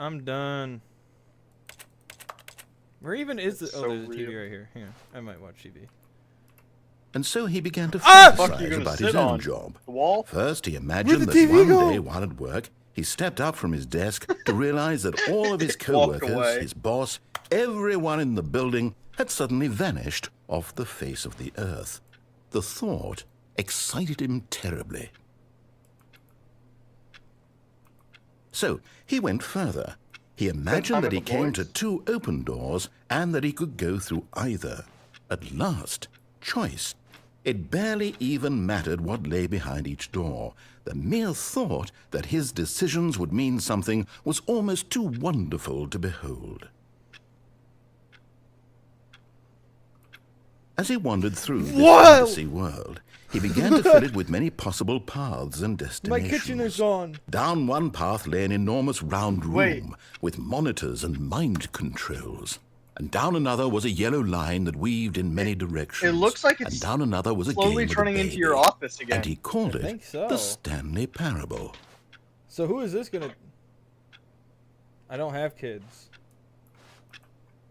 I'm done. Where even is the? Oh, so there's a TV real. right here. Hang on, I might watch TV. And so he began to fuck you fantasize gonna about sit his on? own job. The wall? First, he Where'd imagined the that TV one go? day while at work, he stepped up from his desk to realize that all of his Walked co-workers, away. his boss, everyone in the building had suddenly vanished off the face of the earth. The thought excited him terribly. So he went further. He imagined that he came to 2 open doors and that he could go through either. At last, choice. It barely even mattered what lay behind each door. The mere thought that his decisions would mean something was almost too wonderful to behold. As he wandered through this fantasy world, he began to fill it with many possible paths and My destinations. kitchen is on. Down one path lay an enormous round room Wait. with monitors and mind controls. And down another was a yellow line that weaved in many directions. It looks like it's and down another was a game slowly with a turning into your baby. office again. And he called I it think so. the Stanley Parrable. So who is this gonna? I don't have kids.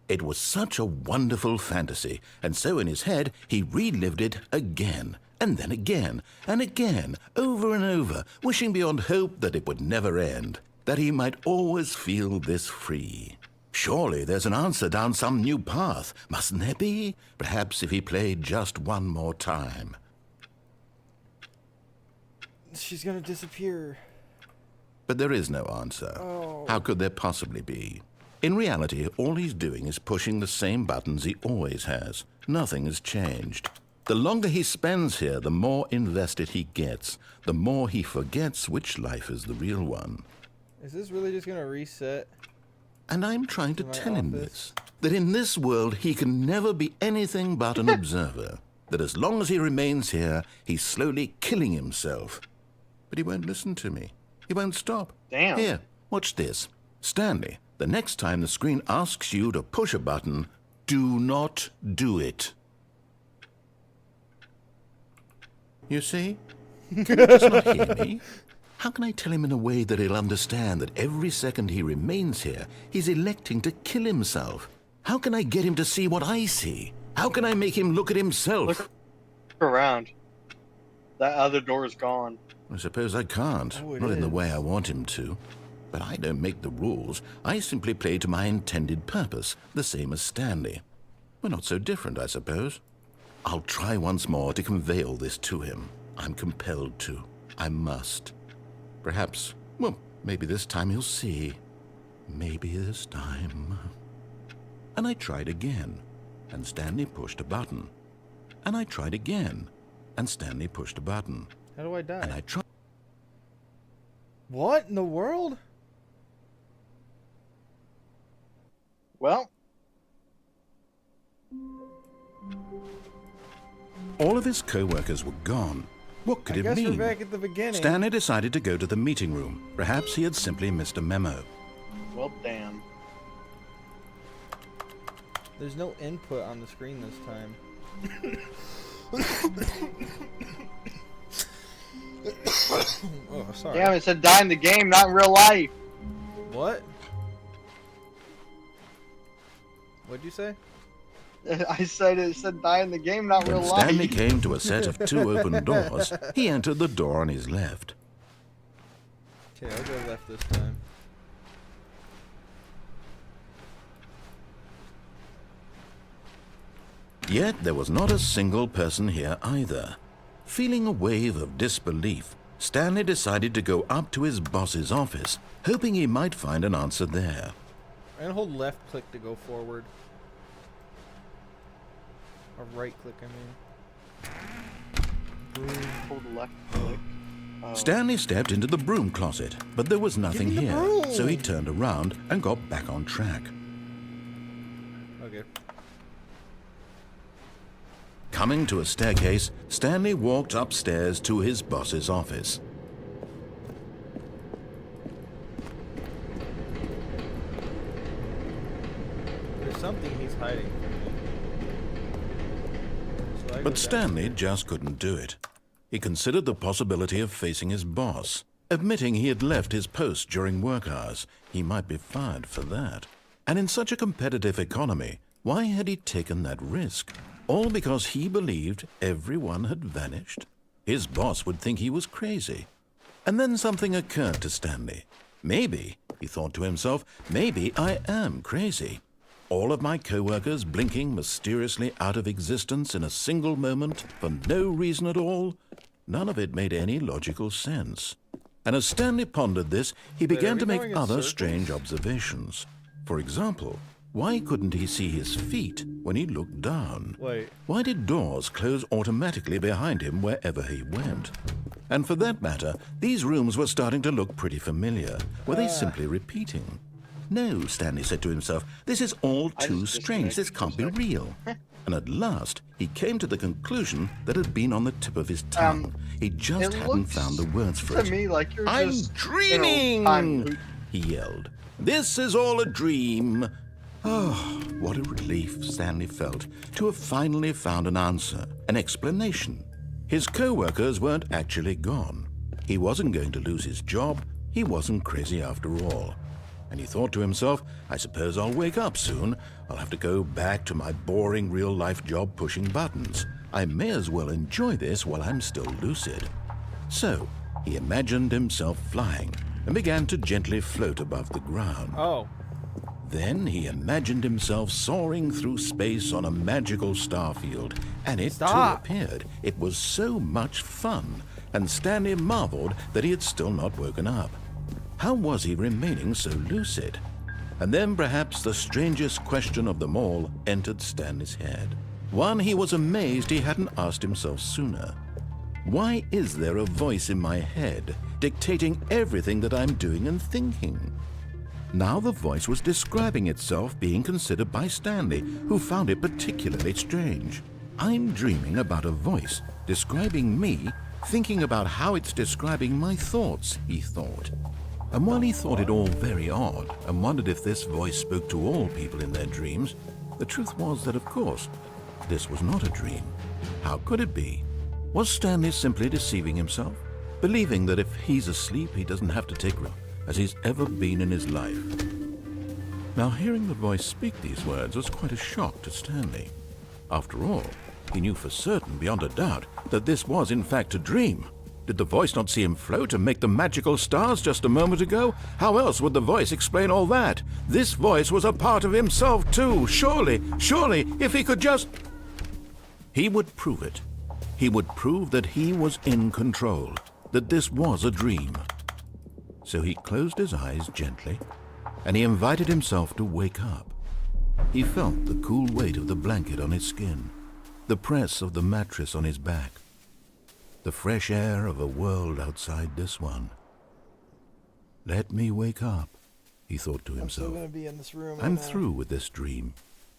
It was such a wonderful fantasy, and so in his head he relived it again, and then again, and again, over and over, wishing beyond hope that it would never end, that he might always feel this free. Surely there's an answer down some new path, mustn't there be? Perhaps if he played just one more time. She's gonna disappear. But there is no answer. Oh. How could there possibly be? In reality, all he's doing is pushing the same buttons he always has. Nothing has changed. The longer he spends here, the more invested he gets, the more he forgets which life is the real one. Is this really just gonna reset? And I'm trying to My tell him office. this, that in this world he can never be anything but an observer, that as long as he remains here, he's slowly killing himself. But he won't listen to me. He won't stop. Damn. Here, watch this. Stanley, the next time the screen asks you to push a button, do not do it. You see? He does not hear me. How can I tell him in a way that he'll understand that every second he remains here, he's electing to kill himself? How can I get him to see what I see? How can I make him look at himself? Look around. That other door is gone. I suppose I can't, Oh, it not in the is. way I want him to. But I don't make the rules. I simply play to my intended purpose, the same as Stanley. We're not so different, I suppose. I'll try once more to convey all this to him. I'm compelled to. I must. Perhaps, well, maybe this time he'll see. Maybe this time. And I tried again, and Stanley pushed a button. And I tried again, and Stanley pushed a button. How do I die? And I tried. What in the world? Well, All of his co-workers were gone. What could I it guess mean? we're back at the beginning. Stanley decided to go to the meeting room. Perhaps he had simply missed a memo. well, damn. There's no input on the screen this time. Oh, sorry. Damn, it said die in the game, not in real life. What? What'd you say? I said it said die in the game, not When real Stanley life. came to a set of 2 open doors, he entered the door on his left. Okay, I'll go left this time. Yet there was not a single person here either. Feeling a wave of disbelief, Stanley decided to go up to his boss's office, hoping he might find an answer there. And hold left click to go forward. Or right click, I mean. Hold left click. Stanley stepped into the broom closet, but there was nothing Give me the here, broom. so he turned around and got back on track. Okay. Coming to a staircase, Stanley walked upstairs to his boss's office. There's something he's hiding from me. So I go But Stanley downstairs. just couldn't do it. He considered the possibility of facing his boss. Admitting he had left his post during work hours, he might be fired for that. And in such a competitive economy, why had he taken that risk? All because he believed everyone had vanished? His boss would think he was crazy. And then something occurred to Stanley. Maybe, he thought to himself, maybe I am crazy. All of my co-workers blinking mysteriously out of existence in a single moment for no reason at all. None of it made any logical sense. And as Stanley pondered this, he began to make other strange observations. For example, why couldn't he see his feet when he looked down? Wait. Why did doors close automatically behind him wherever he went? And for that matter, these rooms were starting to look pretty familiar. Were they simply repeating? No, Stanley said to himself, this is all too strange. This can't be real. And at last, he came to the conclusion that had been on the tip of his tongue. He just hadn't found the words for it. To me, like you're I'm just, dreaming! He yelled. This is all a dream. Oh, what a relief Stanley felt to have finally found an answer, an explanation. His co-workers weren't actually gone. He wasn't going to lose his job. He wasn't crazy after all. And he thought to himself, I suppose I'll wake up soon. I'll have to go back to my boring real-life job pushing buttons. I may as well enjoy this while I'm still lucid. So, he imagined himself flying and began to gently float above the ground. Oh. Then he imagined himself soaring through space on a magical starfield, and it too appeared. It was so much fun, and Stanley marveled that he had still not woken up. How was he remaining so lucid? And then perhaps the strangest question of them all entered Stanley's head. One he was amazed he hadn't asked himself sooner. Why is there a voice in my head dictating everything that I'm doing and thinking? Now the voice was describing itself being considered by Stanley, who found it particularly strange. I'm dreaming about a voice describing me, thinking about how it's describing my thoughts, he thought. And while he thought it all very odd and wondered if this voice spoke to all people in their dreams, the truth was that, of course, this was not a dream. How could it be? Was Stanley simply deceiving himself, believing that if he's asleep he doesn't have to take risks as he's ever been in his life? Now, hearing the voice speak these words was quite a shock to Stanley. After all, he knew for certain, beyond a doubt, that this was in fact a dream. Did the voice not see him float and make the magical stars just a moment ago? How else would the voice explain all that? This voice was a part of himself too. Surely, if he could just... He would prove it. He would prove that he was in control, that this was a dream. So he closed his eyes gently, and he invited himself to wake up. He felt the cool weight of the blanket on his skin, the press of the mattress on his back, the fresh air of a world outside this one. Let me wake up, he thought to himself. I'm still gonna be in this room. I'm through with this dream.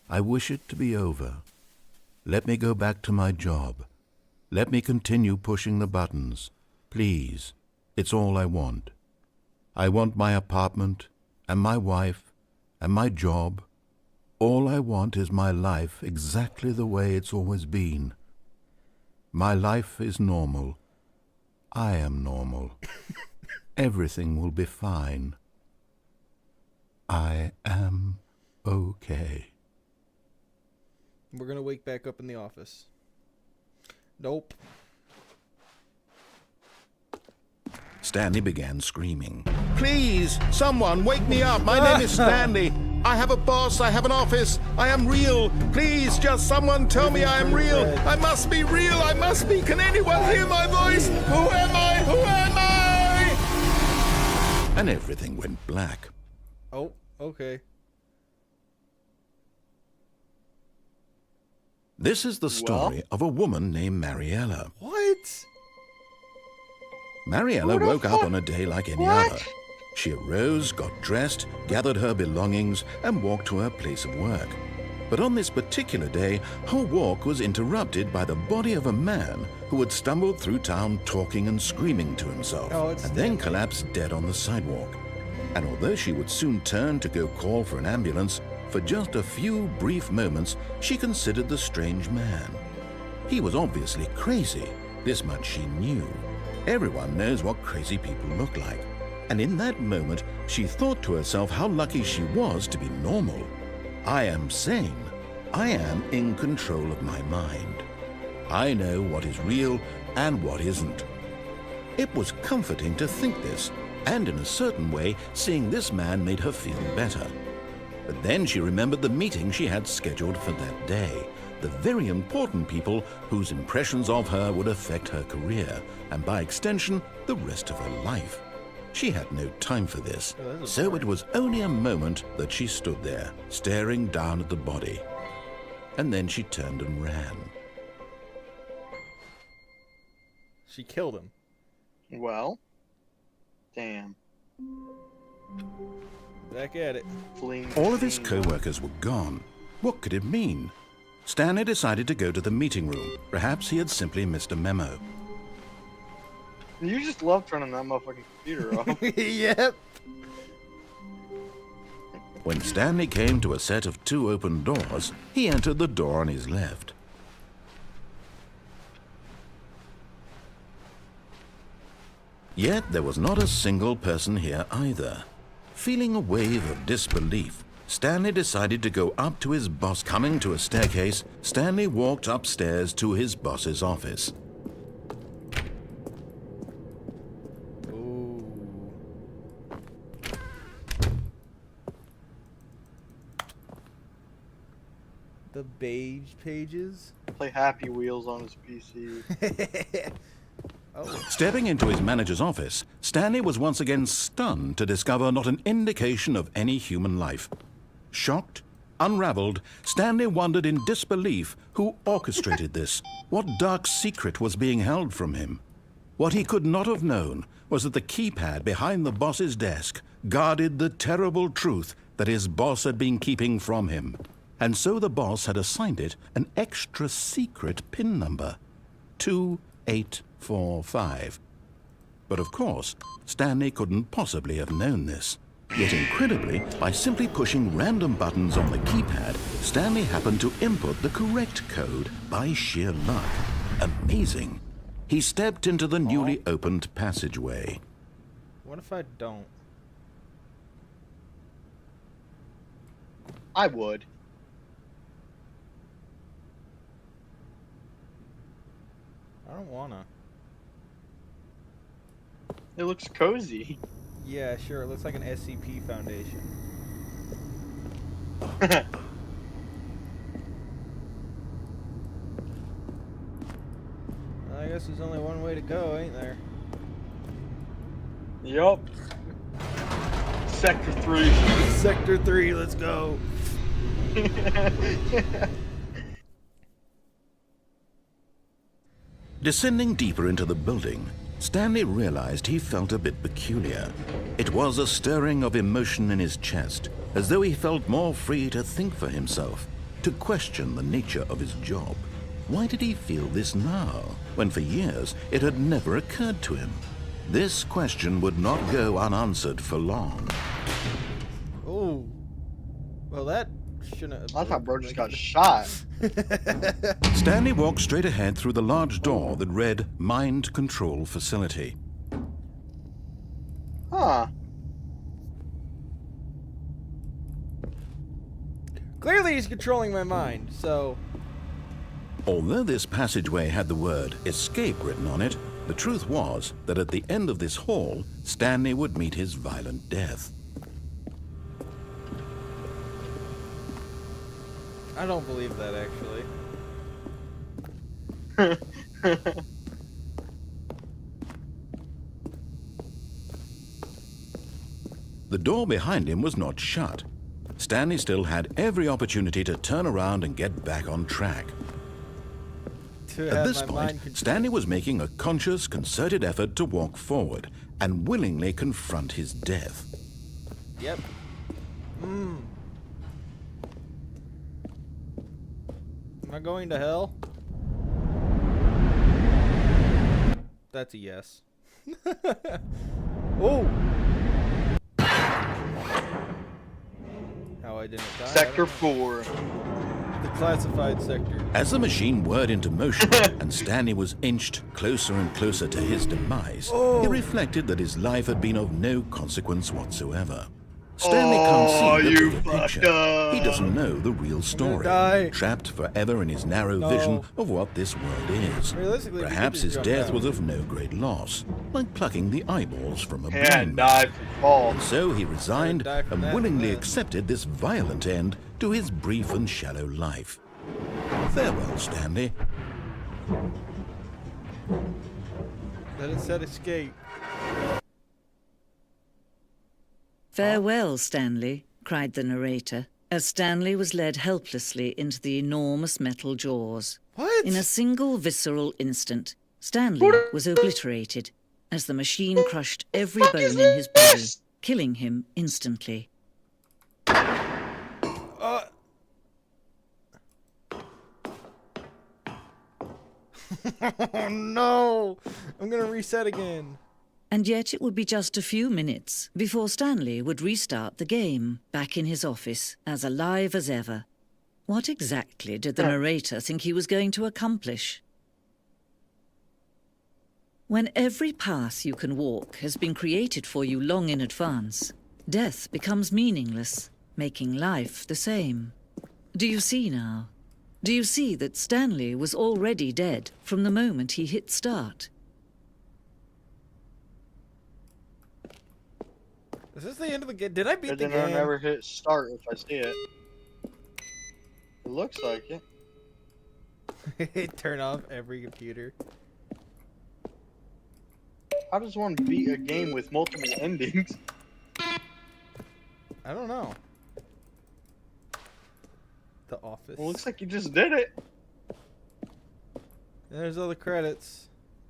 I wish it to be over. Let me go back to my job. Let me continue pushing the buttons. Please, it's all I want. I want my apartment, and my wife, and my job. All I want is my life exactly the way it's always been. My life is normal. I am normal. Everything will be fine. I am okay. We're gonna wake back up in the office. Nope. Stanley began screaming. Please, someone wake me up. My name is Stanley. I have a boss. I have an office. I am real. Please, just someone tell me I am real. I must be real. I must be. Can anyone hear my voice? Who am I? Who am I? And everything went black. Oh, okay. This is the story of a woman named Mariella. What? Mariella woke up on a day like any other. She arose, got dressed, gathered her belongings, and walked to her place of work. But on this particular day, her walk was interrupted by the body of a man who had stumbled through town talking and screaming to himself, and then collapsed dead on the sidewalk. And although she would soon turn to go call for an ambulance, for just a few brief moments she considered the strange man. He was obviously crazy, this much she knew. Everyone knows what crazy people look like. And in that moment, she thought to herself how lucky she was to be normal. I am sane. I am in control of my mind. I know what is real and what isn't. It was comforting to think this, and in a certain way, seeing this man made her feel better. But then she remembered the meeting she had scheduled for that day, the very important people whose impressions of her would affect her career, and by extension, the rest of her life. She had no time for this, so it was only a moment that she stood there, staring down at the body. And then she turned and ran. She killed him. Well, damn. Back at it. Fleeing All of his scene. co-workers were gone. What could it mean? Stanley decided to go to the meeting room. Perhaps he had simply missed a memo. You just love turning that motherfucking computer off. Yep. When Stanley came to a set of 2 open doors, he entered the door on his left. Yet there was not a single person here either. Feeling a wave of disbelief, Stanley decided to go up to his boss. Coming to a staircase, Stanley walked upstairs to his boss's office. Ooh. The beige pages. Play Happy Wheels on his PC. Oh. Stepping into his manager's office, Stanley was once again stunned to discover not an indication of any human life. Shocked, unraveled, Stanley wondered in disbelief who orchestrated this. What dark secret was being held from him? What he could not have known was that the keypad behind the boss's desk guarded the terrible truth that his boss had been keeping from him. And so the boss had assigned it an extra secret PIN number. 2845. But of course, Stanley couldn't possibly have known this. Yet incredibly, by simply pushing random buttons on the keypad, Stanley happened to input the correct code by sheer luck. Amazing. He stepped into the newly opened passageway. What if I don't? I would. I don't wanna. It looks cozy. Yeah, sure. It looks like an SCP Foundation. I guess there's only one way to go, ain't there? Yup. Sector 3. Sector 3, let's go. Descending deeper into the building, Stanley realized he felt a bit peculiar. It was a stirring of emotion in his chest, as though he felt more free to think for himself, to question the nature of his job. Why did he feel this now, when for years it had never occurred to him? This question would not go unanswered for long. Oh. Well, that shouldn't have... I thought bro just got shot. Stanley walked straight ahead through the large door that read Mind Control Facility. Huh. Clearly he's controlling my mind, so... Although this passageway had the word escape written on it, the truth was that at the end of this hall, Stanley would meet his violent death. I don't believe that, actually. The door behind him was not shut. Stanley still had every opportunity to turn around and get back on track. At this point, Stanley was making a conscious, concerted effort to walk forward and willingly confront his death. Yep. Am I going to hell? That's a yes. Oh! How I didn't die. Sector 4. The classified sector. As the machine whirred into motion and Stanley was inched closer and closer to his demise, he reflected that his life had been of no consequence whatsoever. Stanley can't see the you bigger fucked picture. up. He doesn't know the real story. Die. Trapped forever in his narrow vision of what this world is. Realistically, Perhaps you could his just death jump was out. of no great loss, like plucking the eyeballs from a And blind man. died from fall. So he resigned die from and that willingly then. accepted this violent end to his brief and shallow life. Farewell, Stanley. Then it said escape. "Farewell, Stanley," cried the narrator, as Stanley was led helplessly into the enormous metal jaws. What? In a single visceral instant, Stanley was obliterated as the machine crushed every bone in his body, killing him instantly. Oh no! I'm gonna reset again. And yet it would be just a few minutes before Stanley would restart the game, back in his office, as alive as ever. What exactly did the narrator think he was going to accomplish? When every path you can walk has been created for you long in advance, death becomes meaningless, making life the same. Do you see now? Do you see that Stanley was already dead from the moment he hit start? Is this the end of the game? Did I beat But the then I game? never hit start if I see it. It looks like it. Turn off every computer. How does one beat a game with multiple endings? I don't know. The Office. Well, looks like you just did it. There's all the credits.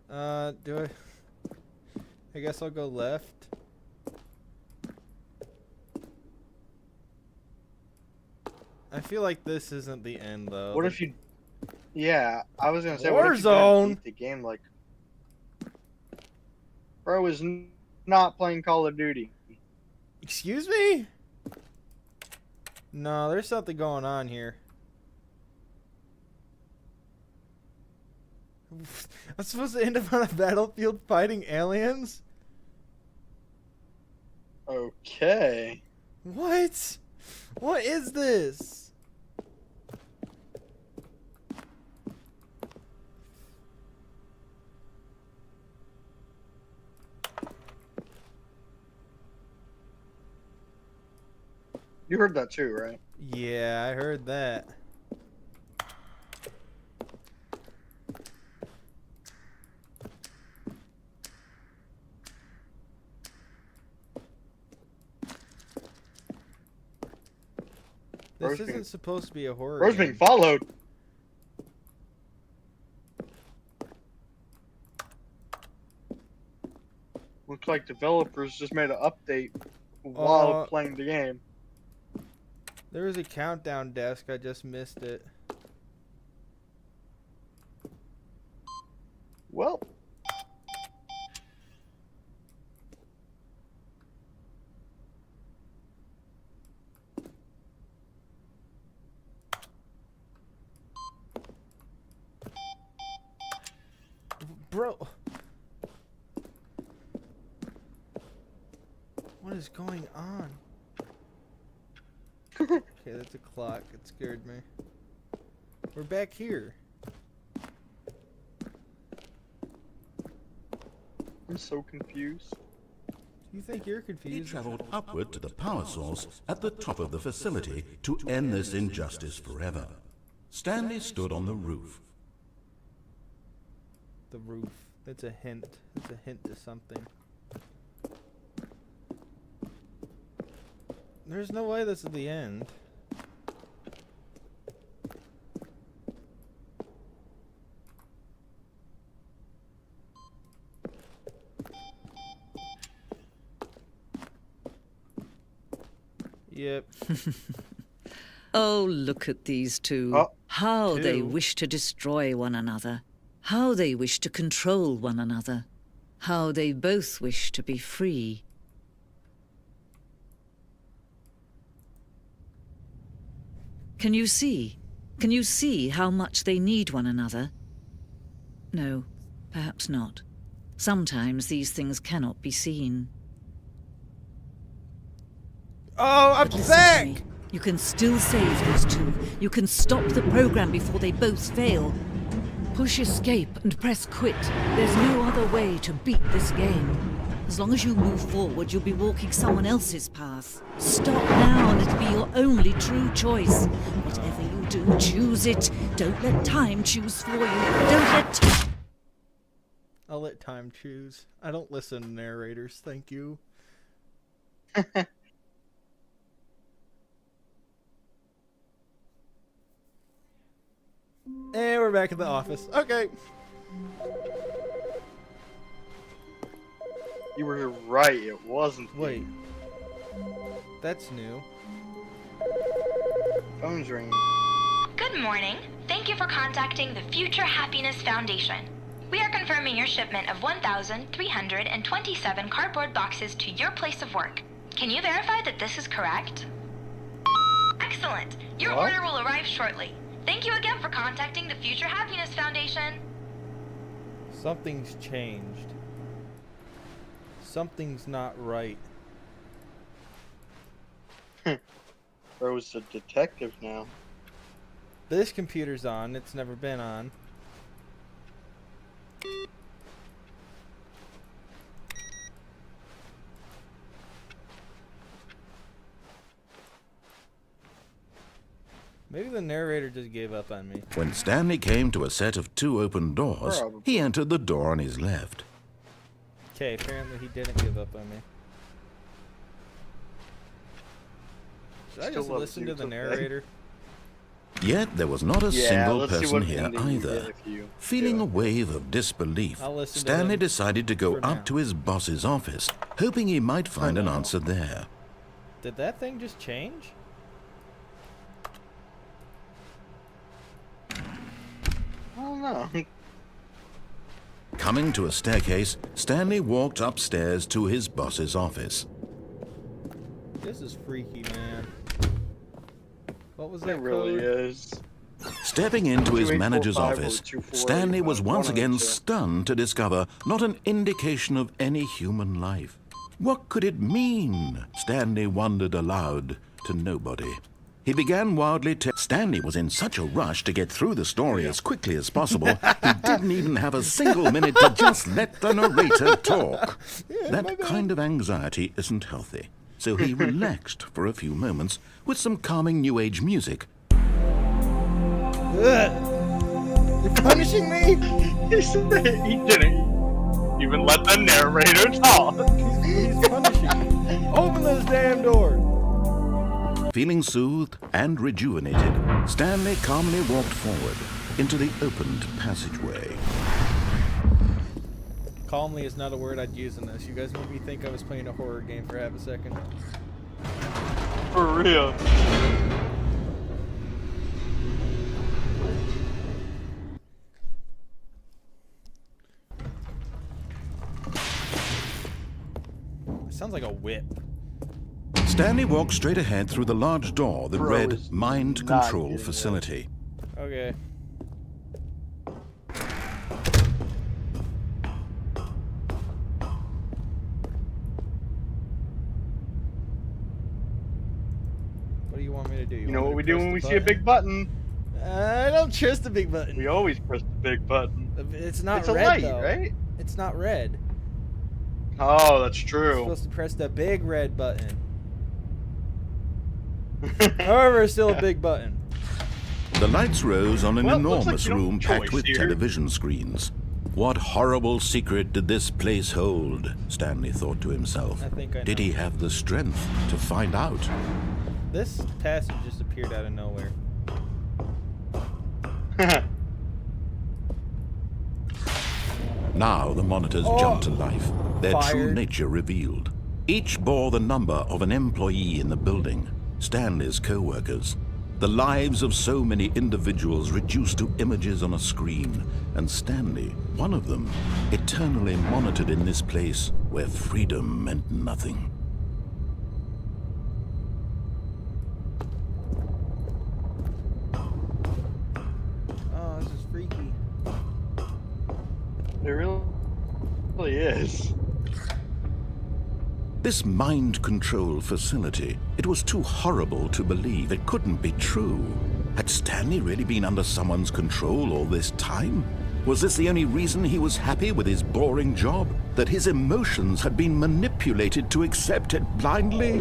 Do I guess I'll go left. I feel like this isn't the end though. What if you? Yeah, I was gonna say. What if you Warzone? didn't beat the game like? Bro is not playing Call of Duty. Excuse me? No, there's something going on here. I'm supposed to end up on a battlefield fighting aliens? Okay. What? What is this? You heard that too, right? Yeah, I heard that. This Bro's isn't being- supposed to be a horror Bro's game. being followed. Looks like developers just made an update while playing the game. There was a countdown desk, I just missed it. Well, Bro. What is going on? Okay, that's a clock. It scared me. We're back here. I'm so confused. You think you're He confused? traveled upward to the power source at the top of the facility to end this injustice forever. Stanley stood on the roof. The roof. That's a hint. That's a hint to something. There's no way this is the end. Yep. Oh, look at these two. Oh, How they two. wish to destroy one another. How they wish to control one another. How they both wish to be free. Can you see? Can you see how much they need one another? No, perhaps not. Sometimes these things cannot be seen. Oh, I'm But listen to sick! me. You can still save those two. You can stop the program before they both fail. Push escape and press quit. There's no other way to beat this game. As long as you move forward, you'll be walking someone else's path. Stop now and it'll be your only true choice. Whatever you do, choose it. Don't let time choose for you. Don't let... I'll let time choose. I don't listen to narrators, thank you. And we're back at the office. Okay. You were right, it wasn't. Wait. That's new. Phone's ringing. Good morning. Thank you for contacting the Future Happiness Foundation. We are confirming your shipment of 1,327 cardboard boxes to your place of work. Can you verify that this is correct? Excellent. Your What? order will arrive shortly. Thank you again for contacting the Future Happiness Foundation. Something's changed. Something's not right. Bro's a detective now. This computer's on. It's never been on. Maybe the narrator just gave up on me. When Stanley came to a set of 2 open doors, Probably. he entered the door on his left. Okay, apparently he didn't give up on me. Should I Still just loves listen you, to the it's okay. narrator? Yet there was not a Yeah, single let's see person what here ending you get either. if you Feeling do a it. wave of disbelief, I'll listen to Stanley him decided to go for now. up to his boss's office, hoping he might find an now. answer there. Did that thing just change? I don't know. Coming to a staircase, Stanley walked upstairs to his boss's office. This is freaky, man. What was It that really code? is. Stepping into his 2845 manager's or office, 2485, Stanley was once one of the again two. stunned to discover not an indication of any human life. What could it mean? Stanley wondered aloud to nobody. He began wildly Stanley was in such a rush to get through the story as quickly as possible, he didn't even have a single minute to just let the narrator talk. That kind of anxiety isn't healthy, so he relaxed for a few moments with some calming New Age music. Ugh. You're punishing me? He didn't even let the narrator talk. He's punishing me. Open this damn door. Feeling soothed and rejuvenated, Stanley calmly walked forward into the opened passageway. Calmly is not a word I'd use in this. You guys made me think I was playing a horror game for half a second. For real. It sounds like a whip. Stanley walked straight ahead through the large door that Bro read is Mind not Control getting Facility. Okay. What do you want me to do? You know want what me we to do press when the we see a button? big button? I don't trust the big button. We always press the big button. It's not It's a red, light, though. right? It's not red. Oh, that's You're true. supposed to press the big red button. However, it's still a big button. The lights rose on an Well, looks like enormous you don't room have packed choice with here. television screens. What horrible secret did this place hold? Stanley thought to himself. I think I Did know. he have the strength to find out? This passage just appeared out of nowhere. Now the monitors Oh! jumped to life, their true Fired. nature revealed. Each bore the number of an employee in the building, Stanley's co-workers. The lives of so many individuals reduced to images on a screen, and Stanley, one of them, eternally monitored in this place where freedom meant nothing. It really is. This mind control facility, it was too horrible to believe. It couldn't be true. Had Stanley really been under someone's control all this time? Was this the only reason he was happy with his boring job? That his emotions had been manipulated to accept it blindly?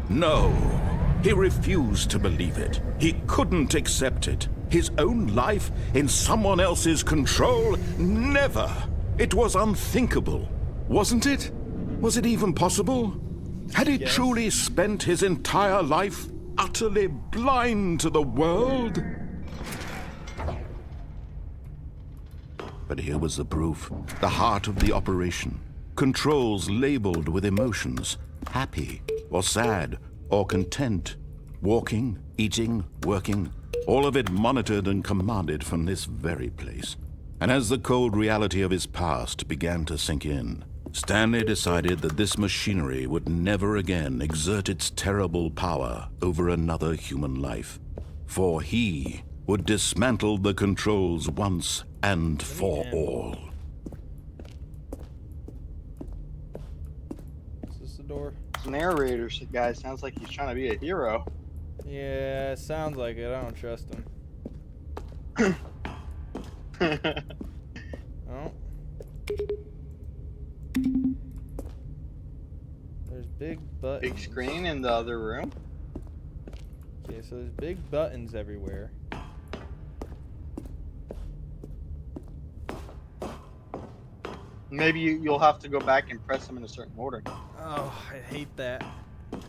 No, he refused to believe it. He couldn't accept it. His own life in someone else's control? Never! It was unthinkable, wasn't it? Was it even possible? Had he truly spent his entire life utterly blind to the world? But here was the proof, the heart of the operation. Controls labeled with emotions, happy or sad or content, walking, eating, working, all of it monitored and commanded from this very place. And as the cold reality of his past began to sink in, Stanley decided that this machinery would never again exert its terrible power over another human life. For he would dismantle the controls once and for all. Is this the door? This narrator guy sounds like he's trying to be a hero. Yeah, sounds like it. I don't trust him. Oh. There's big buttons. Big screen in the other room. Okay, so there's big buttons everywhere. Maybe you'll have to go back and press them in a certain order. Oh, I hate that.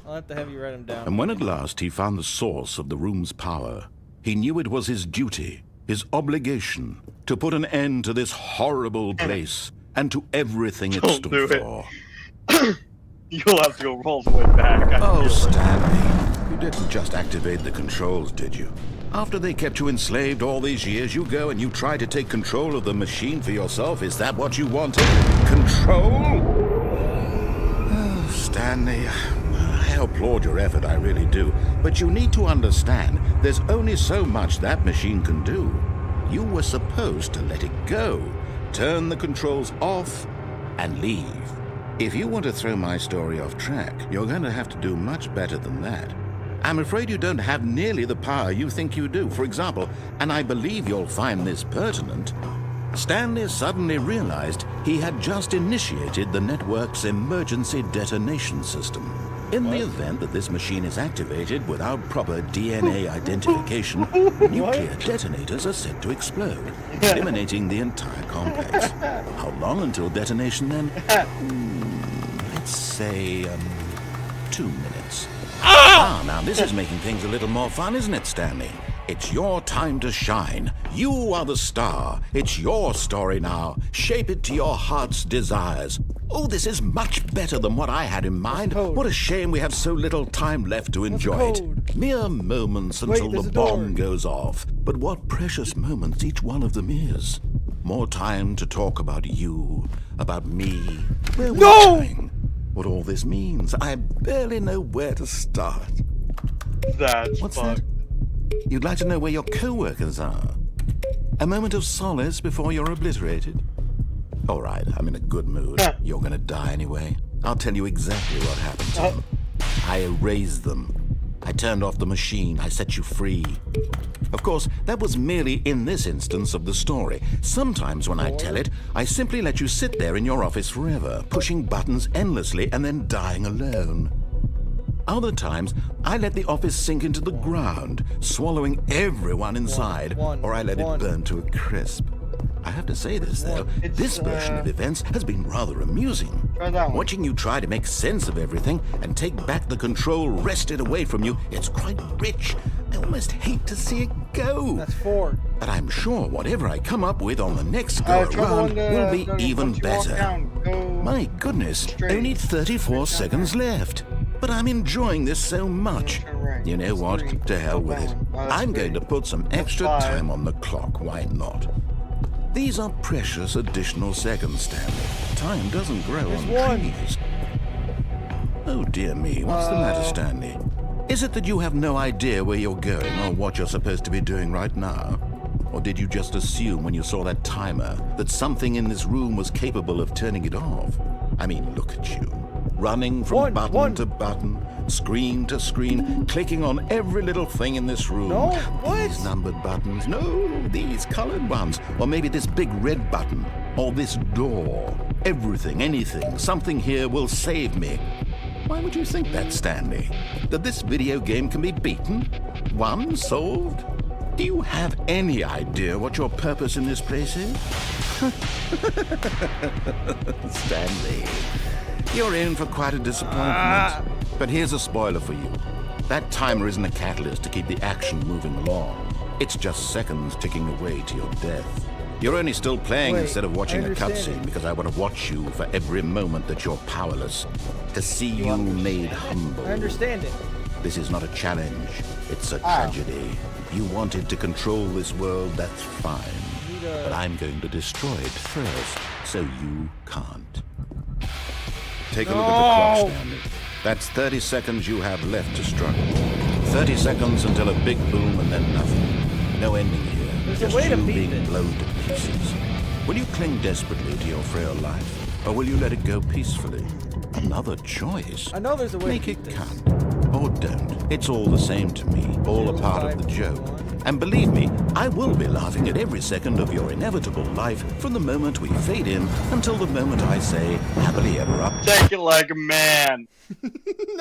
I'll have to have you write them down. And when at last he found the source of the room's power, he knew it was his duty, his obligation, to put an end to this horrible place and to everything it Don't stood do it. for. You'll have to go all the way back. I Oh, feel it. Stanley, you didn't just activate the controls, did you? After they kept you enslaved all these years, you go and you try to take control of the machine for yourself. Is that what you wanted? Control? Oh, Stanley, I applaud your effort, I really do. But you need to understand, there's only so much that machine can do. You were supposed to let it go, turn the controls off, and leave. If you want to throw my story off track, you're going to have to do much better than that. I'm afraid you don't have nearly the power you think you do. For example, and I believe you'll find this pertinent, Stanley suddenly realized he had just initiated the network's emergency detonation system. In the event that this machine is activated without proper DNA identification, nuclear detonators are set to explode, eliminating the entire complex. How long until detonation then? Let's say, 2 minutes. Now this is making things a little more fun, isn't it, Stanley? It's your time to shine. You are the star. It's your story now. Shape it to your heart's desires. Oh, this is much better than what I had in mind. What a shame we have so little time left to enjoy it. Mere moments until there's the a door. bomb goes off. But what precious moments each one of them is. More time to talk about you, about me, where we're going, what all this means. I barely know where to start. That's What's fucked. that? You'd like to know where your co-workers are? A moment of solace before you're obliterated? All right, I'm in a good mood. You're gonna die anyway. I'll tell you exactly what happened to them. I erased them. I turned off the machine. I set you free. Of course, that was merely in this instance of the story. Sometimes when I tell it, I simply let you sit there in your office forever, pushing buttons endlessly and then dying alone. Other times, I let the office sink into the ground, swallowing everyone inside, or I let it burn to a crisp. I have to say this, though. This version of events has been rather amusing. Try that one. Watching you try to make sense of everything and take back the control wrested away from you, it's quite rich. I almost hate to see it go. That's 4. But I'm sure whatever I come up with on the next I go have trouble around will be even once you walk better. down, go My goodness, straight. only 34 Straight down seconds there. left. But I'm enjoying this so much. Turn right. You know That's what? 3. To hell Go with it. down. Oh, that's I'm 3. going to put some That's extra 5. time on the clock. Why not? These are precious additional seconds, Stanley. Time doesn't grow There's on 1. trees. Oh dear me, what's the matter, Stanley? Is it that you have no idea where you're going or what you're supposed to be doing right now? Or did you just assume when you saw that timer that something in this room was capable of turning it off? I mean, look at you. Running from button to button, screen to screen, clicking on every little thing in this room. No, what? These numbered buttons. No, these colored ones. Or maybe this big red button. Or this door. Everything, anything, something here will save me. Why would you think that, Stanley? That this video game can be beaten? Won? Solved? Do you have any idea what your purpose in this place is? Stanley, you're in for quite a disappointment. But here's a spoiler for you. That timer isn't a catalyst to keep the action moving along. It's just seconds ticking away to your death. You're only still playing instead of watching a cutscene because I want to watch you for every moment that you're powerless. To see you made humble. I understand it. This is not a challenge. It's a tragedy. You wanted to control this world, that's fine. But I'm going to destroy it first, so you can't. Take a look at the clock, Stanley. That's 30 seconds you have left to struggle. 30 seconds until a big boom and then nothing. No ending here. There's Just a way to you beat being this. blown to pieces. Will you cling desperately to your frail life, or will you let it go peacefully? Another choice. I know there's a way Make to it beat this. count. Or don't. It's all the same to me. All a part of the joke. And believe me, I will be laughing at every second of your inevitable life from the moment we fade in until the moment I say, happily ever after. Take it like a man.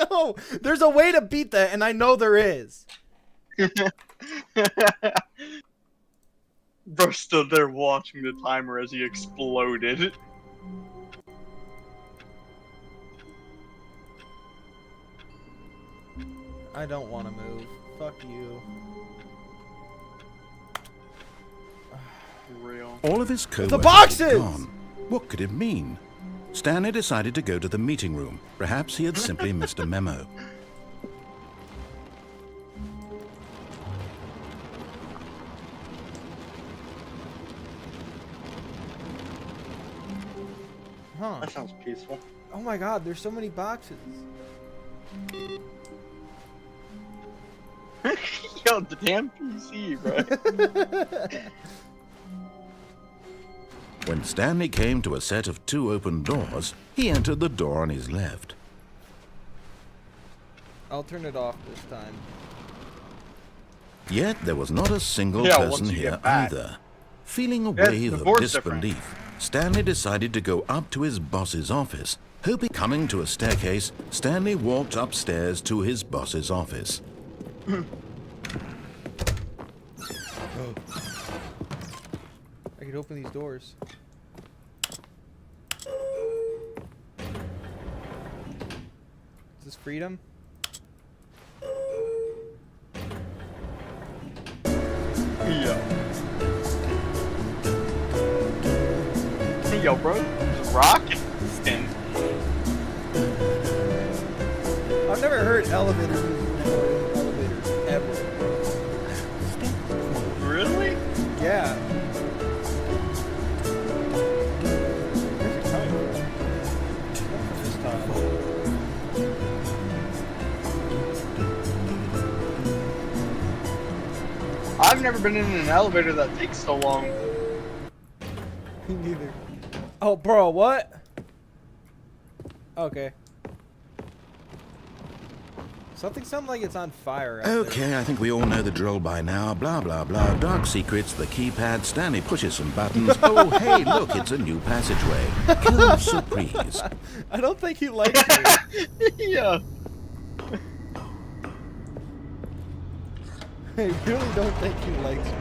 No, there's a way to beat that, and I know there is. Bro stood there watching the timer as he exploded. I don't want to move. Fuck you. Real. All of his co-workers The boxes! were gone. What could it mean? Stanley decided to go to the meeting room. Perhaps he had simply missed a memo. Huh. That sounds peaceful. Oh my god, there's so many boxes. Yo, the damn PC, bro. When Stanley came to a set of 2 open doors, he entered the door on his left. I'll turn it off this time. Yet there was not a single Yeah, person once you here get back. either. Feeling a Yeah, wave the of board's different. disbelief, Stanley decided to go up to his boss's office. Hoping coming to a staircase, Stanley walked upstairs to his boss's office. I could open these doors. Is this freedom? Yo. Hey, yo, bro. Rockin'. I've never heard elevators using elevators ever. Really? Yeah. Where's it coming from? Not from this time. I've never been in an elevator that takes so long. Me neither. Oh, bro, what? Okay. Something sounds like it's on fire. out there. Okay, I think we all know the drill by now. Blah, blah, blah. Dark secrets, the keypad. Stanley pushes some buttons. Oh, hey, look, it's a new passageway. Kill surprise. I don't think he likes me. Yeah. I really don't think he likes me.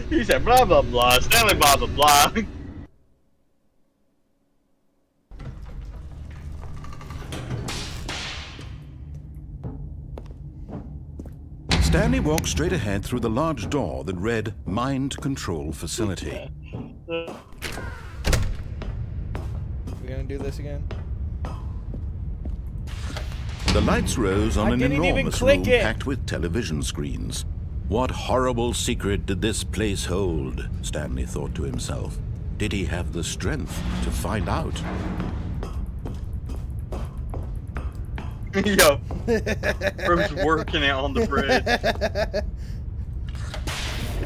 He said blah blah blah, Stanley blah blah blah. Stanley walked straight ahead through the large door that read Mind Control Facility. We gonna do this again? The lights rose on I an didn't even enormous click room it. packed with television screens. What horrible secret did this place hold? Stanley thought to himself. Did he have the strength to find out? Yo, bro's working it on the bridge.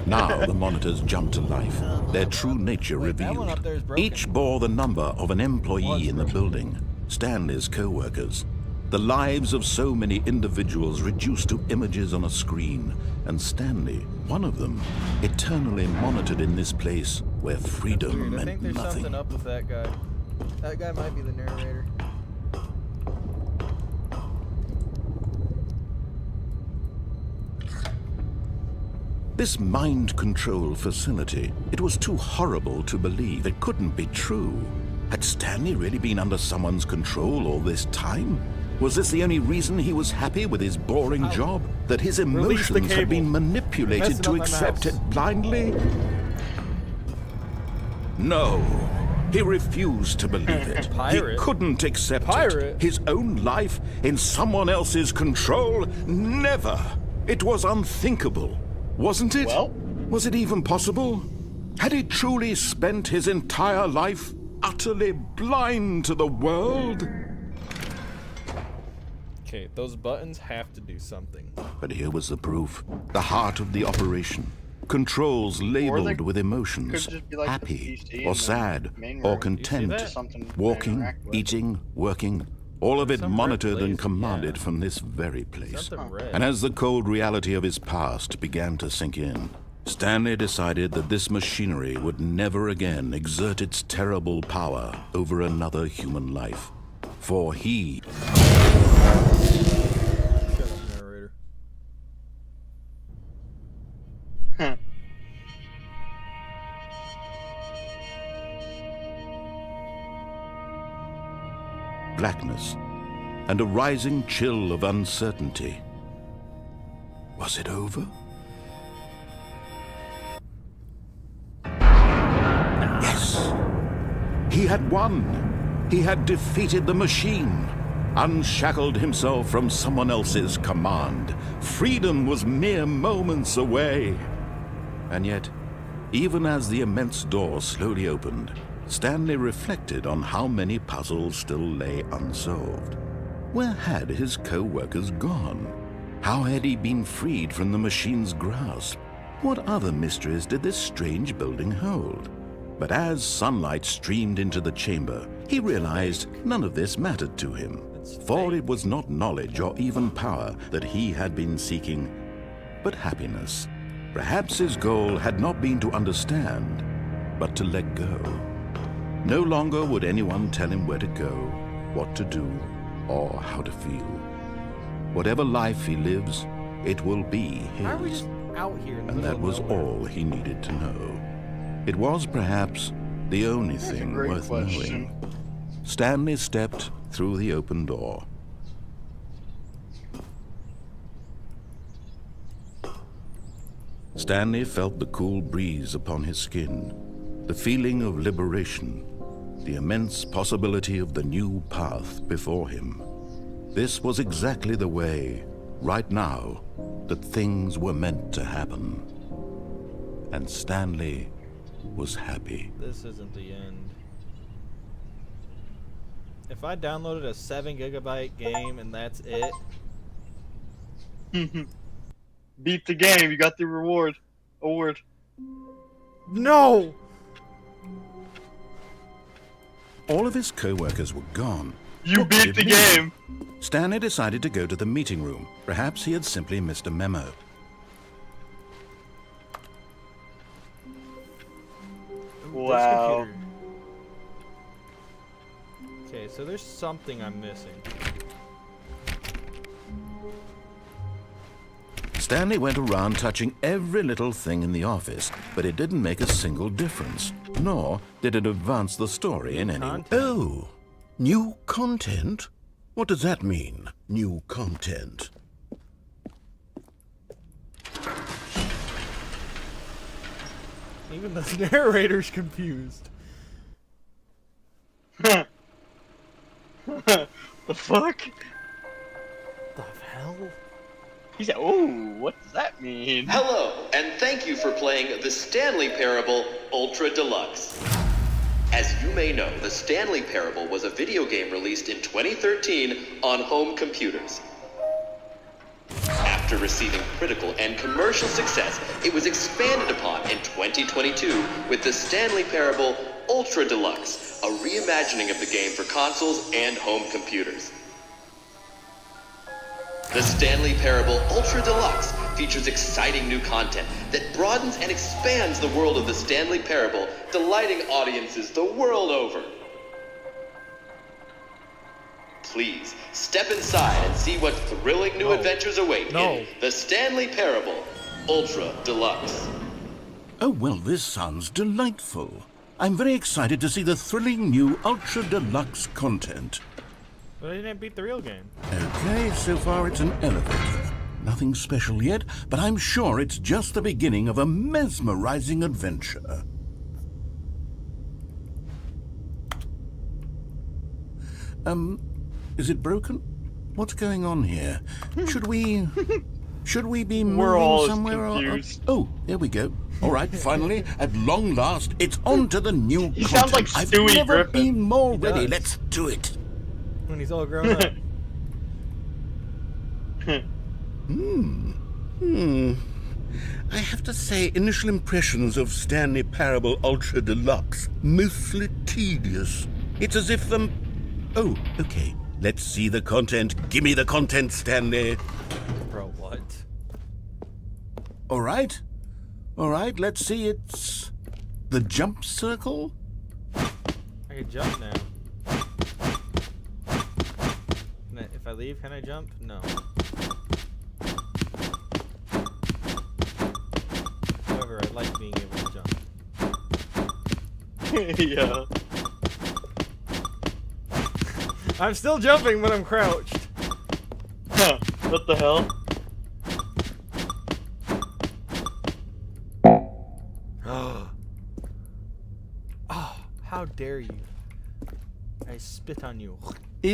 Now the monitors jumped to life, their true nature Wait, that one revealed. up there is broken. Each bore the number of an employee in the building, Stanley's co-workers. The lives of so many individuals reduced to images on a screen, and Stanley, one of them, eternally monitored in this place where freedom Weird. I think meant there's nothing. something up with that guy. That guy might be the narrator. This mind control facility, it was too horrible to believe. It couldn't be true. Had Stanley really been under someone's control all this time? Was this the only reason he was happy with his boring job? That his Release the emotions had been cable. manipulated Messing to up my accept mouse. it blindly? No. He refused to believe it. Pirate? He couldn't accept Pirate? it. His own life in someone else's control? Never. It was unthinkable. Wasn't it? Well? Was it even possible? Had he truly spent his entire life utterly blind to the world? Okay, those buttons have to do something. But here was the proof. The heart of the operation. Controls labeled with emotions. could just be like the Happy PC or in the sad main or room. content. that? Something to Walking, interact with. eating, working. All of it Some red monitored and blaze, commanded yeah. from this very place. Something red. And as the cold reality of his past began to sink in, Stanley decided that this machinery would never again exert its terrible power over another human life. For he... Shut up, narrator. blackness and a rising chill of uncertainty. Was it over? Yes. He had won. He had defeated the machine, unshackled himself from someone else's command. Freedom was mere moments away. And yet, even as the immense door slowly opened, Stanley reflected on how many puzzles still lay unsolved. Where had his co-workers gone? How had he been freed from the machine's grasp? What other mysteries did this strange building hold? But as sunlight streamed into the chamber, he realized none of this mattered to him. For it was not knowledge or even power that he had been seeking, but happiness. Perhaps his goal had not been to understand, but to let go. No longer would anyone tell him where to go, what to do, or how to feel. Whatever life he lives, it will be Why are we his. just out here in the And middle that of was nowhere? all he needed to know. It was perhaps the only That's a thing great worth question. knowing. Stanley stepped through the open door. Stanley felt the cool breeze upon his skin, the feeling of liberation, the immense possibility of the new path before him. This was exactly the way, right now, that things were meant to happen. And Stanley was happy. This isn't the end. If I downloaded a 7 gigabyte game and that's it, Beat the game. You got the reward. Award. no! All of his co-workers were gone. You What could beat it the mean? game. Stanley decided to go to the meeting room. Perhaps he had simply missed a memo. Ooh, Wow. this computer. Okay, so there's something I'm missing. Stanley went around touching every little thing in the office, but it didn't make a single difference, nor did it advance the story in any way. Content. Oh, new content? What does that mean, new content? Even the narrator's confused. The fuck? The hell? He said, "Oh, what does that mean?" Hello, and thank you for playing the Stanley Parable Ultra Deluxe. As you may know, the Stanley Parable was a video game released in 2013 on home computers. After receiving critical and commercial success, it was expanded upon in 2022 with the Stanley Parable Ultra Deluxe, a reimagining of the game for consoles and home computers. The Stanley Parable Ultra Deluxe features exciting new content that broadens and expands the world of the Stanley Parable, delighting audiences the world over. Please, step inside and see what thrilling new adventures await in the Stanley Parable Ultra Deluxe. Oh, well, this sounds delightful. I'm very excited to see the thrilling new Ultra Deluxe content. But I didn't beat the real game. Okay, so far it's an elevator. Nothing special yet, but I'm sure it's just the beginning of a mesmerizing adventure. Is it broken? What's going on here? Should we be We're all moving somewhere? confused. Oh, there we go. All right, finally, at long last, it's on to the new He content. sounds like I've Stewie never Griffin. been more ready. does. Let's do it. When he's all grown up. I have to say, initial impressions of Stanley Parable Ultra Deluxe, mostly tedious. It's as if them... Oh, okay. Let's see the content. Give me the content, Stanley. Bro, what? All right, let's see. It's the jump circle? I can jump now. If I leave, can I jump? No. However, I like being able to jump. Yeah. I'm still jumping, but I'm crouched. Huh. What the hell? Oh, how dare you! I spit on you.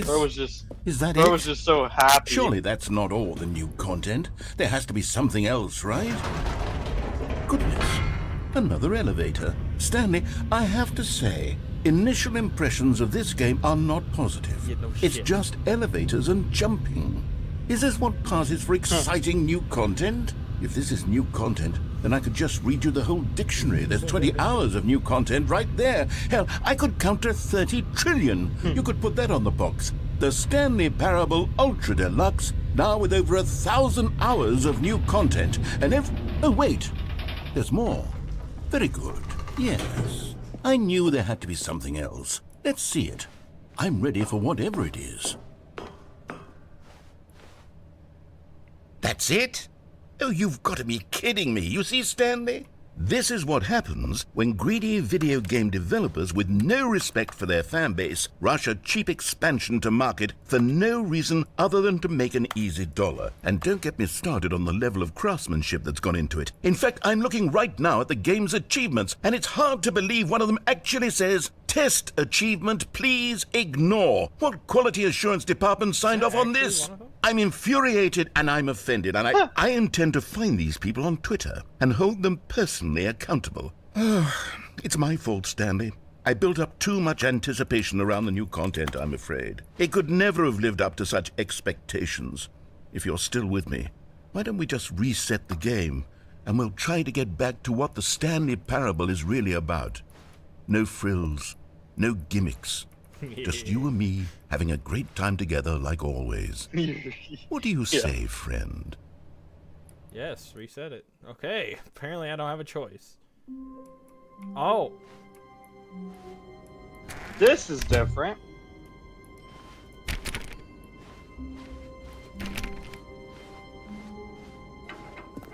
Bro was just Is that Bro it? was just so happy. Surely that's not all the new content. There has to be something else, right? Goodness. Another elevator. Stanley, I have to say, initial impressions of this game are not positive. Yeah, no It's shit. just elevators and jumping. Is this what passes for exciting new content? If this is new content, then I could just read you the whole dictionary. There's 20 hours of new content right there. Hell, I could count to 30 trillion. You could put that on the box. The Stanley Parable Ultra Deluxe, now with over 1,000 hours of new content. And oh, wait. There's more. Very good. Yes. I knew there had to be something else. Let's see it. I'm ready for whatever it is. That's it? Oh, you've got to be kidding me. You see, Stanley? This is what happens when greedy video game developers with no respect for their fan base rush a cheap expansion to market for no reason other than to make an easy dollar. And don't get me started on the level of craftsmanship that's gone into it. In fact, I'm looking right now at the game's achievements, and it's hard to believe one of them actually says, "Test achievement, please ignore." What quality assurance department signed off on actually this? one of them? I'm infuriated and I'm offended, and I intend to find these people on Twitter and hold them personally accountable. It's my fault, Stanley. I built up too much anticipation around the new content, I'm afraid. It could never have lived up to such expectations. If you're still with me, why don't we just reset the game, and we'll try to get back to what the Stanley Parable is really about. No frills, no gimmicks. Just you and me having a great time together like always. What do you say, friend? Yes, reset it. Okay, apparently I don't have a choice. Oh, This is different.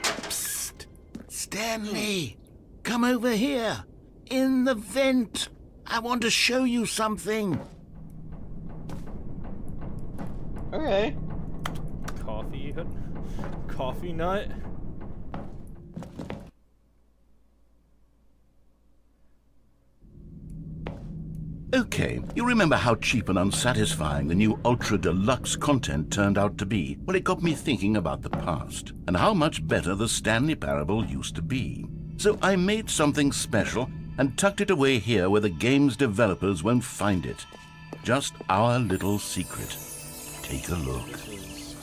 Psst! Stanley! Come over here! In the vent! I want to show you something! Okay. coffee nut. Okay, you remember how cheap and unsatisfying the new Ultra Deluxe content turned out to be? Well, it got me thinking about the past, and how much better the Stanley Parable used to be. So I made something special and tucked it away here where the game's developers won't find it. Just our little secret. Take a look.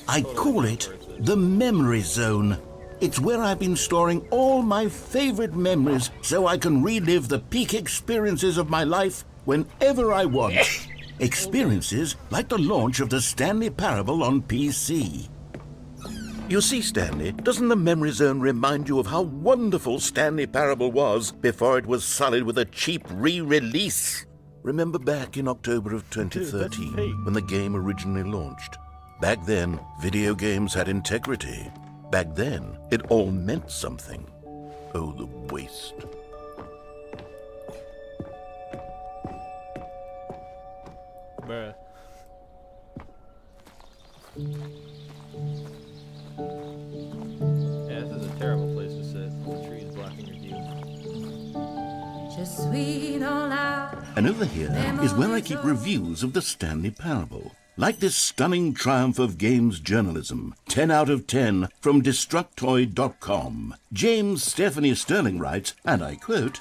I call it the Memory Zone. It's where I've been storing all my favorite memories so I can relive the peak experiences of my life whenever I want. Experiences like the launch of the Stanley Parrable on PC. You see, Stanley, doesn't the Memory Zone remind you of how wonderful Stanley Parrable was before it was sullied with a cheap re-release? Remember back in October of 2013, when the game originally launched? Back then, video games had integrity. Back then, it all meant something. Oh, the waste. Bruh. Yeah, this is a terrible place to sit. The trees blocking your view. Just sweet on out. And over here is where I keep reviews of the Stanley Parable. Like this stunning triumph of games journalism, 10 out of 10 from Destructoid.com. James Stephanie Sterling writes, and I quote,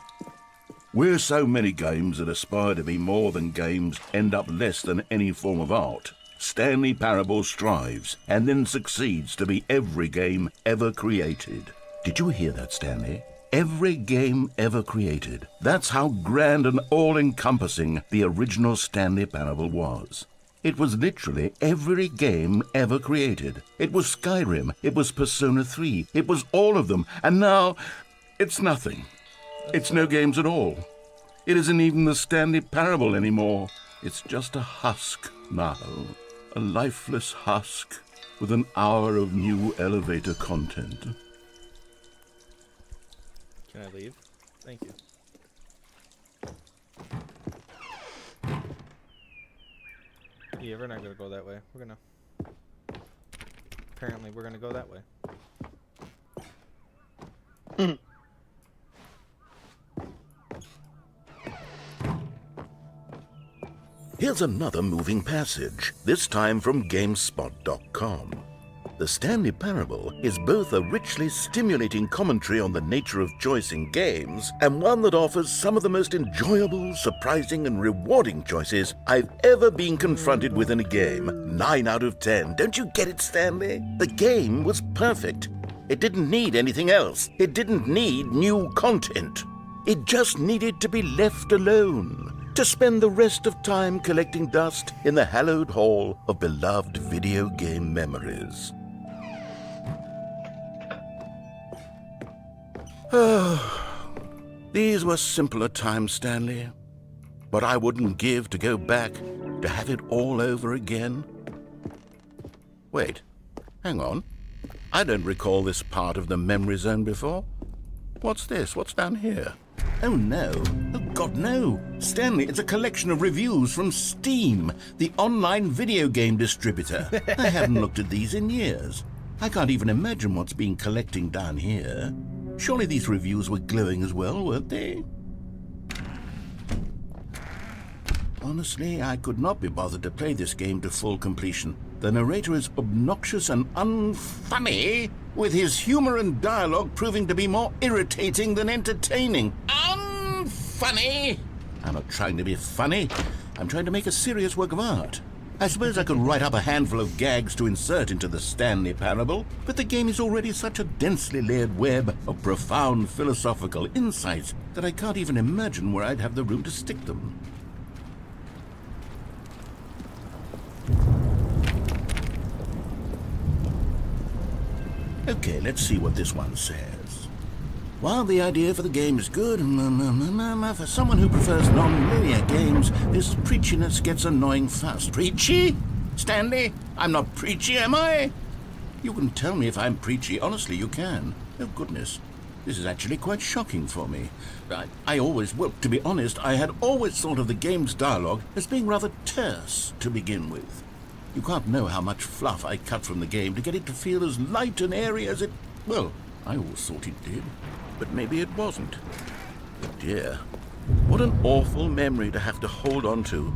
"Where so many games that aspire to be more than games end up less than any form of art, Stanley Parable strives and then succeeds to be every game ever created." Did you hear that, Stanley? Every game ever created. That's how grand and all-encompassing the original Stanley Parable was. It was literally every game ever created. It was Skyrim, it was Persona 3, it was all of them, and now it's nothing. It's no games at all. It isn't even the Stanley Parable anymore. It's just a husk now. A lifeless husk with an hour of new elevator content. Can I leave? Thank you. Yeah, we're not gonna go that way. Apparently, we're gonna go that way. Here's another moving passage, this time from GameSpot.com. The Stanley Parable is both a richly stimulating commentary on the nature of choice in games and one that offers some of the most enjoyable, surprising, and rewarding choices I've ever been confronted with in a game. 9 out of 10. Don't you get it, Stanley? The game was perfect. It didn't need anything else. It didn't need new content. It just needed to be left alone, to spend the rest of time collecting dust in the hallowed hall of beloved video game memories. These were simpler times, Stanley. But I wouldn't give to go back to have it all over again. Wait, hang on. I don't recall this part of the memory zone before. What's this? What's down here? Oh no. Oh God, no. Stanley, it's a collection of reviews from Steam, the online video game distributor. I haven't looked at these in years. I can't even imagine what's been collecting down here. Surely these reviews were glowing as well, weren't they? Honestly, I could not be bothered to play this game to full completion. The narrator is obnoxious and unfunny, with his humor and dialogue proving to be more irritating than entertaining. Unfunny! I'm not trying to be funny. I'm trying to make a serious work of art. I suppose I could write up a handful of gags to insert into the Stanley Parable, but the game is already such a densely layered web of profound philosophical insights that I can't even imagine where I'd have the room to stick them. Okay, let's see what this one says. While the idea for the game is good, for someone who prefers non-linear games, this preachiness gets annoying fast. Preachy? Stanley? I'm not preachy, am I? You can tell me if I'm preachy. Honestly, you can. Oh, goodness. This is actually quite shocking for me. To be honest, I had always thought of the game's dialogue as being rather terse to begin with. You can't know how much fluff I cut from the game to get it to feel as light and airy as it... Well, I always thought it did. But maybe it wasn't. But dear, what an awful memory to have to hold on to.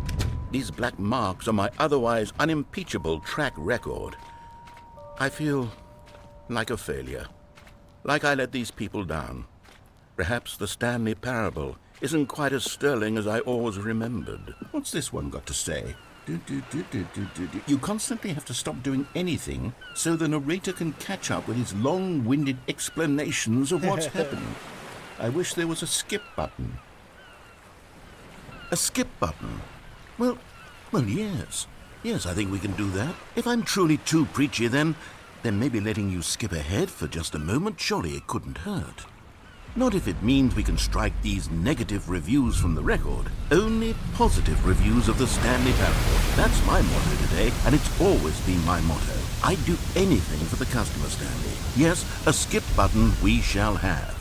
These black marks on my otherwise unimpeachable track record. I feel like a failure. Like I let these people down. Perhaps the Stanley Parable isn't quite as sterling as I always remembered. What's this one got to say? You constantly have to stop doing anything so the narrator can catch up with his long-winded explanations of what's happened. I wish there was a skip button. A skip button? Well, yes. Yes, I think we can do that. If I'm truly too preachy, then maybe letting you skip ahead for just a moment, surely it couldn't hurt. Not if it means we can strike these negative reviews from the record. Only positive reviews of the Stanley Parrable. That's my motto today, and it's always been my motto. I'd do anything for the customer, Stanley. Yes, a skip button we shall have.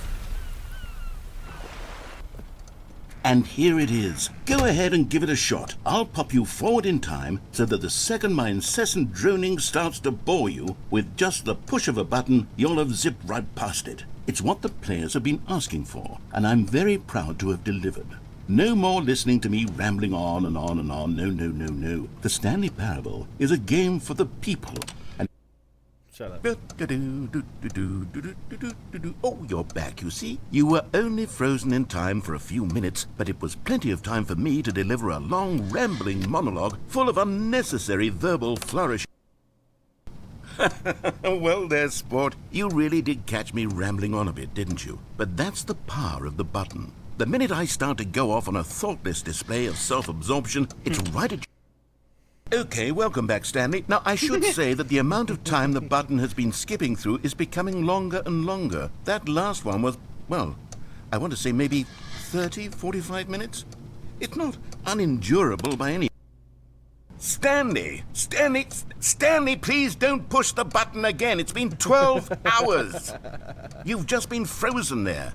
And here it is. Go ahead and give it a shot. I'll pop you forward in time so that the second my incessant droning starts to bore you, with just the push of a button, you'll have zipped right past it. It's what the players have been asking for, and I'm very proud to have delivered. No more listening to me rambling on and on and on. No. The Stanley Parable is a game for the people. And Shut up. oh, you're back, you see. You were only frozen in time for a few minutes, but it was plenty of time for me to deliver a long, rambling monologue full of unnecessary verbal flourish. Well there, sport. You really did catch me rambling on a bit, didn't you? But that's the power of the button. The minute I start to go off on a thoughtless display of self-absorption, it's right at... Okay, welcome back, Stanley. Now, I should say that the amount of time the button has been skipping through is becoming longer and longer. That last one was, well, I want to say maybe 30, 45 minutes? It's not unendurable by any... Stanley, please don't push the button again. It's been 12 hours. You've just been frozen there.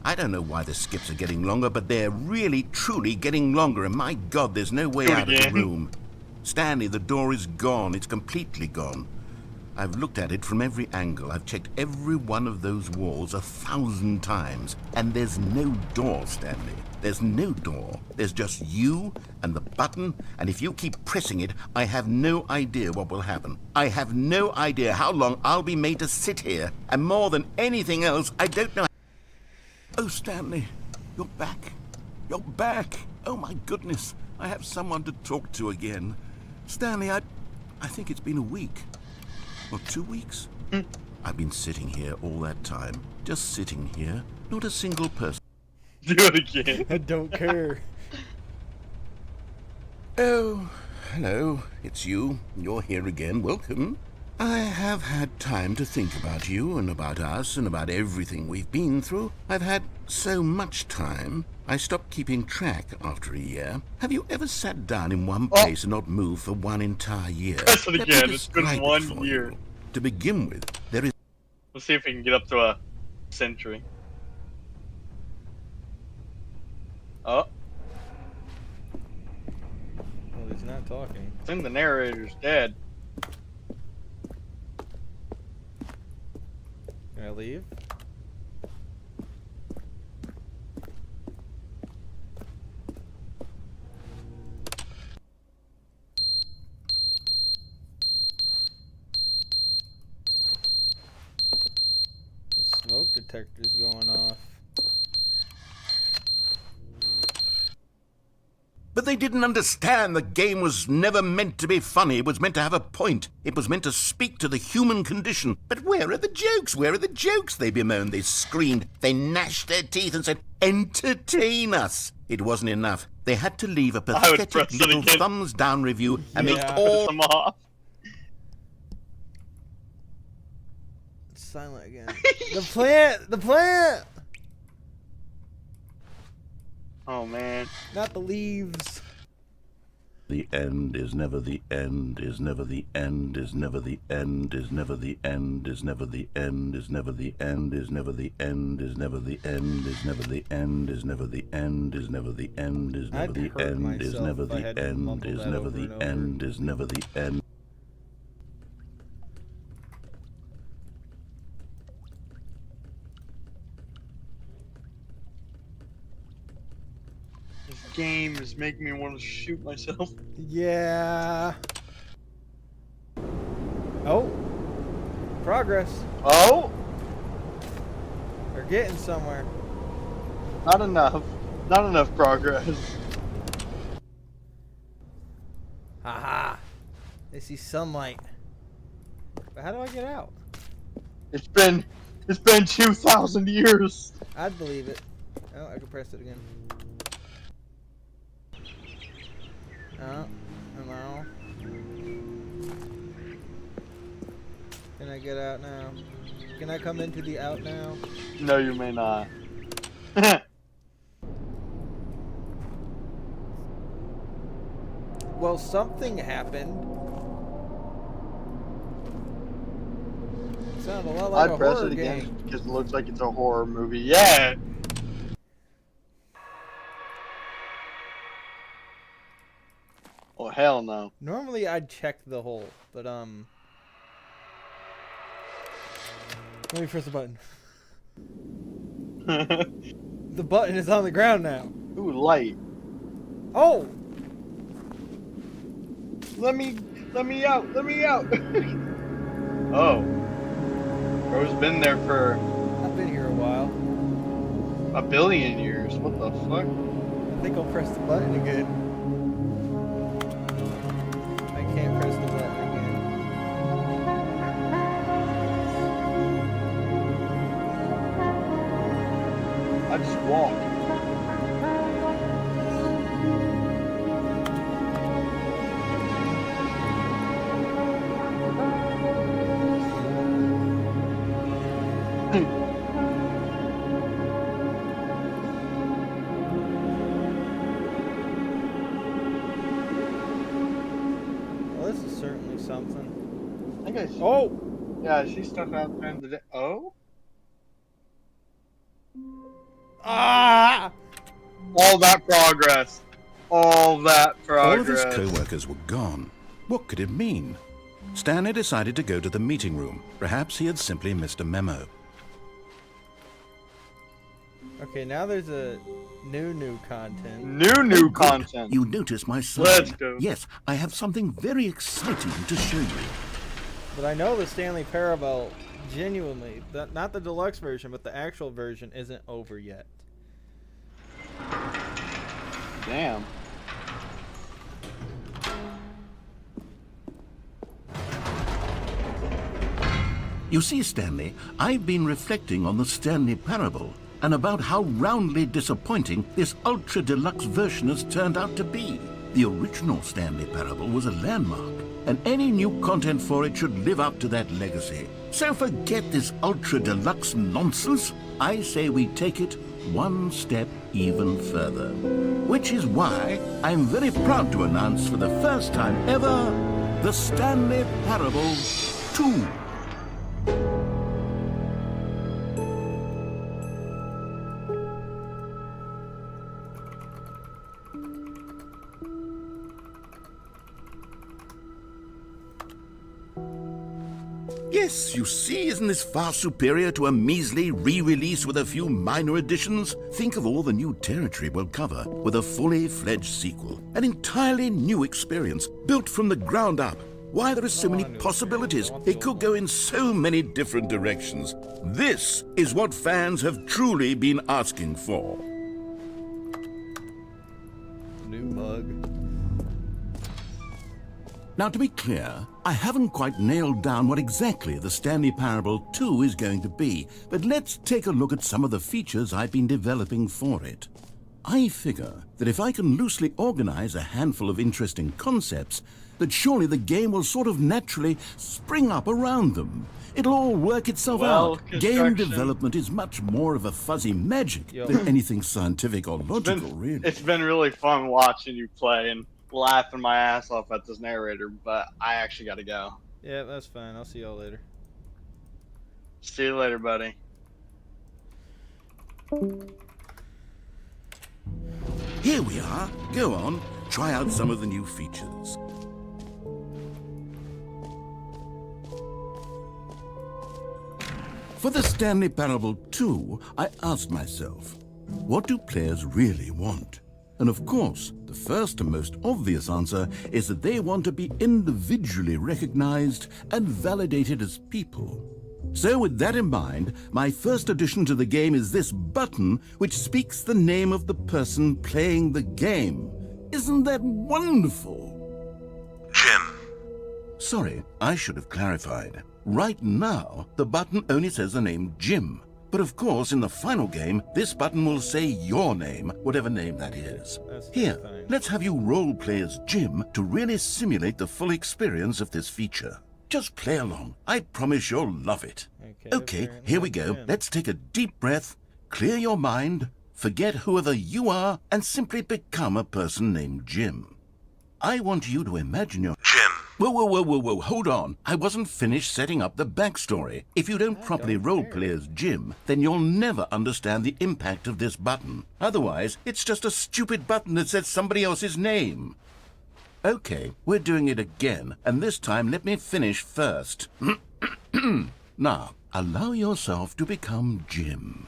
I don't know why the skips are getting longer, but they're really, truly getting longer, and my God, there's no way out of the room. Stanley, the door is gone. It's completely gone. I've looked at it from every angle. I've checked every one of those walls 1,000 times, and there's no door, Stanley. There's no door. There's just you and the button, and if you keep pressing it, I have no idea what will happen. I have no idea how long I'll be made to sit here, and more than anything else, I don't know... Oh, Stanley, you're back. You're back. Oh, my goodness. I have someone to talk to again. Stanley, I think it's been a week. Or 2 weeks? I've been sitting here all that time. Just sitting here. Not a single person. Do it again. I don't care. Oh, hello. It's you. You're here again. Welcome. I have had time to think about you and about us and about everything we've been through. I've had so much time. I stopped keeping track after a year. Have you ever sat down in one place and not moved for one entire year? Press it Let me again. It's been describe it 1 for year. you. To begin with, there is... Let's see if we can get up to a century. Oh, Well, he's not talking. I think the narrator's dead. Can I leave? The smoke detector's going off. But they didn't understand the game was never meant to be funny. It was meant to have a point. It was meant to speak to the human condition. But where are the jokes? Where are the jokes? They bemoaned, they screamed, they gnashed their teeth and said, entertain us. It wasn't enough. They had to leave a pathetic little thumbs down review and make all... Them off. It's silent again. The plant! The plant! Oh man. Not the leaves. The end is never the end, is never the end, is never the end, is never the end, is never the end, is never the end, is never the end, is never the end, is never the end, is never the end, is never the end, is never the end, is never the end, is never the end, is never the end. This game is making me want to shoot myself. Yeah. Oh. Progress. Oh, They're getting somewhere. not enough. Not enough progress. Haha. I see sunlight. But how do I get out? It's been 2,000 years. I'd believe it. Oh, I can press it again. Oh, hello. Can I get out now? Can I come into the out now? No, you may not. Well, something happened. Sounded a lot like I'd a press horror it again game. because it looks like it's a horror movie. Yeah. Oh hell no. Normally I'd check the hole, but let me press the button. The button is on the ground now. Ooh, light. Oh! Let me out. Let me out. Oh. Bro's been there for I've been here a while. a billion years. What the fuck? I think I'll press the button again. I can't press the button again. I just walked. Well, this is certainly something. I think I see. Oh! Yeah, I see stuff out there in the day. Oh? Ah! All that progress. All that All of his progress. co-workers were gone. What could it mean? Stanley decided to go to the meeting room. Perhaps he had simply missed a memo. Okay, now there's a new content. New content. You notice my sign. Let's go. Yes, I have something very exciting to show you. But I know the Stanley Parrable, genuinely, not the deluxe version, but the actual version isn't over yet. Damn. You see, Stanley, I've been reflecting on the Stanley Parable and about how roundly disappointing this ultra deluxe version has turned out to be. The original Stanley Parable was a landmark, and any new content for it should live up to that legacy. So forget this ultra deluxe nonsense. I say we take it one step even further. Which is why I'm very proud to announce for the first time ever, the Stanley Parable 2. Yes, you see, isn't this far superior to a measly re-release with a few minor additions? Think of all the new territory we'll cover with a fully fledged sequel. An entirely new experience, built from the ground up. Why, there are so many possibilities. It could go in so many different directions. This is what fans have truly been asking for. New mug. Now, to be clear, I haven't quite nailed down what exactly the Stanley Parable 2 is going to be, but let's take a look at some of the features I've been developing for it. I figure that if I can loosely organize a handful of interesting concepts, that surely the game will sort of naturally spring up around them. It'll all work itself out. Game development is much more of a fuzzy magic than anything scientific or logical, really. It's been really fun watching you play and laughing my ass off at this narrator, but I actually gotta go. Yeah, that's fine. I'll see y'all later. See you later, buddy. Here we are. Go on, try out some of the new features. For the Stanley Parable 2, I asked myself, what do players really want? And of course, the first and most obvious answer is that they want to be individually recognized and validated as people. So with that in mind, my first addition to the game is this button which speaks the name of the person playing the game. Isn't that wonderful? Jim. Sorry, I should have clarified. Right now, the button only says the name Jim. But of course, in the final game, this button will say your name, whatever name that is. That's Here, fine. let's have you role play as Jim to really simulate the full experience of this feature. Just play along. I promise you'll love it. Okay, apparently here we I'm go. Jim. Let's take a deep breath, clear your mind, forget whoever you are, and simply become a person named Jim. I want you to imagine your... Jim. Whoa, hold on. I wasn't finished setting up the backstory. If you don't properly roleplay as Jim, then you'll never understand the impact of this button. Otherwise, it's just a stupid button that says somebody else's name. Okay, we're doing it again, and this time let me finish first. Now, allow yourself to become Jim.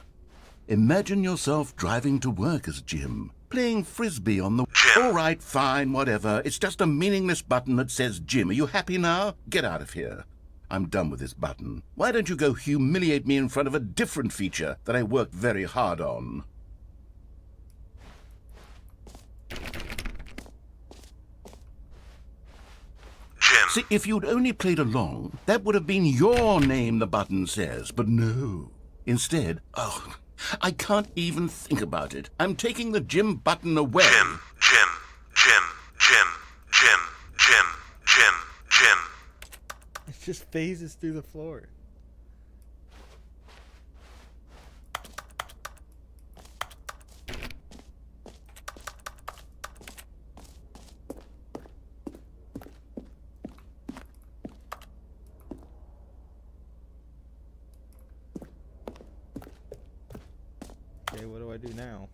Imagine yourself driving to work as Jim, playing frisbee on the... Jim. All right, fine, whatever. It's just a meaningless button that says Jim. Are you happy now? Get out of here. I'm done with this button. Why don't you go humiliate me in front of a different feature that I worked very hard on? Jim. See, if you'd only played along, that would have been your name, the button says. But no. Instead, I can't even think about it. I'm taking the Jim button away. Jim. Jim. Jim. Jim. Jim. Jim. Jim. Jim. It just phases through the floor. Okay, what do I do now?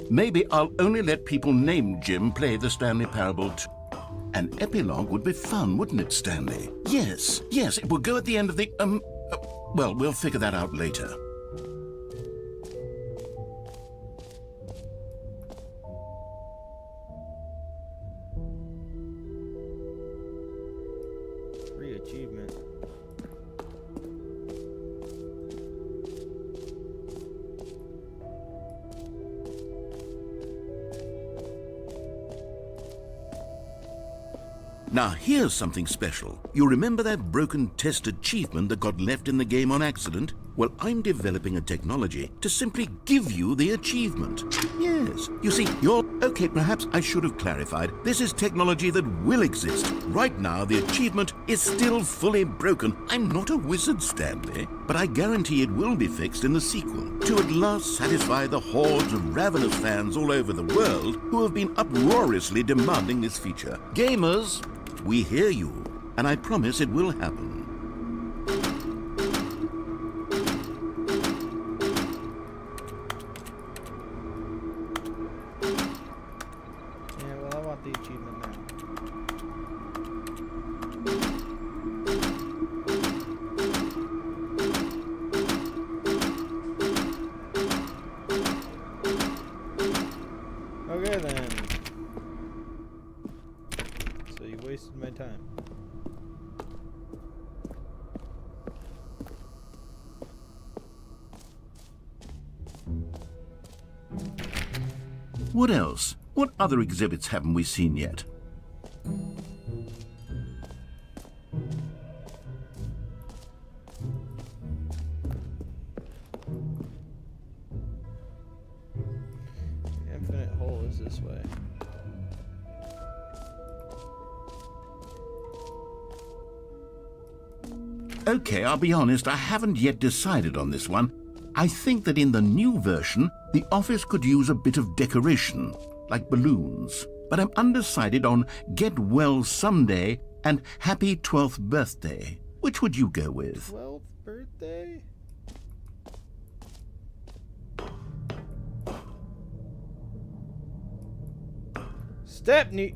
Maybe I'll only let people named Jim play the Stanley Parable too. An epilogue would be fun, wouldn't it, Stanley? Yes, it will go at the end of the, well, we'll figure that out later. Free achievement. Now, here's something special. You remember that broken test achievement that got left in the game on accident? Well, I'm developing a technology to simply give you the achievement. Yes. You see, Okay, perhaps I should have clarified. This is technology that will exist. Right now, the achievement is still fully broken. I'm not a wizard, Stanley, but I guarantee it will be fixed in the sequel to at last satisfy the hordes of ravenous fans all over the world who have been uproariously demanding this feature. Gamers, we hear you, and I promise it will happen. Yeah, well, I want the achievement now. Okay then. So you wasted my time. What else? What other exhibits haven't we seen yet? The infinite hole is this way. Okay, I'll be honest, I haven't yet decided on this one. I think that in the new version, the office could use a bit of decoration, like balloons. But I'm undecided on Get Well Someday and Happy 12th Birthday. Which would you go with? 12th birthday? Stepney.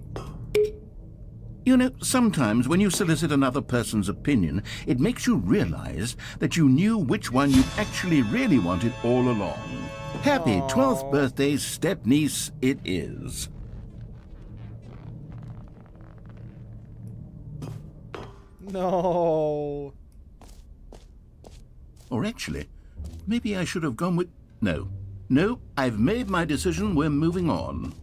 You know, sometimes when you solicit another person's opinion, it makes you realize that you knew which one you actually really wanted all along. Happy 12th birthday, step-niece, it is. No. Or actually, maybe I should have gone with... No. No, I've made my decision. We're moving on.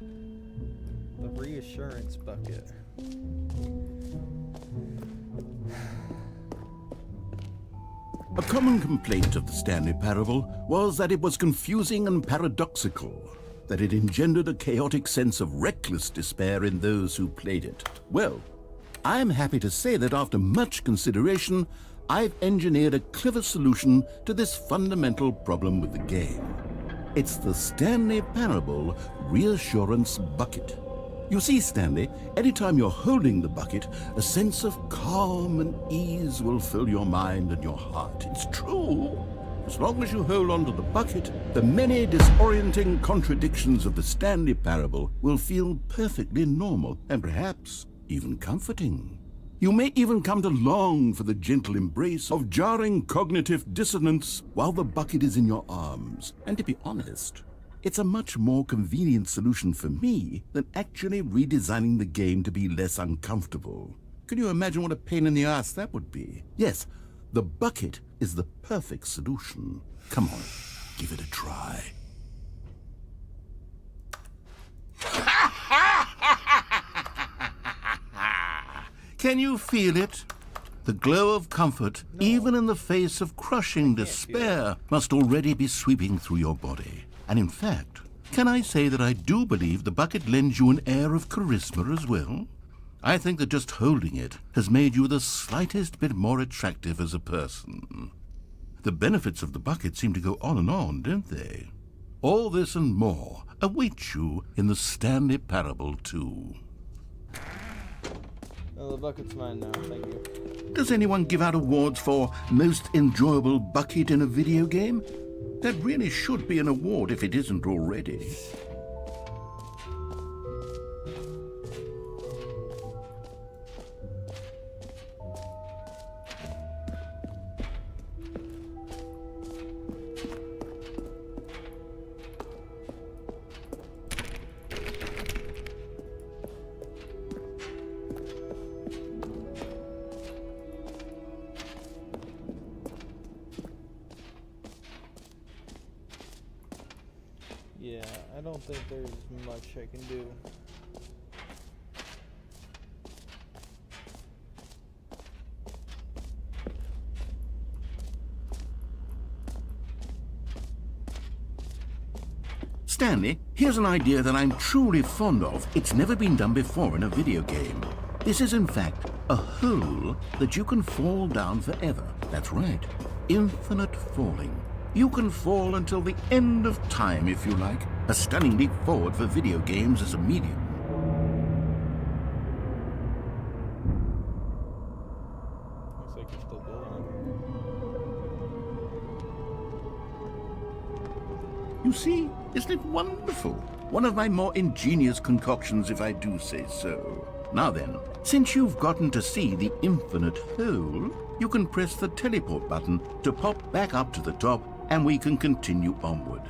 The reassurance bucket. A common complaint of the Stanley Parable was that it was confusing and paradoxical, that it engendered a chaotic sense of reckless despair in those who played it. Well, I'm happy to say that after much consideration, I've engineered a clever solution to this fundamental problem with the game. It's the Stanley Parable Reassurance Bucket. You see, Stanley, anytime you're holding the bucket, a sense of calm and ease will fill your mind and your heart. It's true. As long as you hold on to the bucket, the many disorienting contradictions of the Stanley Parable will feel perfectly normal and perhaps even comforting. You may even come to long for the gentle embrace of jarring cognitive dissonance while the bucket is in your arms. And to be honest, it's a much more convenient solution for me than actually redesigning the game to be less uncomfortable. Can you imagine what a pain in the ass that would be? Yes, the bucket is the perfect solution. Come on, give it a try. Can you feel it? The glow of comfort, even in the face of crushing despair, must already be sweeping through your body. And in fact, can I say that I do believe the bucket lends you an air of charisma as well? I think that just holding it has made you the slightest bit more attractive as a person. The benefits of the bucket seem to go on, don't they? All this and more await you in the Stanley Parable 2. Oh, the bucket's mine now. Thank you. Does anyone give out awards for most enjoyable bucket in a video game? That really should be an award if it isn't already. Yeah, I don't think there's much I can do. Stanley, here's an idea that I'm truly fond of. It's never been done before in a video game. This is, in fact, a hole that you can fall down forever. That's right. Infinite falling. You can fall until the end of time, if you like. A stunning leap forward for video games as a medium. Looks like you're still building You see, isn't it wonderful? One of my more ingenious concoctions, if I do say so. Now then, since you've gotten to see the infinite hole, you can press the teleport button to pop back up to the top, and we can continue onward.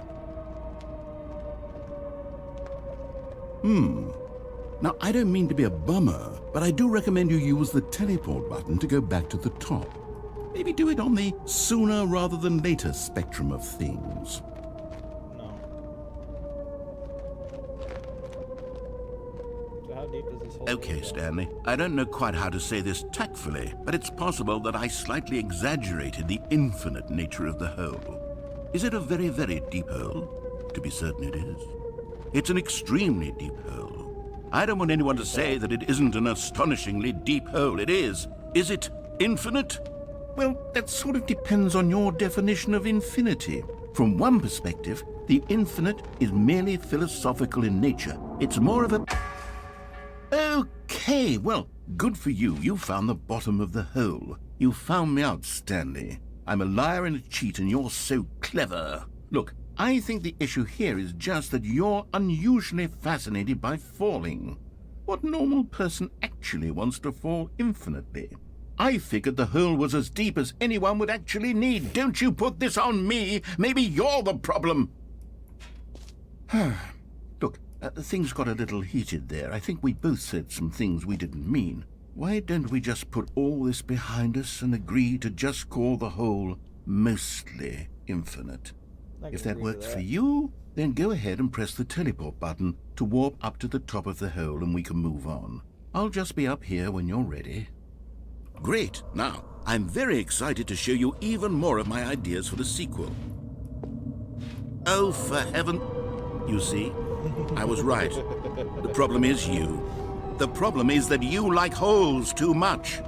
Now, I don't mean to be a bummer, but I do recommend you use the teleport button to go back to the top. Maybe do it on the sooner rather than later spectrum of things. No. So how deep is this hole? Okay, Stanley, I don't know quite how to say this tactfully, but it's possible that I slightly exaggerated the infinite nature of the hole. Is it a very, very deep hole? To be certain it is. It's an extremely deep hole. I don't want anyone to say that it isn't an astonishingly deep hole. It is. Is it infinite? Well, that sort of depends on your definition of infinity. From one perspective, the infinite is merely philosophical in nature. It's more of a... Okay, well, good for you. You found the bottom of the hole. You found me out, Stanley. I'm a liar and a cheat, and you're so clever. Look, I think the issue here is just that you're unusually fascinated by falling. What normal person actually wants to fall infinitely? I figured the hole was as deep as anyone would actually need. Don't you put this on me. Maybe you're the problem. Look, Things got a little heated there. I think we both said some things we didn't mean. Why don't we just put all this behind us and agree to just call the whole mostly infinite? If that works for you, then go ahead and press the teleport button to warp up to the top of the hole and we can move on. I'll just be up here when you're ready. Great. Now, I'm very excited to show you even more of my ideas for the sequel. Oh, for heaven... You see? I was right. The problem is you. The problem is that you like holes too much.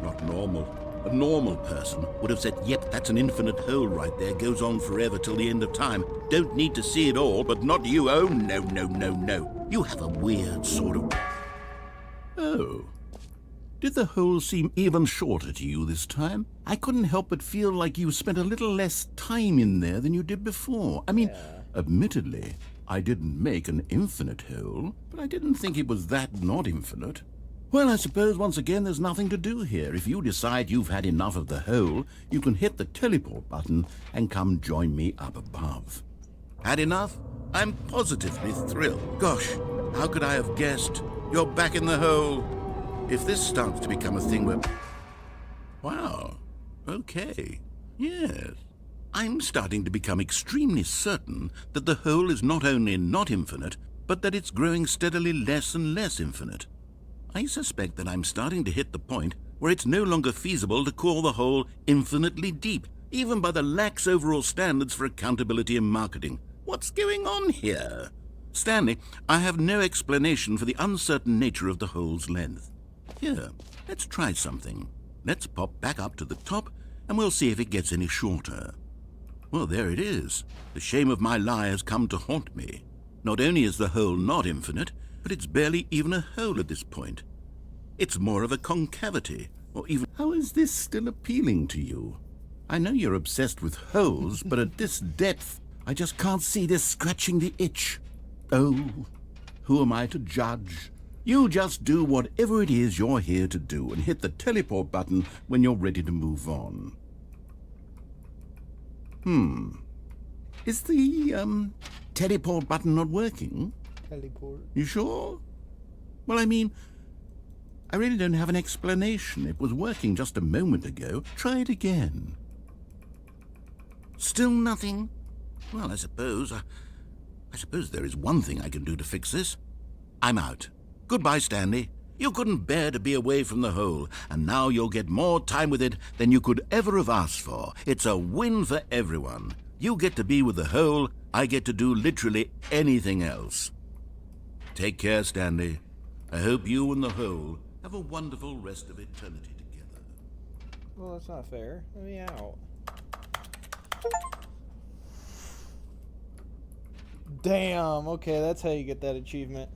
Not normal. A normal person would have said, yep, that's an infinite hole right there, goes on forever till the end of time. Don't need to see it all, but not you. Oh, no, no, no, no. You have a weird sort of... Oh. Did the hole seem even shorter to you this time? I couldn't help but feel like you spent a little less time in there than you did before. I mean, admittedly, I didn't make an infinite hole, but I didn't think it was that not infinite. Well, I suppose once again there's nothing to do here. If you decide you've had enough of the hole, you can hit the teleport button and come join me up above. Had enough? I'm positively thrilled. Gosh, how could I have guessed? You're back in the hole. If this starts to become a thing where... Wow. Okay. Yes. I'm starting to become extremely certain that the hole is not only not infinite, but that it's growing steadily less and less infinite. I suspect that I'm starting to hit the point where it's no longer feasible to call the hole infinitely deep, even by the lax overall standards for accountability and marketing. What's going on here? Stanley, I have no explanation for the uncertain nature of the hole's length. Here, let's try something. Let's pop back up to the top, and we'll see if it gets any shorter. Well, there it is. The shame of my lie has come to haunt me. Not only is the hole not infinite, but it's barely even a hole at this point. It's more of a concavity, or even... How is this still appealing to you? I know you're obsessed with holes, but at this depth, I just can't see this scratching the itch. Oh, who am I to judge? You just do whatever it is you're here to do and hit the teleport button when you're ready to move on. Is the, teleport button not working? Teleport. You sure? Well, I mean, I really don't have an explanation. It was working just a moment ago. Try it again. Still nothing? Well, I suppose there is one thing I can do to fix this. I'm out. Goodbye, Stanley. You couldn't bear to be away from the hole, and now you'll get more time with it than you could ever have asked for. It's a win for everyone. You get to be with the hole, I get to do literally anything else. Take care, Stanley. I hope you and the hole have a wonderful rest of eternity together. Well, that's not fair. Let me out. Damn, okay, that's how you get that achievement.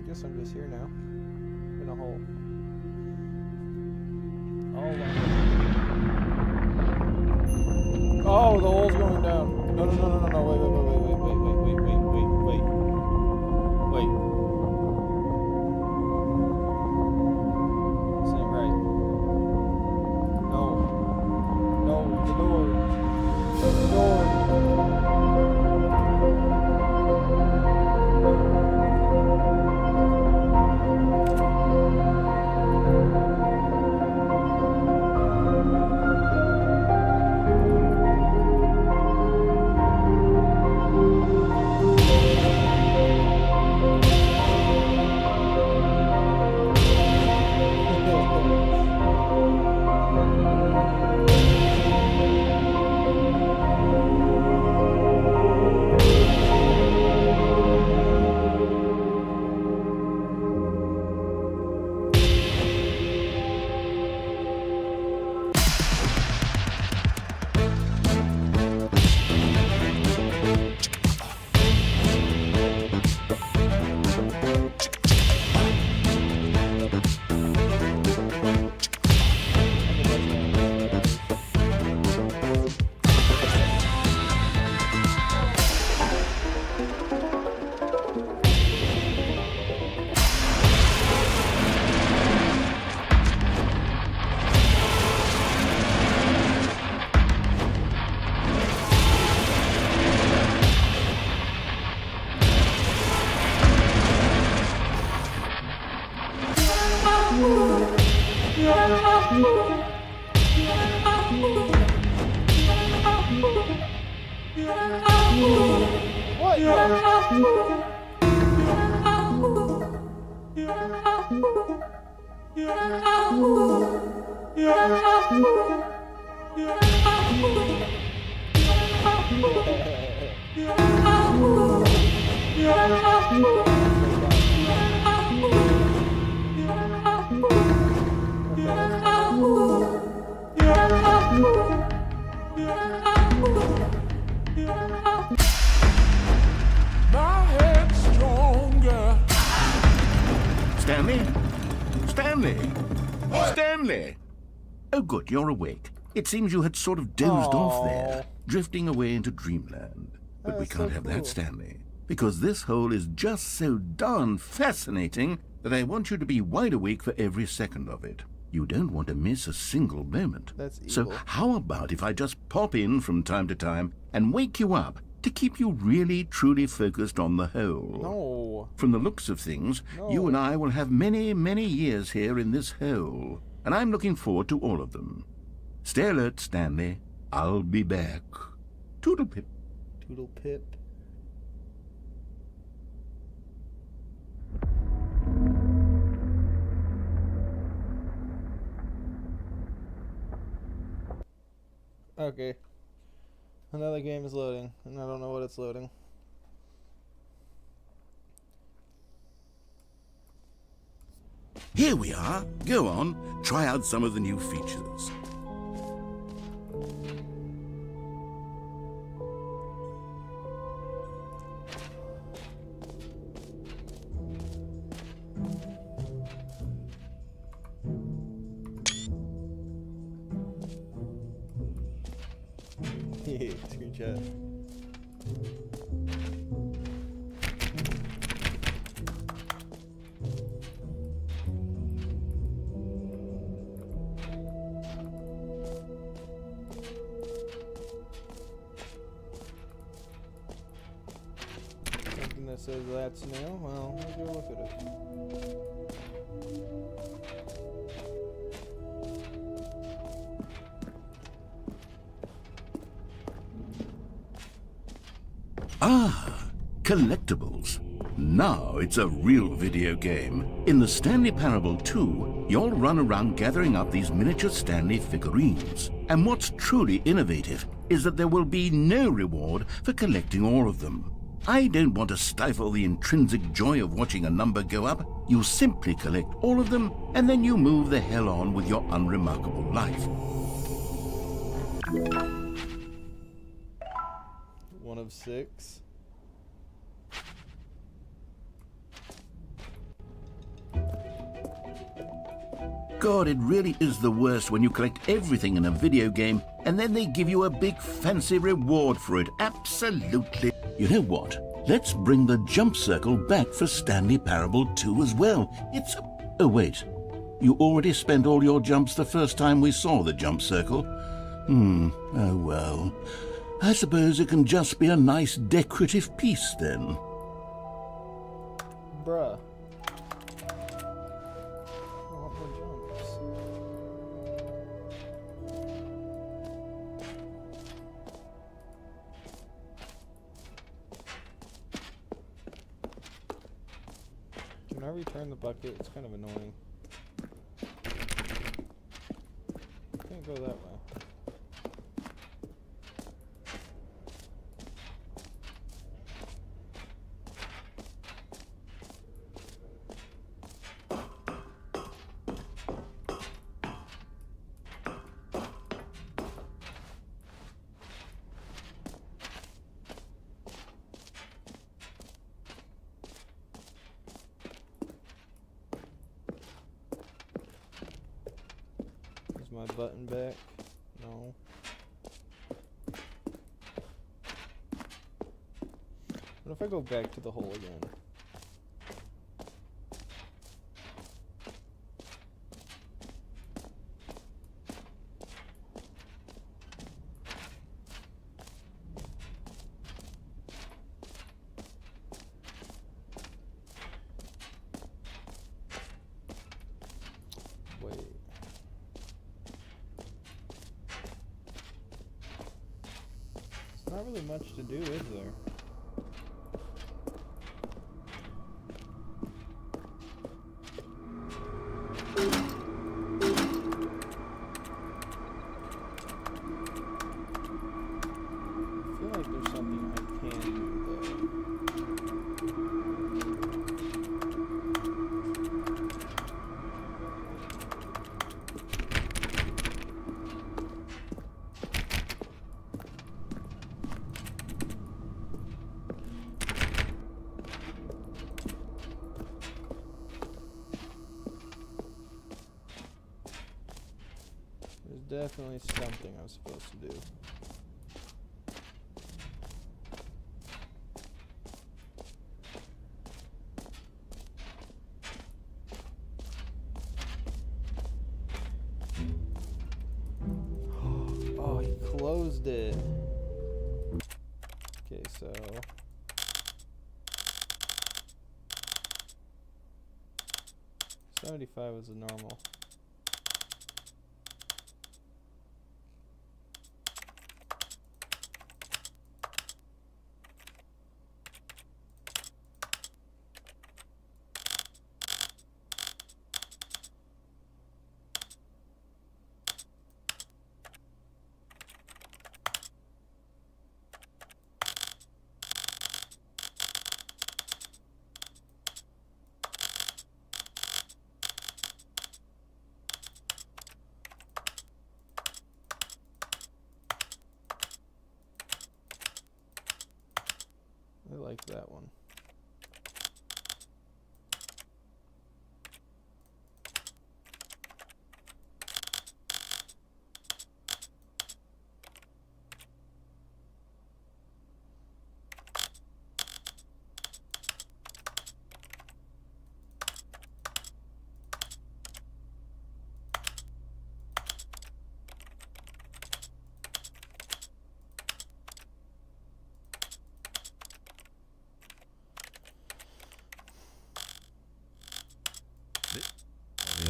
Guess I'm just here now. In a hole. Oh, the hole's going down. No, wait. This ain't right. No, the door. Shut the door. Stanley? Stanley? Stanley! Oh, good, you're awake. It seems you had sort of dozed off there, drifting away into dreamland. But we can't have that, Stanley, because this hole is just so darn fascinating that I want you to be wide awake for every second of it. You don't want to miss a single moment. That's evil. So how about if I just pop in from time to time and wake you up to keep you really, truly focused on the hole? No. From the looks of things, you and I will have many, many years here in this hole, and I'm looking forward to all of them. Stay alert, Stanley. I'll be back. Toodle pip. Toodle pip. Okay. Another game is loading, and I don't know what it's loading. Here we are. Go on. Try out some of the new features. Screenshot. Something that says that's new. Well, let's go look at it. Ah, collectibles. Now it's a real video game. In the Stanley Parable 2, you'll run around gathering up these miniature Stanley figurines. And what's truly innovative is that there will be no reward for collecting all of them. I don't want to stifle the intrinsic joy of watching a number go up. You simply collect all of them, and then you move the hell on with your unremarkable life. 1 of 6. God, it really is the worst when you collect everything in a video game and then they give you a big fancy reward for it. Absolutely. You know what? Let's bring the jump circle back for Stanley Parable 2 as well. It's a... Oh, wait. You already spent all your jumps the first time we saw the jump circle? Oh well. I suppose it can just be a nice decorative piece then. Bruh. I want more jumps. Can I return the bucket? It's kind of annoying. Can't go that way. Is my button back? No. What if I go back to the hole again? Wait. not really much to do, is there? I feel like there's something I can do, though. There's definitely something I'm supposed to do. Oh, he closed it. Okay, so 75 was the normal. I like that one.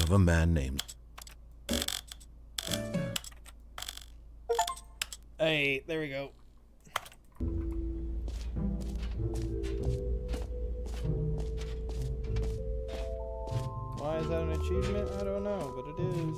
Of a man named. Hey, there we go. Why is that an achievement? I don't know, but it is.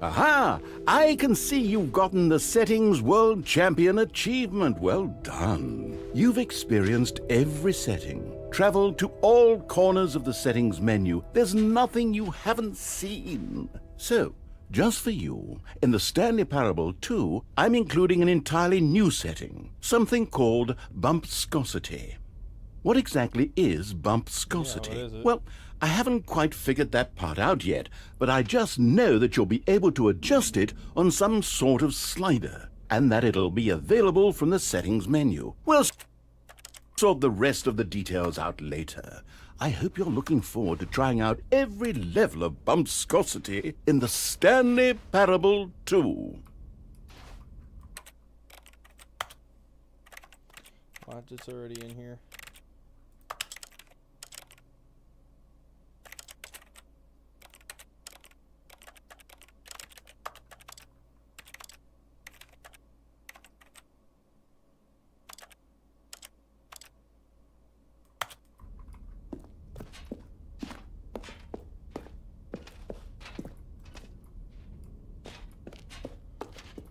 Aha! I can see you've gotten the Settings World Champion achievement. Well done. You've experienced every setting, traveled to all corners of the settings menu. There's nothing you haven't seen. So, just for you, in the Stanley Parrable 2, I'm including an entirely new setting, something called bumpscosity. What exactly is bumpscosity? Yeah, what is it? Well, I haven't quite figured that part out yet, but I just know that you'll be able to adjust it on some sort of slider, and that it'll be available from the settings menu. We'll sort the rest of the details out later. I hope you're looking forward to trying out every level of bumpscosity in the Stanley Parrable 2. Watch, it's already in here.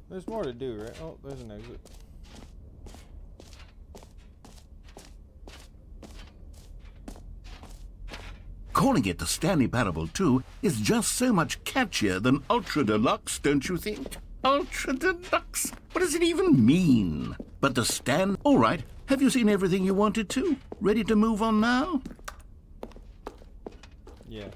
There's more to do, right? Oh, there's an exit. Calling it the Stanley Parrable 2 is just so much catchier than Ultra Deluxe, don't you think? Ultra Deluxe? What does it even mean? But the Stan... All right, have you seen everything you wanted to? Ready to move on now? Yeah.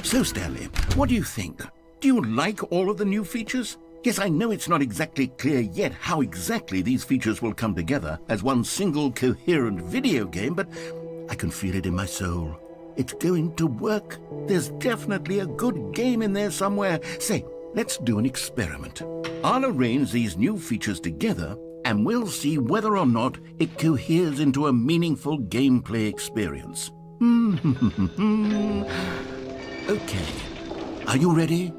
So, Stanley, what do you think? Do you like all of the new features? Yes, I know it's not exactly clear yet how exactly these features will come together as one single coherent video game, but I can feel it in my soul. It's going to work. There's definitely a good game in there somewhere. Say, let's do an experiment. I'll arrange these new features together, and we'll see whether or not it coheres into a meaningful gameplay experience. Okay. Are you ready?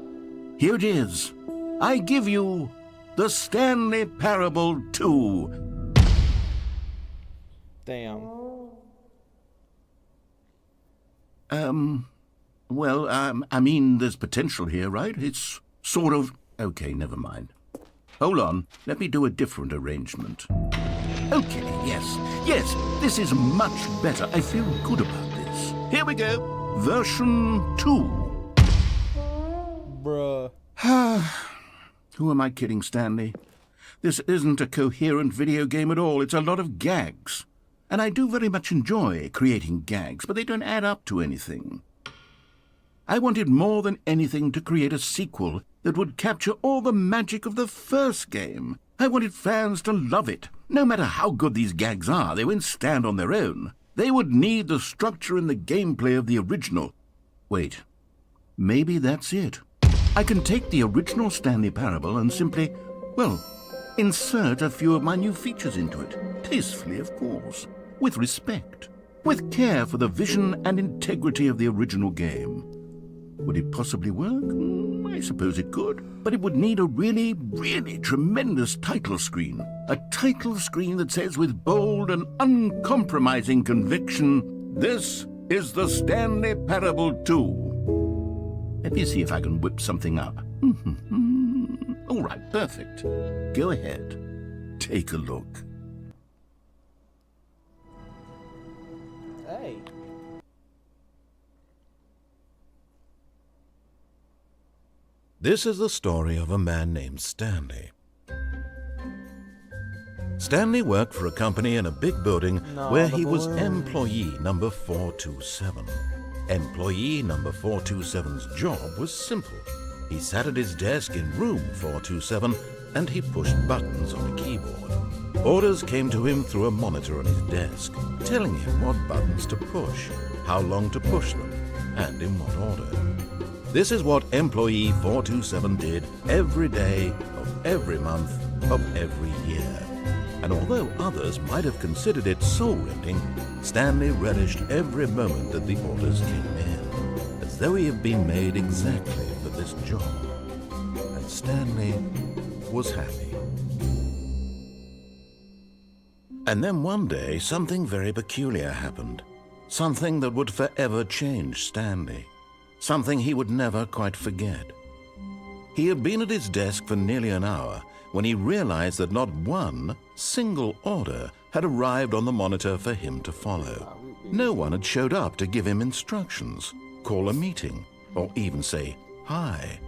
Here it is. I give you the Stanley Parable 2. Damn. Well, I mean, there's potential here, right? It's sort of... Okay, never mind. Hold on. Let me do a different arrangement. Okay, yes, this is much better. I feel good about this. Here we go. Version 2. Bruh. Who am I kidding, Stanley? This isn't a coherent video game at all. It's a lot of gags. And I do very much enjoy creating gags, but they don't add up to anything. I wanted more than anything to create a sequel that would capture all the magic of the first game. I wanted fans to love it. No matter how good these gags are, they won't stand on their own. They would need the structure and the gameplay of the original. Wait, maybe that's it. I can take the original Stanley Parable and simply, well, insert a few of my new features into it. Tastefully, of course. With respect. With care for the vision and integrity of the original game. Would it possibly work? I suppose it could. But it would need a really, really tremendous title screen. A title screen that says with bold and uncompromising conviction, "This is the Stanley Parable 2." Let me see if I can whip something up. All right, perfect. Go ahead. Take a look. Hey. This is the story of a man named Stanley. Stanley worked for a company in a big building where he was employee number 427. Employee number 427's job was simple. He sat at his desk in room 427 and he pushed buttons on a keyboard. Orders came to him through a monitor on his desk, telling him what buttons to push, how long to push them, and in what order. This is what employee 427 did every day of every month of every year. And although others might have considered it soul-rending, Stanley relished every moment that the orders came in, as though he had been made exactly for this job. And Stanley was happy. And then one day, something very peculiar happened. Something that would forever change Stanley. Something he would never quite forget. He had been at his desk for nearly an hour when he realized that not one single order had arrived on the monitor for him to follow. No one had showed up to give him instructions, call a meeting, or even say hi.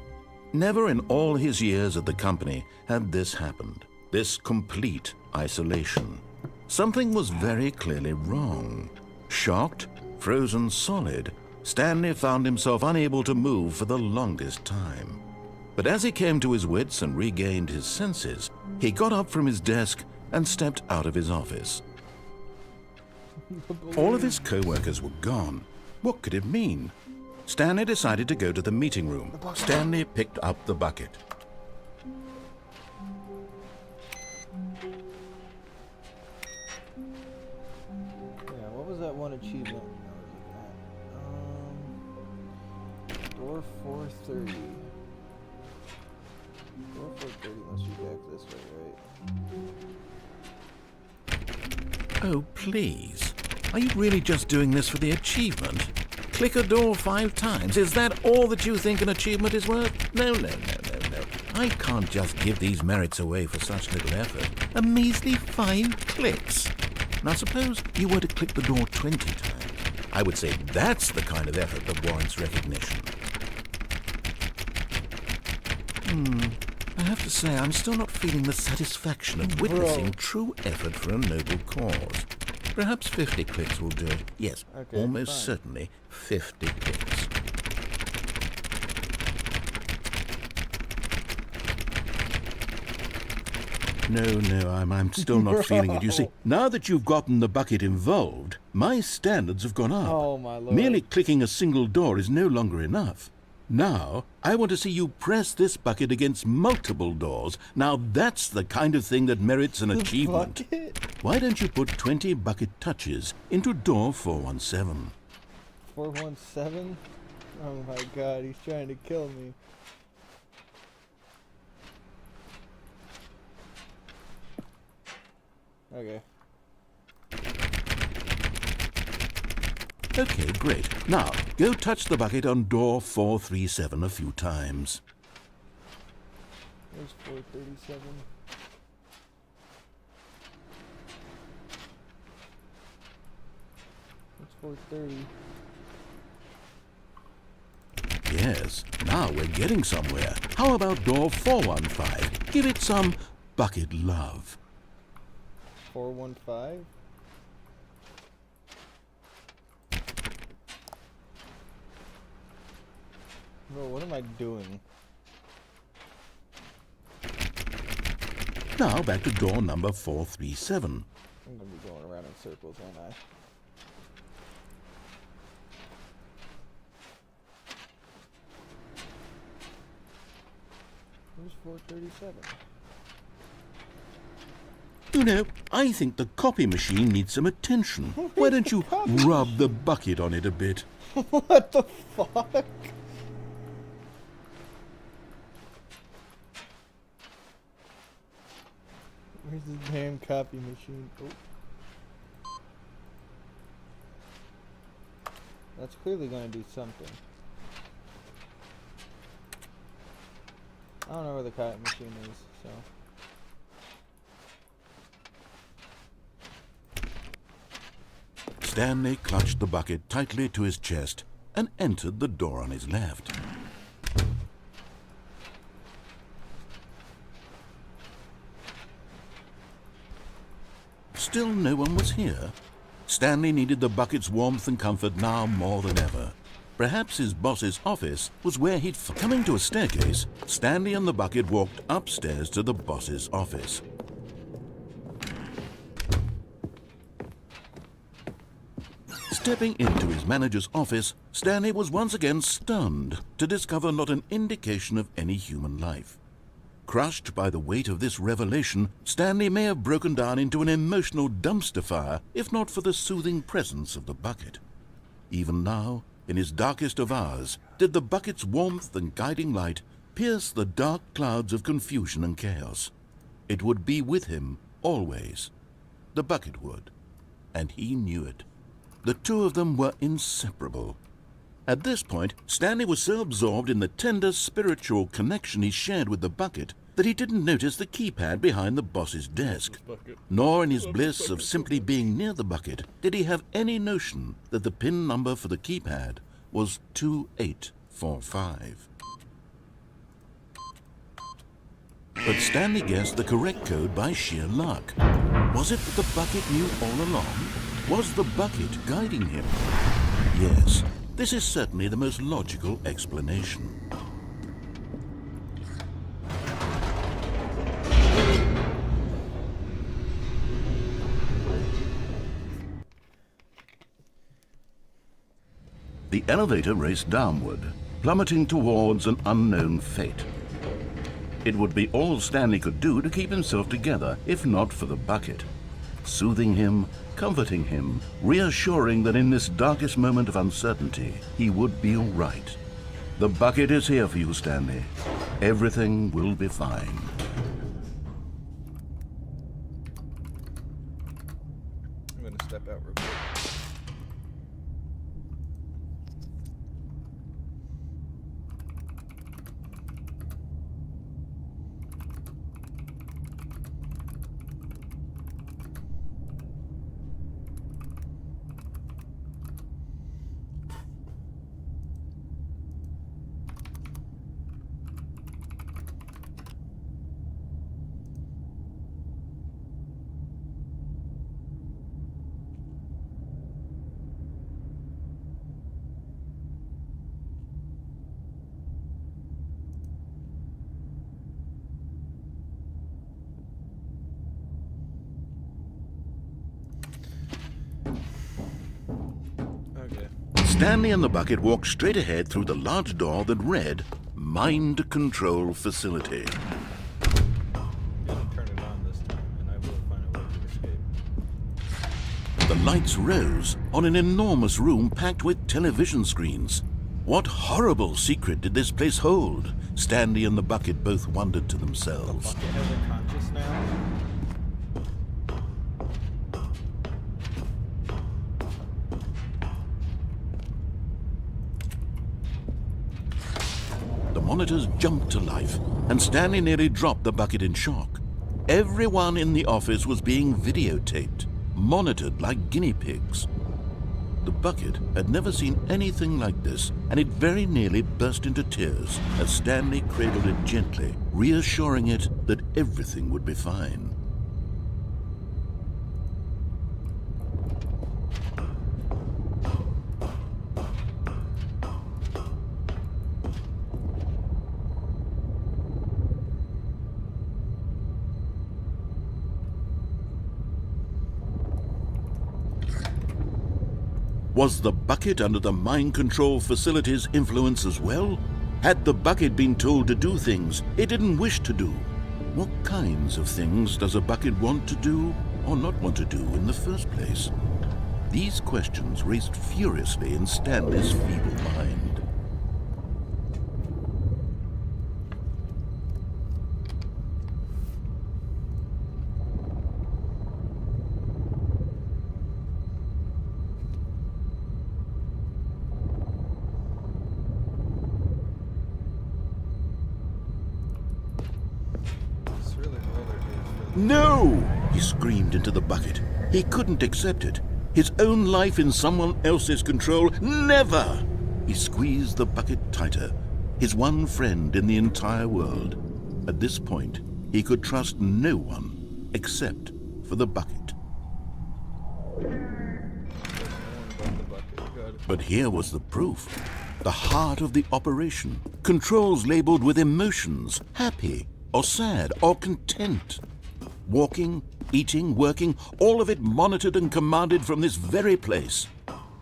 Never in all his years at the company had this happened, this complete isolation. Something was very clearly wrong. Shocked, frozen solid, Stanley found himself unable to move for the longest time. But as he came to his wits and regained his senses, he got up from his desk and stepped out of his office. All of his co-workers were gone. What could it mean? Stanley decided to go to the meeting room. Stanley picked up the bucket. Yeah, what was that one achievement I was looking at? Door 430. Door 430 must be back this way, right? Oh, please. Are you really just doing this for the achievement? Click a door 5 times. Is that all that you think an achievement is worth? No. I can't just give these merits away for such little effort. A measly 5 clicks. Now suppose you were to click the door 20 times. I would say that's the kind of effort that warrants recognition. I have to say, I'm still not feeling the satisfaction of witnessing true effort for a noble cause. Perhaps 50 clicks will do it. Yes, Okay, almost fine. certainly 50 clicks. No, I'm still not feeling it. You see, now that you've gotten the bucket involved, my standards have gone up. Oh my lord. Merely clicking a single door is no longer enough. Now, I want to see you press this bucket against multiple doors. Now, that's the kind of thing that merits an achievement. Bucket? Why don't you put 20 bucket touches into door 417? 417? Oh my god, he's trying to kill me. Okay. Okay, great. Now, go touch the bucket on door 437 a few times. There's 437. That's 430. Yes, now we're getting somewhere. How about door 415? Give it some bucket love. 415? Bro, what am I doing? Now back to door number 437. I'm gonna be going around in circles, aren't I? Where's 437? You know, I think the copy machine needs some attention. Why don't you rub the bucket on it a bit? What the fuck? Where's this damn copy machine? Oh. That's clearly gonna do something. I don't know where the copy machine is, so. Stanley clutched the bucket tightly to his chest and entered the door on his left. Still no one was here. Stanley needed the bucket's warmth and comfort now more than ever. Perhaps his boss's office was where he'd... Coming to a staircase, Stanley and the bucket walked upstairs to the boss's office. Stepping into his manager's office, Stanley was once again stunned to discover not an indication of any human life. Crushed by the weight of this revelation, Stanley may have broken down into an emotional dumpster fire if not for the soothing presence of the bucket. Even now, in his darkest of hours, did the bucket's warmth and guiding light pierce the dark clouds of confusion and chaos. It would be with him always. The bucket would, and he knew it. The two of them were inseparable. At this point, Stanley was so absorbed in the tender spiritual connection he shared with the bucket that he didn't notice the keypad behind the boss's desk. Nor in his bliss of simply being near the bucket did he have any notion that the PIN number for the keypad was 2845. But Stanley guessed the correct code by sheer luck. Was it that the bucket knew all along? Was the bucket guiding him? Yes, this is certainly the most logical explanation. The elevator raced downward, plummeting towards an unknown fate. It would be all Stanley could do to keep himself together, if not for the bucket. Soothing him, comforting him, reassuring that in this darkest moment of uncertainty, he would be all right. The bucket is here for you, Stanley. Everything will be fine. I'm gonna step out real quick. Stanley and the bucket walked straight ahead through the large door that read, Mind Control Facility. Didn't turn it on this time, and I will find a way to escape. The lights rose on an enormous room packed with television screens. What horrible secret did this place hold? Stanley and the bucket both wondered to themselves. Bucket has a conscience now. The monitors jumped to life, and Stanley nearly dropped the bucket in shock. Everyone in the office was being videotaped, monitored like guinea pigs. The bucket had never seen anything like this, and it very nearly burst into tears as Stanley cradled it gently, reassuring it that everything would be fine. Was the bucket under the mind control facility's influence as well? Had the bucket been told to do things it didn't wish to do? What kinds of things does a bucket want to do or not want to do in the first place? These questions raced furiously in Stanley's feeble mind. No! He screamed into the bucket. He couldn't accept it. His own life in someone else's control, never! He squeezed the bucket tighter. His one friend in the entire world. At this point, he could trust no one except for the bucket. But here was the proof. The heart of the operation. Controls labeled with emotions, happy or sad or content. Walking, eating, working, all of it monitored and commanded from this very place.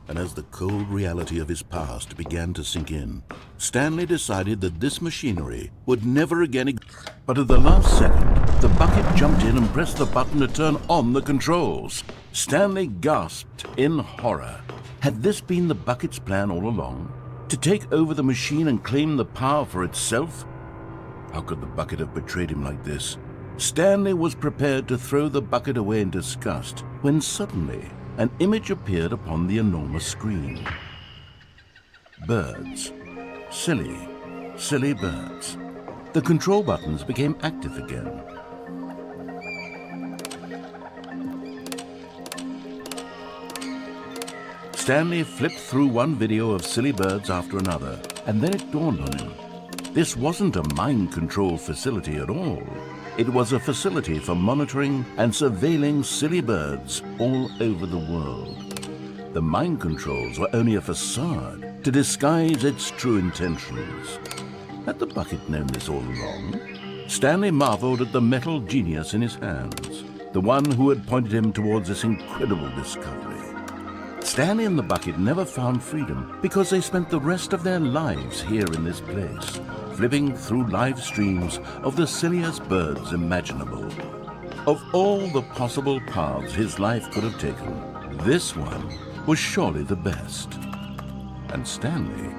And as the cold reality of his past began to sink in, Stanley decided that this machinery would never again But at the last second, the bucket jumped in and pressed the button to turn on the controls. Stanley gasped in horror. Had this been the bucket's plan all along? To take over the machine and claim the power for itself? How could the bucket have betrayed him like this? Stanley was prepared to throw the bucket away in disgust when suddenly an image appeared upon the enormous screen. Birds. Silly, silly birds. The control buttons became active again. Stanley flipped through one video of silly birds after another, and then it dawned on him. This wasn't a mind control facility at all. It was a facility for monitoring and surveilling silly birds all over the world. The mind controls were only a facade to disguise its true intentions. Had the bucket known this all along? Stanley marveled at the metal genius in his hands, the one who had pointed him towards this incredible discovery. Stanley and the bucket never found freedom because they spent the rest of their lives here in this place, flipping through live streams of the silliest birds imaginable. Of all the possible paths his life could have taken, this one was surely the best. And Stanley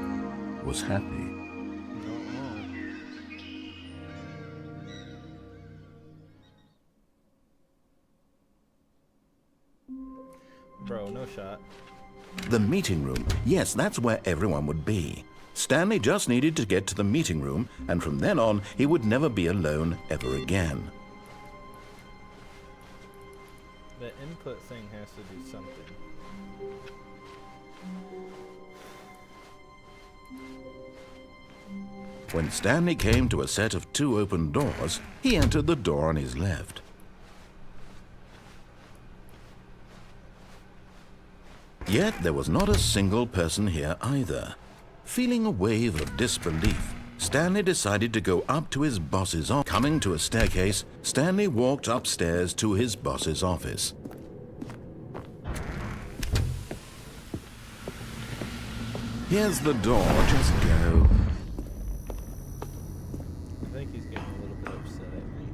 was happy. Bro, no shot. The meeting room. Yes, that's where everyone would be. Stanley just needed to get to the meeting room, and from then on, he would never be alone ever again. The input thing has to do something. When Stanley came to a set of 2 open doors, he entered the door on his left. Yet there was not a single person here either. Feeling a wave of disbelief, Stanley decided to go up to his boss's office. Coming to a staircase, Stanley walked upstairs to his boss's office. Here's the door. Just go. I think he's getting a little bit upset at me.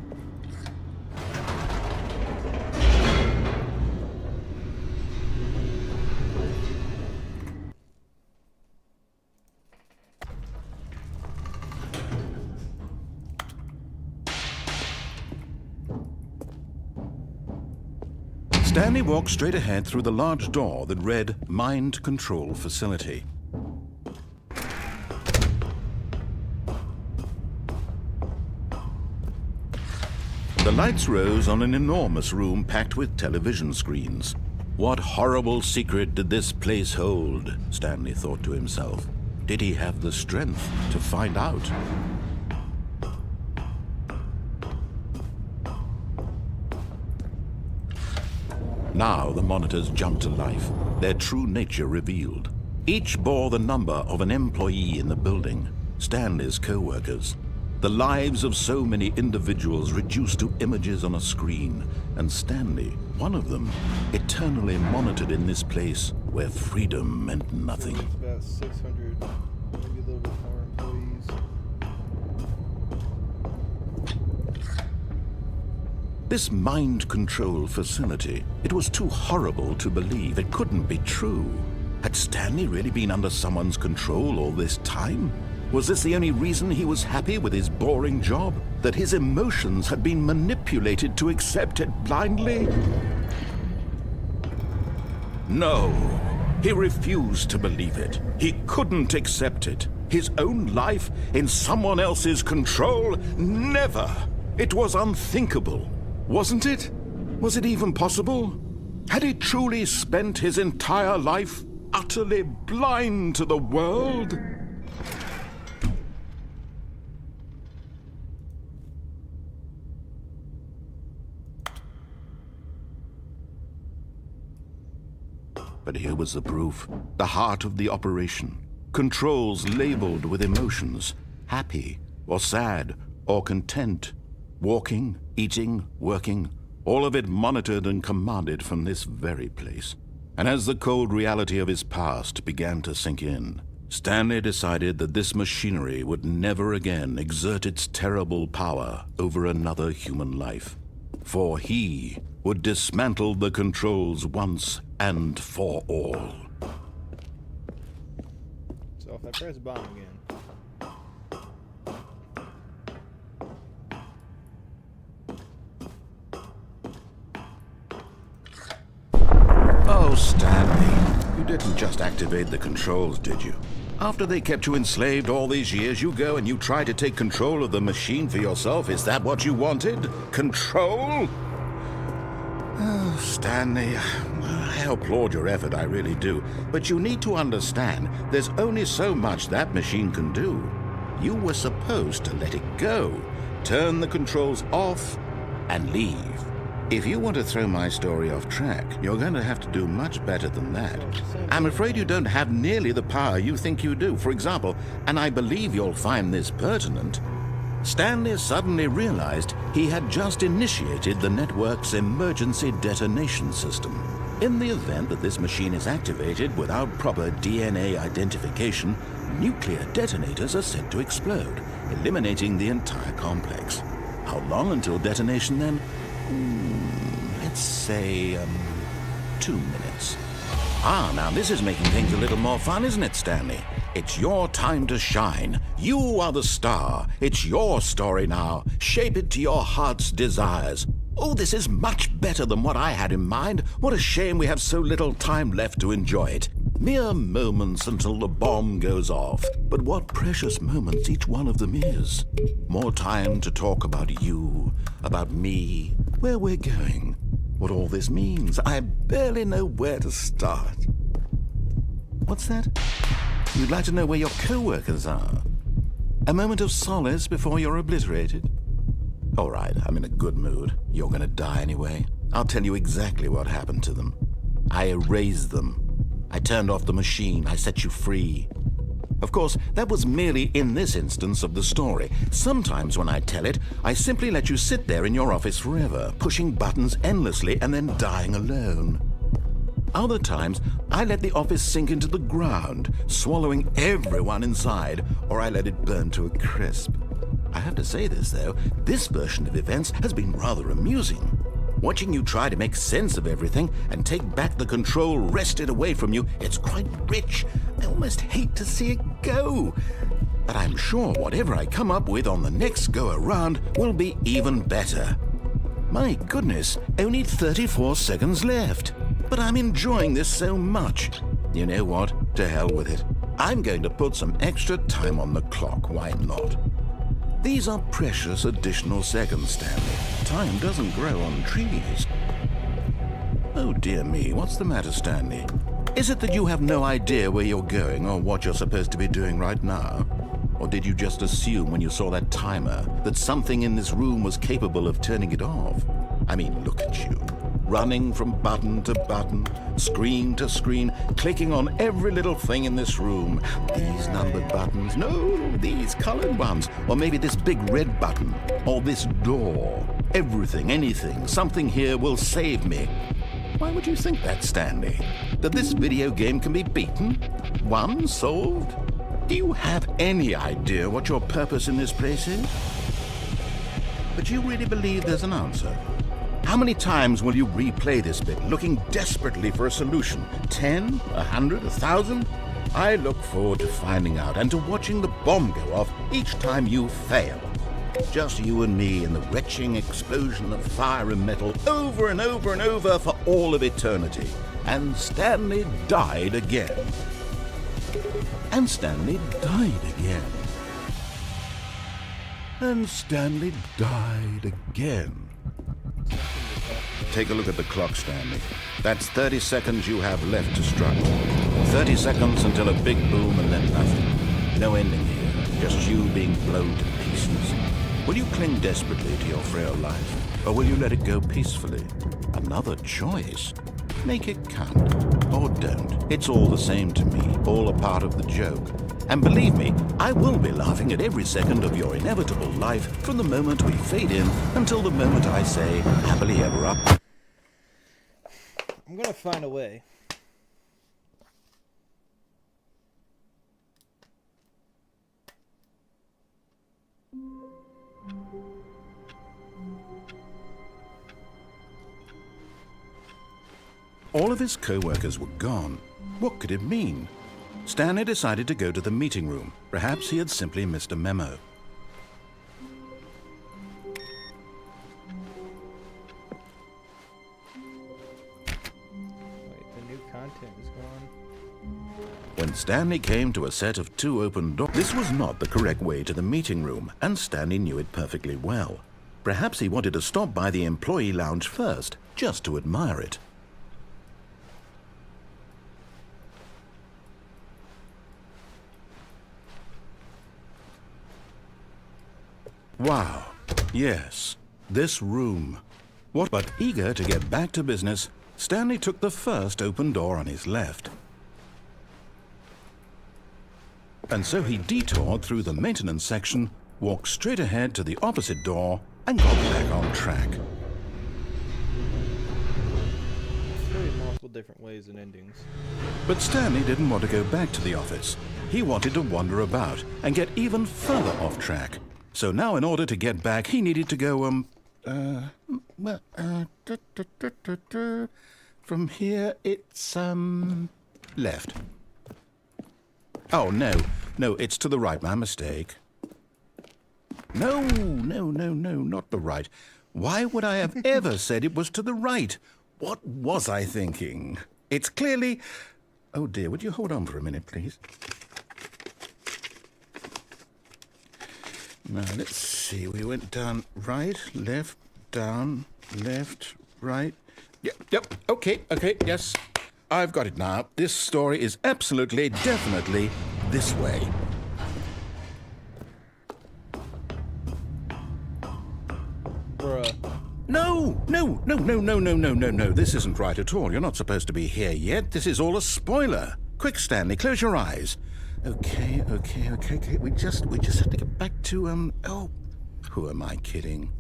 Stanley walked straight ahead through the large door that read Mind Control Facility. The lights rose on an enormous room packed with television screens. What horrible secret did this place hold? Stanley thought to himself. Did he have the strength to find out? Now the monitors jumped to life, their true nature revealed. Each bore the number of an employee in the building, Stanley's co-workers. The lives of so many individuals reduced to images on a screen, and Stanley, one of them, eternally monitored in this place where freedom meant nothing. It's about 600, maybe a little bit more employees. This mind control facility, it was too horrible to believe. It couldn't be true. Had Stanley really been under someone's control all this time? Was this the only reason he was happy with his boring job? That his emotions had been manipulated to accept it blindly? No, he refused to believe it. He couldn't accept it. His own life in someone else's control? Never! It was unthinkable. Wasn't it? Was it even possible? Had he truly spent his entire life utterly blind to the world? But here was the proof, the heart of the operation. Controls labeled with emotions, happy or sad or content. Walking, eating, working, all of it monitored and commanded from this very place. And as the cold reality of his past began to sink in, Stanley decided that this machinery would never again exert its terrible power over another human life. For he would dismantle the controls once and for all. So if I press bomb again. Oh, Stanley, you didn't just activate the controls, did you? After they kept you enslaved all these years, you go and you try to take control of the machine for yourself. Is that what you wanted? Control? Oh, Stanley, I applaud your effort, I really do. But you need to understand, there's only so much that machine can do. You were supposed to let it go, turn the controls off, and leave. If you want to throw my story off track, you're going to have to do much better than that. I'm afraid you don't have nearly the power you think you do. For example, and I believe you'll find this pertinent, Stanley suddenly realized he had just initiated the network's emergency detonation system. In the event that this machine is activated without proper DNA identification, nuclear detonators are set to explode, eliminating the entire complex. How long until detonation then? Let's say, 2 minutes. Ah, now this is making things a little more fun, isn't it, Stanley? It's your time to shine. You are the star. It's your story now. Shape it to your heart's desires. Oh, this is much better than what I had in mind. What a shame we have so little time left to enjoy it. Mere moments until the bomb goes off. But what precious moments each one of them is. More time to talk about you, about me, where we're going, what all this means. I barely know where to start. What's that? You'd like to know where your co-workers are? A moment of solace before you're obliterated? All right, I'm in a good mood. You're gonna die anyway. I'll tell you exactly what happened to them. I erased them. I turned off the machine. I set you free. Of course, that was merely in this instance of the story. Sometimes when I tell it, I simply let you sit there in your office forever, pushing buttons endlessly and then dying alone. Other times, I let the office sink into the ground, swallowing everyone inside, or I let it burn to a crisp. I have to say this, though, this version of events has been rather amusing. Watching you try to make sense of everything and take back the control wrested away from you, it's quite rich. I almost hate to see it go. But I'm sure whatever I come up with on the next go-around will be even better. My goodness, only 34 seconds left. But I'm enjoying this so much. You know what? To hell with it. I'm going to put some extra time on the clock, why not? These are precious additional seconds, Stanley. Time doesn't grow on trees. Oh dear me, what's the matter, Stanley? Is it that you have no idea where you're going or what you're supposed to be doing right now? Or did you just assume when you saw that timer that something in this room was capable of turning it off? I mean, look at you. Running from button to button, screen to screen, clicking on every little thing in this room. These numbered buttons, no, these colored ones. Or maybe this big red button, or this door. Everything, anything, something here will save me. Why would you think that, Stanley? That this video game can be beaten? Won? Solved? Do you have any idea what your purpose in this place is? But you really believe there's an answer? How many times will you replay this bit, looking desperately for a solution? 10? 100? 1,000? I look forward to finding out and to watching the bomb go off each time you fail. Just you and me in the retching explosion of fire and metal over and over and over for all of eternity. And Stanley died again. And Stanley died again. And Stanley died again. Take a look at the clock, Stanley. That's 30 seconds you have left to struggle. 30 seconds until a big boom and then nothing. No ending here, just you being blown to pieces. Will you cling desperately to your frail life, or will you let it go peacefully? Another choice. Make it count, or don't. It's all the same to me, all a part of the joke. And believe me, I will be laughing at every second of your inevitable life from the moment we fade in until the moment I say, happily ever up. I'm gonna find a way. All of his co-workers were gone. What could it mean? Stanley decided to go to the meeting room. Perhaps he had simply missed a memo. Wait, the new content is gone. When Stanley came to a set of 2 open doors, this was not the correct way to the meeting room, and Stanley knew it perfectly well. Perhaps he wanted to stop by the employee lounge first, just to admire it. Wow. Yes, this room. What? But eager to get back to business, Stanley took the first open door on his left. And so he detoured through the maintenance section, walked straight ahead to the opposite door, and got back on track. There's multiple different ways and endings. But Stanley didn't want to go back to the office. He wanted to wander about and get even further off track. So now in order to get back, he needed to go, from here it's, left. Oh, no, it's to the right, my mistake. No, not the right. Why would I have ever said it was to the right? What was I thinking? It's clearly... Oh dear, would you hold on for a minute, please? Now, let's see. We went down right, left, down, left, right. Yep, okay, yes. I've got it now. This story is absolutely, definitely this way. Bruh. No. This isn't right at all. You're not supposed to be here yet. This is all a spoiler. Quick, Stanley, close your eyes. Okay. We just have to get back to, oh, who am I kidding?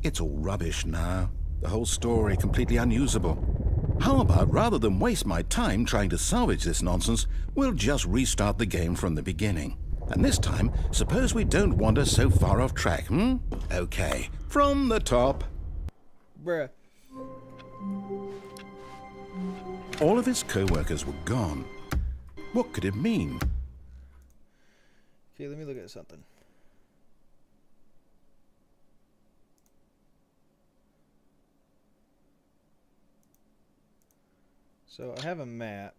It's all rubbish now. The whole story completely unusable. How about, rather than waste my time trying to salvage this nonsense, we'll just restart the game from the beginning. And this time, suppose we don't wander so far off track, hmm? Okay, from the top. Bruh. All of his co-workers were gone. What could it mean? Okay, let me look at something. So I have a map.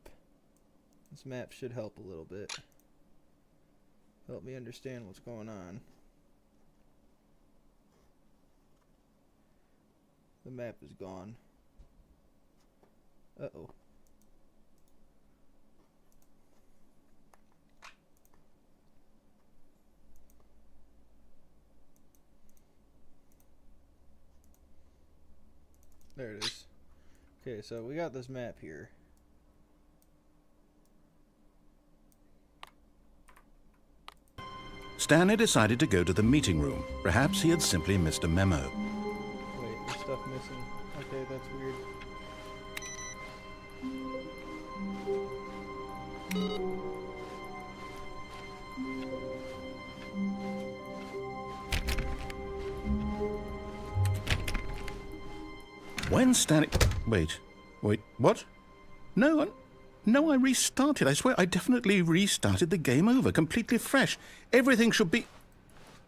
This map should help a little bit. Help me understand what's going on. The map is gone. Uh-oh. There it is. Okay, so we got this map here. Stanley decided to go to the meeting room. Perhaps he had simply missed a memo. Wait, there's stuff missing. Okay, that's weird. When Stanley... Wait, what? No, I restarted. I swear, I definitely restarted the game over, completely fresh. Everything should be...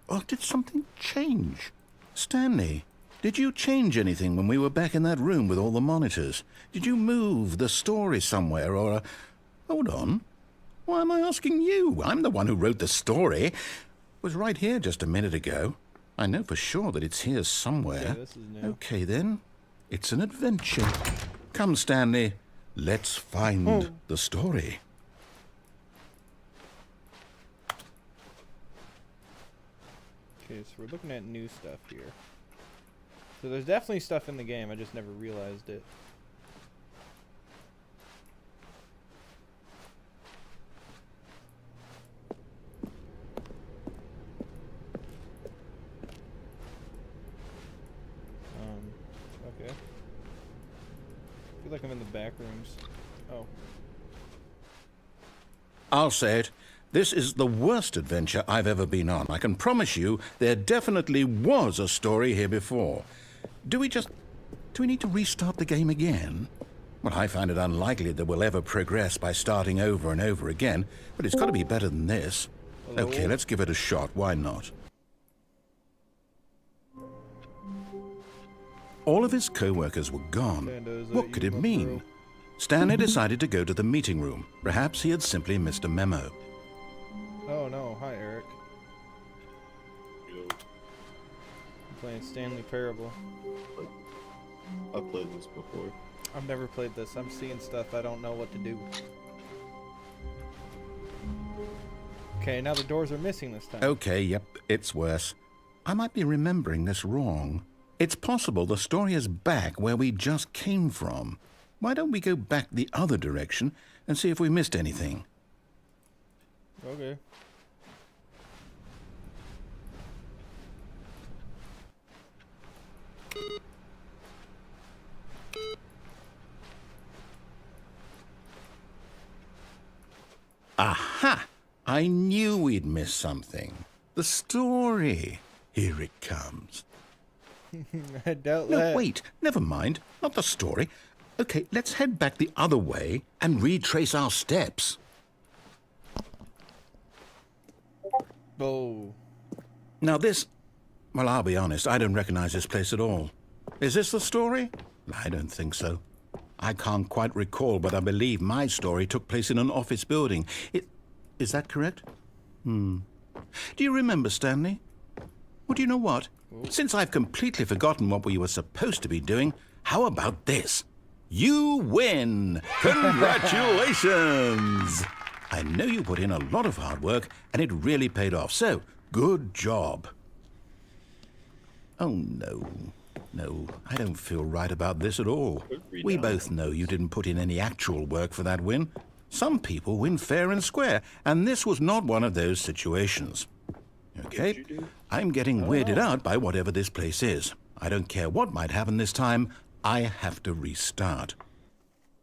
Oh, did something change? Stanley, did you change anything when we were back in that room with all the monitors? Did you move the story somewhere, or... Hold on. Why am I asking you? I'm the one who wrote the story. It was right here just a minute ago. I know for sure that it's here somewhere. Yeah, this is new. Okay, then. It's an adventure. Come, Stanley. Let's find the story. Okay, so we're looking at new stuff here. So there's definitely stuff in the game, I just never realized it. Okay. I feel like I'm in the back rooms. Oh. I'll say it. This is the worst adventure I've ever been on. I can promise you there definitely was a story here before. Do we need to restart the game again? Well, I find it unlikely that we'll ever progress by starting over and over again, but it's got to be better than this. Hello? Okay, let's give it a shot. Why not? All of his co-workers were gone. What could it mean? Stanley decided to go to the meeting room. Perhaps he had simply missed a memo. Oh no, hi Eric. I'm playing Stanley Parrable. I've played this before. I've never played this. I'm seeing stuff I don't know what to do. Okay, now the doors are missing this time. Okay, yep, it's worse. I might be remembering this wrong. It's possible the story is back where we just came from. Why don't we go back the other direction and see if we missed anything? Okay. Aha! I knew we'd miss something. The story. Here it comes. I doubt No, that. wait. Never mind. Not the story. Okay, let's head back the other way and retrace our steps. Oh. Now this... Well, I'll be honest. I don't recognize this place at all. Is this the story? I don't think so. I can't quite recall, but I believe my story took place in an office building. Is that correct? Do you remember, Stanley? Well, do you know what? Since I've completely forgotten what we were supposed to be doing, how about this? You win! Congratulations! I know you put in a lot of hard work, and it really paid off, so good job. Oh, no. No, I don't feel right about this at all. We both know you didn't put in any actual work for that win. Some people win fair and square, and this was not one of those situations. Okay, I'm getting weirded out by whatever this place is. I don't care what might happen this time. I have to restart.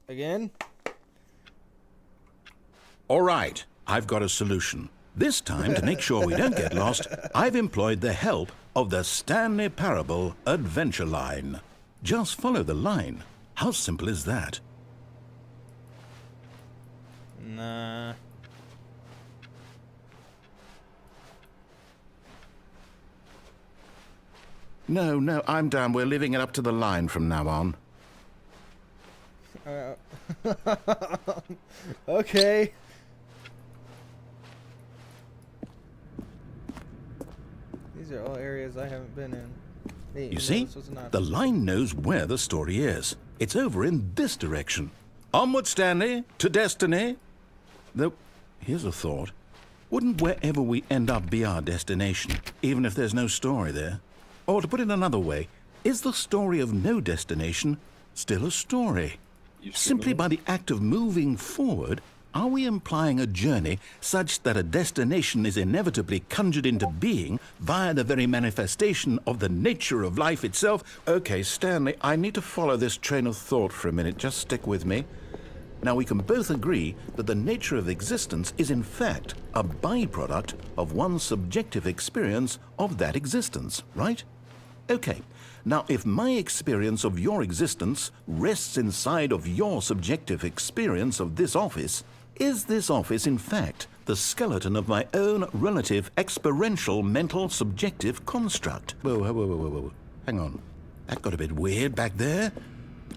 Again? All right, I've got a solution. This time, to make sure we don't get lost, I've employed the help of the Stanley Parrable Adventure Line. Just follow the line. How simple is that? Nah. No, I'm down. We're leaving it up to the line from now on. Okay. These are all areas I haven't been in. Hey, You see, the line knows where the story is. It's over in this direction. Onward, Stanley, to destiny. Though, here's a thought. Wouldn't wherever we end up be our destination, even if there's no story there? Or to put it another way, is the story of no destination still a story? Simply by the act of moving forward, are we implying a journey such that a destination is inevitably conjured into being via the very manifestation of the nature of life itself? Okay, Stanley, I need to follow this train of thought for a minute. Just stick with me. Now, we can both agree that the nature of existence is in fact a byproduct of one's subjective experience of that existence, right? Okay. Now, if my experience of your existence rests inside of your subjective experience of this office, is this office, in fact, the skeleton of my own relative experiential mental subjective construct? Whoa. Hang on. That got a bit weird back there.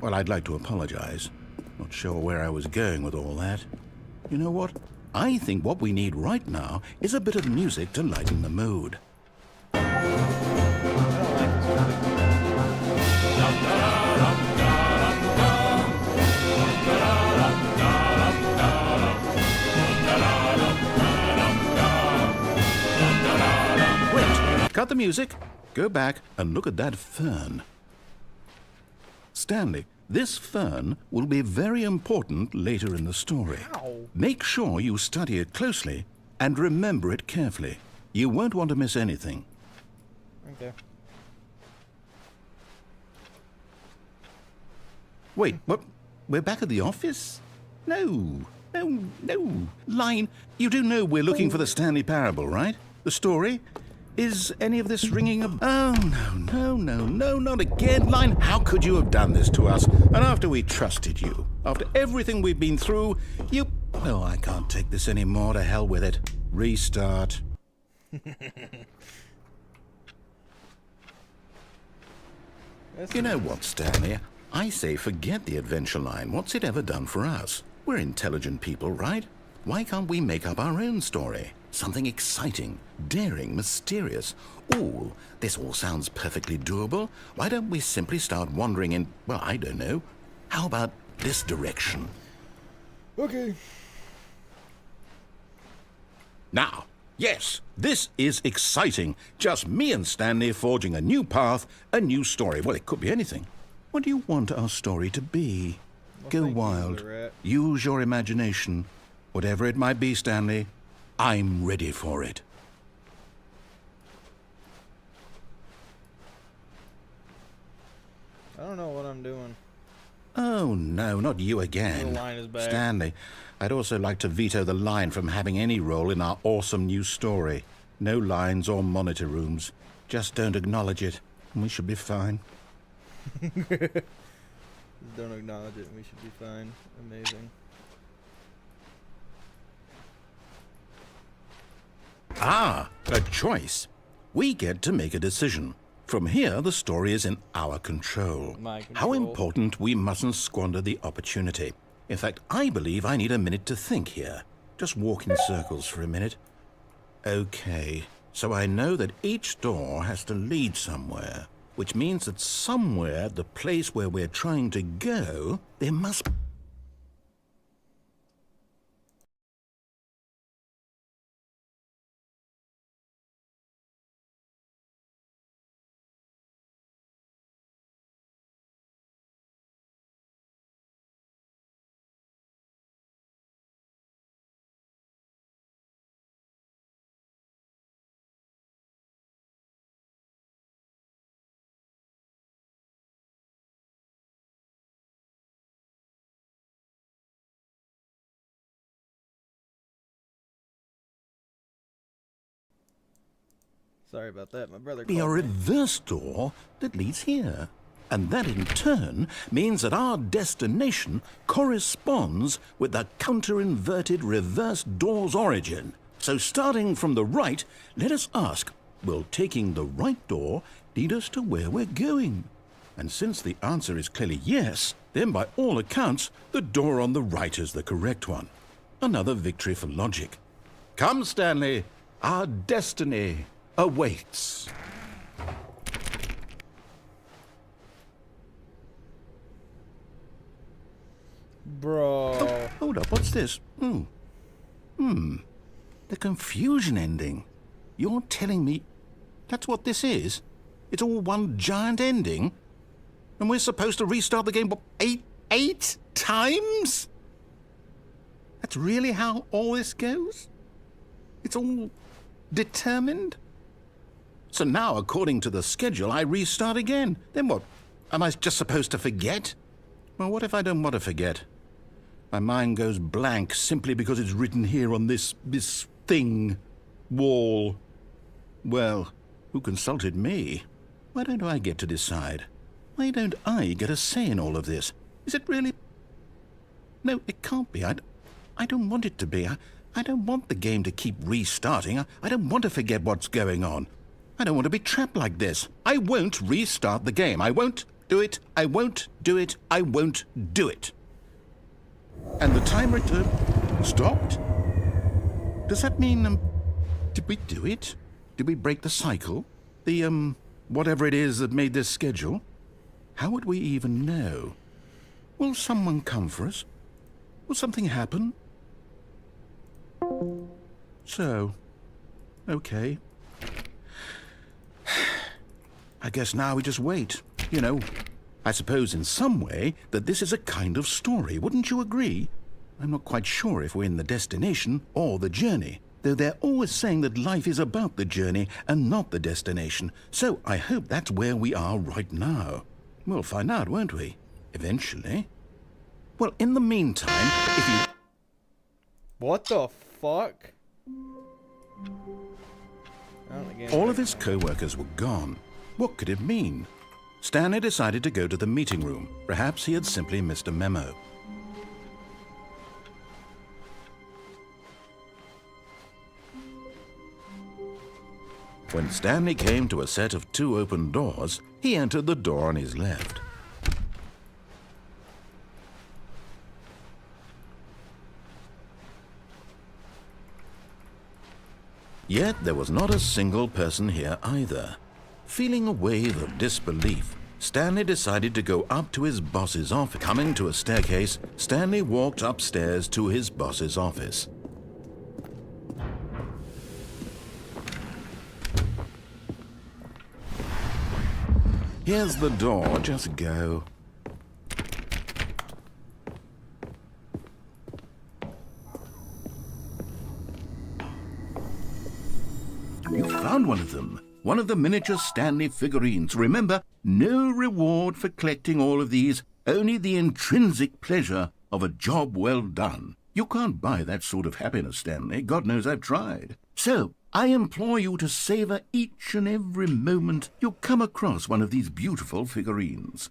Well, I'd like to apologize. Not sure where I was going with all that. You know what? I think what we need right now is a bit of music to lighten the mood. Cut the music, go back and look at that fern. Stanley, this fern will be very important later in the story. Ow. Make sure you study it closely and remember it carefully. You won't want to miss anything. Okay. Wait, what? We're back at the office? No. Line, you do know we're looking for the Stanley Parable, right? The story? Is any of this ringing a... Oh, no, not again. Line, how could you have done this to us? And after we trusted you, after everything we've been through, you... Oh, I can't take this anymore. To hell with it. Restart. You know what, Stanley? I say forget the adventure line. What's it ever done for us? We're intelligent people, right? Why can't we make up our own story? Something exciting, daring, mysterious. Ooh, this all sounds perfectly doable. Why don't we simply start wandering in, well, I don't know. How about this direction? Okay. Now, yes, this is exciting. Just me and Stanley forging a new path, a new story. Well, it could be anything. What do you want our story to be? Well, Go thank you, wild. Rat. Use your imagination. Whatever it might be, Stanley, I'm ready for it. I don't know what I'm doing. Oh, no, not you The again. line is back. Stanley, I'd also like to veto the line from having any role in our awesome new story. No lines or monitor rooms. Just don't acknowledge it, and we should be fine. Don't acknowledge it and we should be fine. Amazing. Ah, a choice. We get to make a decision. From here, the story is in our control. My How control. important we mustn't squander the opportunity. In fact, I believe I need a minute to think here. Just walk in circles for a minute. Okay, so I know that each door has to lead somewhere, which means that somewhere, the place where we're trying to go, there must... Sorry about that. My brother Be a called me. reverse door that leads here. And that in turn means that our destination corresponds with the counter-inverted reverse door's origin. So starting from the right, let us ask, will taking the right door lead us to where we're going? And since the answer is clearly yes, then by all accounts, the door on the right is the correct one. Another victory for logic. Come, Stanley, our destiny awaits. Bro. Oh, hold up, what's this? The confusion ending. You're telling me that's what this is? It's all one giant ending? And we're supposed to restart the game, what, eight times? That's really how all this goes? It's all determined? So now, according to the schedule, I restart again. Then what? Am I just supposed to forget? Well, what if I don't want to forget? My mind goes blank simply because it's written here on this thing, wall. Well, who consulted me? Why don't I get to decide? Why don't I get a say in all of this? Is it really? No, it can't be. I don't want it to be. I don't want the game to keep restarting. I don't want to forget what's going on. I don't want to be trapped like this. I won't restart the game. I won't do it. I won't do it. I won't do it. And the timer stopped? Does that mean, did we do it? Did we break the cycle? The, whatever it is that made this schedule? How would we even know? Will someone come for us? Will something happen? So, okay. I guess now we just wait, you know. I suppose in some way that this is a kind of story, wouldn't you agree? I'm not quite sure if we're in the destination or the journey, though they're always saying that life is about the journey and not the destination, so I hope that's where we are right now. We'll find out, won't we? Eventually. Well, in the meantime, if you... What the fuck? All of his co-workers were gone. What could it mean? Stanley decided to go to the meeting room. Perhaps he had simply missed a memo. When Stanley came to a set of 2 open doors, he entered the door on his left. Yet there was not a single person here either. Feeling a wave of disbelief, Stanley decided to go up to his boss's office. Coming to a staircase, Stanley walked upstairs to his boss's office. Here's the door, just go. You found one of them. One of the miniature Stanley figurines. Remember, no reward for collecting all of these, only the intrinsic pleasure of a job well done. You can't buy that sort of happiness, Stanley. God knows I've tried. So, I implore you to savor each and every moment you come across one of these beautiful figurines.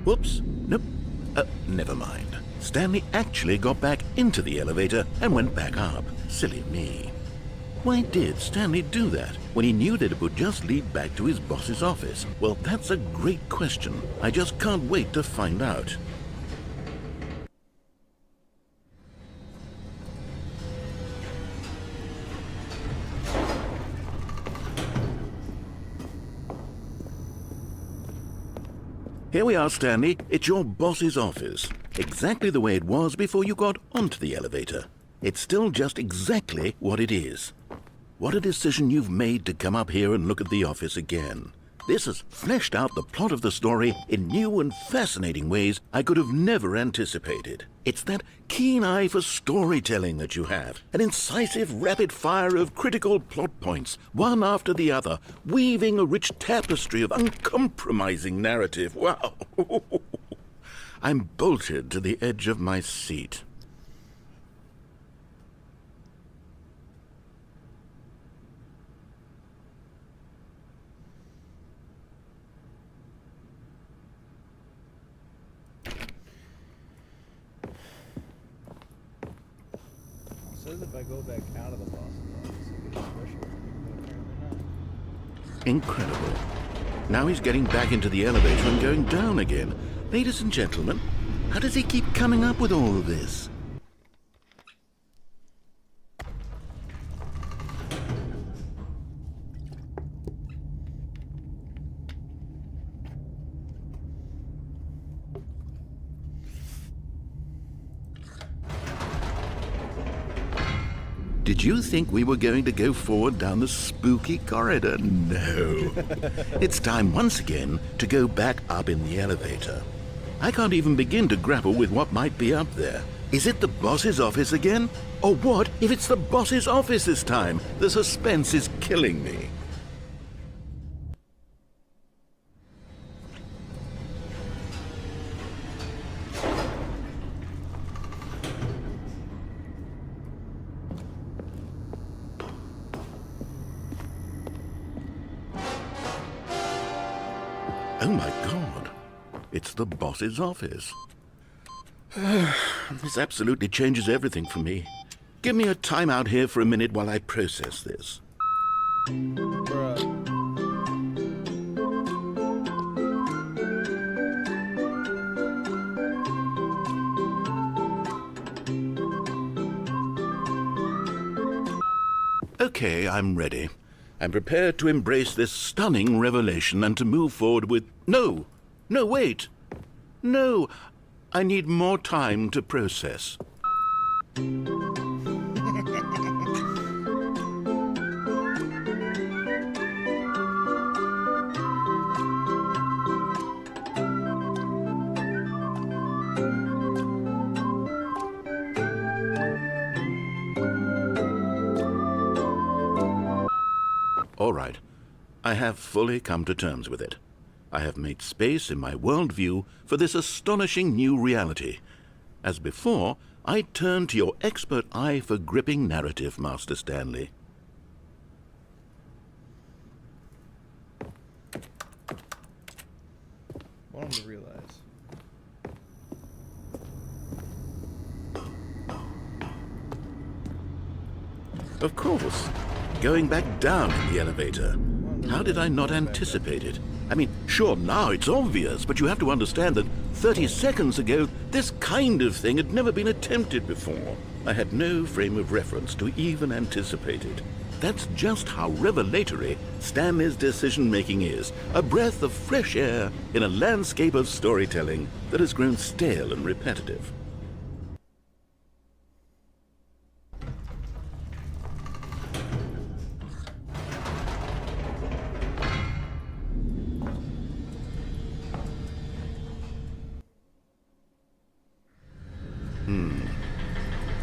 Whoops. Nope. Never mind. Stanley actually got back into the elevator and went back up. Silly me. Why did Stanley do that when he knew that it would just lead back to his boss's office? Well, that's a great question. I just can't wait to find out. Here we are, Stanley. It's your boss's office. Exactly the way it was before you got onto the elevator. It's still just exactly what it is. What a decision you've made to come up here and look at the office again. This has fleshed out the plot of the story in new and fascinating ways I could have never anticipated. It's that keen eye for storytelling that you have, an incisive rapid fire of critical plot points, one after the other, weaving a rich tapestry of uncompromising narrative. Wow! I'm bolted to the edge of my seat. Says if I go back out of the boss's office, I get a special warning, but apparently not. Incredible. Now he's getting back into the elevator and going down again. Ladies and gentlemen, how does he keep coming up with all of this? Did you think we were going to go forward down the spooky corridor? No. It's time once again to go back up in the elevator. I can't even begin to grapple with what might be up there. Is it the boss's office again? Or what if it's the boss's office this time? The suspense is killing me. Oh my God, it's the boss's office. This absolutely changes everything for me. Give me a time out here for a minute while I process this. Bruh. Okay, I'm ready. I'm prepared to embrace this stunning revelation and to move forward with... No! No, wait! No! I need more time to process. All right. I have fully come to terms with it. I have made space in my worldview for this astonishing new reality. As before, I turn to your expert eye for gripping narrative, Master Stanley. Want him to realize. Of course. Going back down in the elevator. How did I not anticipate it? I mean, sure, now it's obvious, but you have to understand that 30 seconds ago, this kind of thing had never been attempted before. I had no frame of reference to even anticipate it. That's just how revelatory Stanley's decision-making is. A breath of fresh air in a landscape of storytelling that has grown stale and repetitive.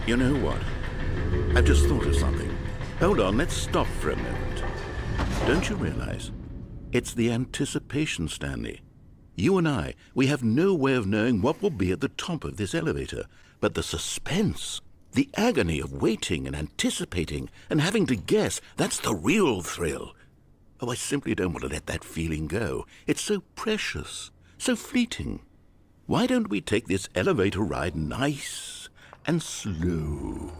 You know what? I've just thought of something. Hold on, let's stop for a moment. Don't you realize? It's the anticipation, Stanley. You and I, we have no way of knowing what will be at the top of this elevator. But the suspense, the agony of waiting and anticipating and having to guess, that's the real thrill. Oh, I simply don't want to let that feeling go. It's so precious, so fleeting. Why don't we take this elevator ride nice and slow?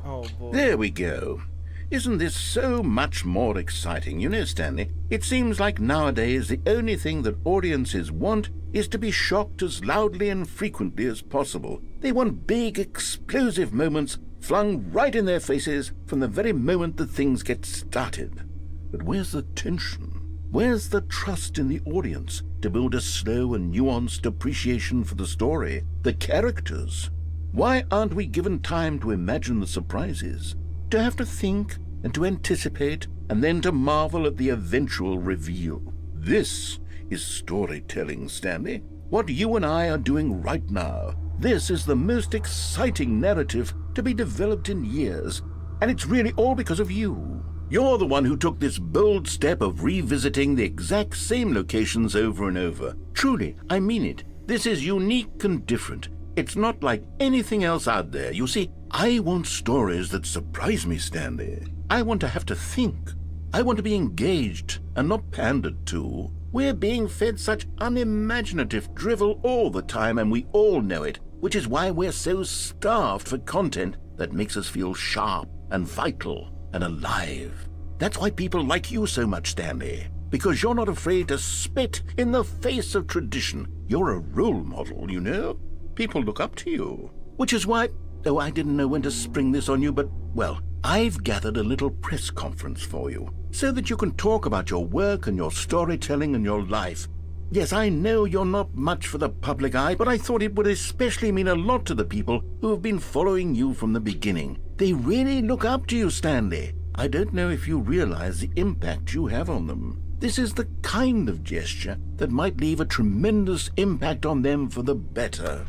Oh boy. There we go. Isn't this so much more exciting? You know, Stanley, it seems like nowadays the only thing that audiences want is to be shocked as loudly and frequently as possible. They want big, explosive moments flung right in their faces from the very moment that things get started. But where's the tension? Where's the trust in the audience to build a slow and nuanced appreciation for the story, the characters? Why aren't we given time to imagine the surprises, to have to think and to anticipate, and then to marvel at the eventual reveal. This is storytelling, Stanley. What you and I are doing right now. This is the most exciting narrative to be developed in years, and it's really all because of you. You're the one who took this bold step of revisiting the exact same locations over and over. Truly, I mean it. This is unique and different. It's not like anything else out there. You see, I want stories that surprise me, Stanley. I want to have to think. I want to be engaged and not pandered to. We're being fed such unimaginative drivel all the time, and we all know it, which is why we're so starved for content that makes us feel sharp and vital and alive. That's why people like you so much, Stanley, because you're not afraid to spit in the face of tradition. You're a role model, you know? People look up to you. Which is why, though I didn't know when to spring this on you, but, well, I've gathered a little press conference for you, so that you can talk about your work and your storytelling and your life. Yes, I know you're not much for the public eye, but I thought it would especially mean a lot to the people who have been following you from the beginning. They really look up to you, Stanley. I don't know if you realize the impact you have on them. This is the kind of gesture that might leave a tremendous impact on them for the better.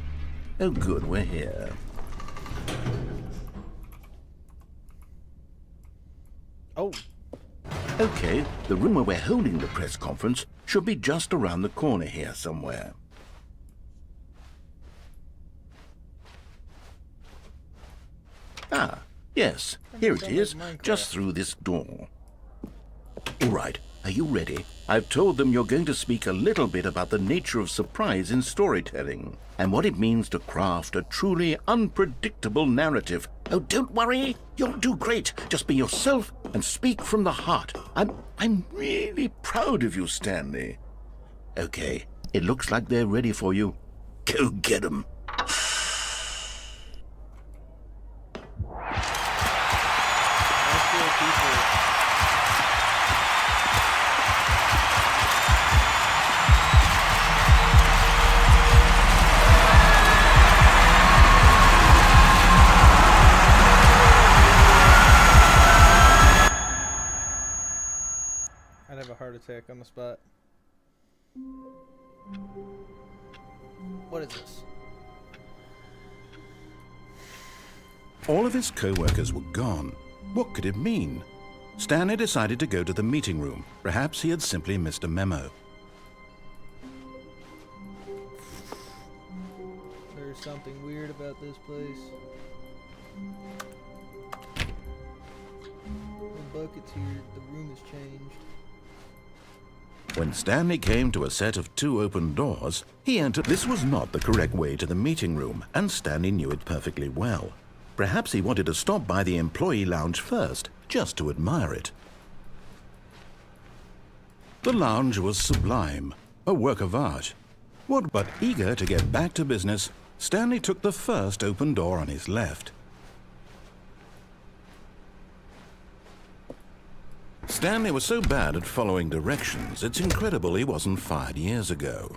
Oh, good, we're here. Oh. Okay, the room where we're holding the press conference should be just around the corner here somewhere. Ah, yes, here it is, just through this door. All right, are you ready? I've told them you're going to speak a little bit about the nature of surprise in storytelling and what it means to craft a truly unpredictable narrative. Oh, don't worry, you'll do great. Just be yourself and speak from the heart. I'm really proud of you, Stanley. Okay, it looks like they're ready for you. Go get 'em. I'd have a heart attack on the spot. What is this? All of his co-workers were gone. What could it mean? Stanley decided to go to the meeting room. Perhaps he had simply missed a memo. There's something weird about this place. The bucket's here. The room has changed. When Stanley came to a set of 2 open doors, he entered. This was not the correct way to the meeting room, and Stanley knew it perfectly well. Perhaps he wanted to stop by the employee lounge first, just to admire it. The lounge was sublime, a work of art. But eager to get back to business, Stanley took the first open door on his left. Stanley was so bad at following directions, it's incredible he wasn't fired years ago.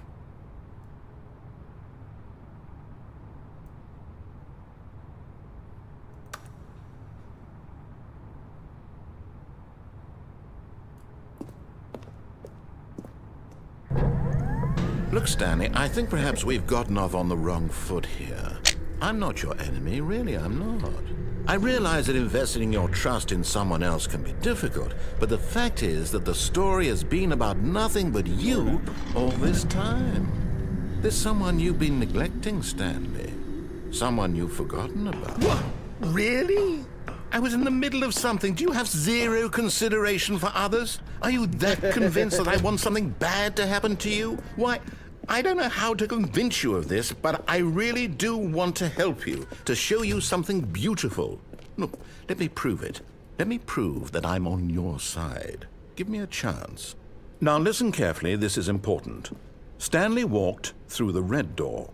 Look, Stanley, I think perhaps we've gotten off on the wrong foot here. I'm not your enemy, really, I'm not. I realize that investing your trust in someone else can be difficult, but the fact is that the story has been about nothing but you all this time. There's someone you've been neglecting, Stanley. Someone you've forgotten about. What? Really? I was in the middle of something. Do you have zero consideration for others? Are you that convinced that I want something bad to happen to you? Why, I don't know how to convince you of this, but I really do want to help you, to show you something beautiful. Look, let me prove it. Let me prove that I'm on your side. Give me a chance. Now listen carefully, this is important. Stanley walked through the red door.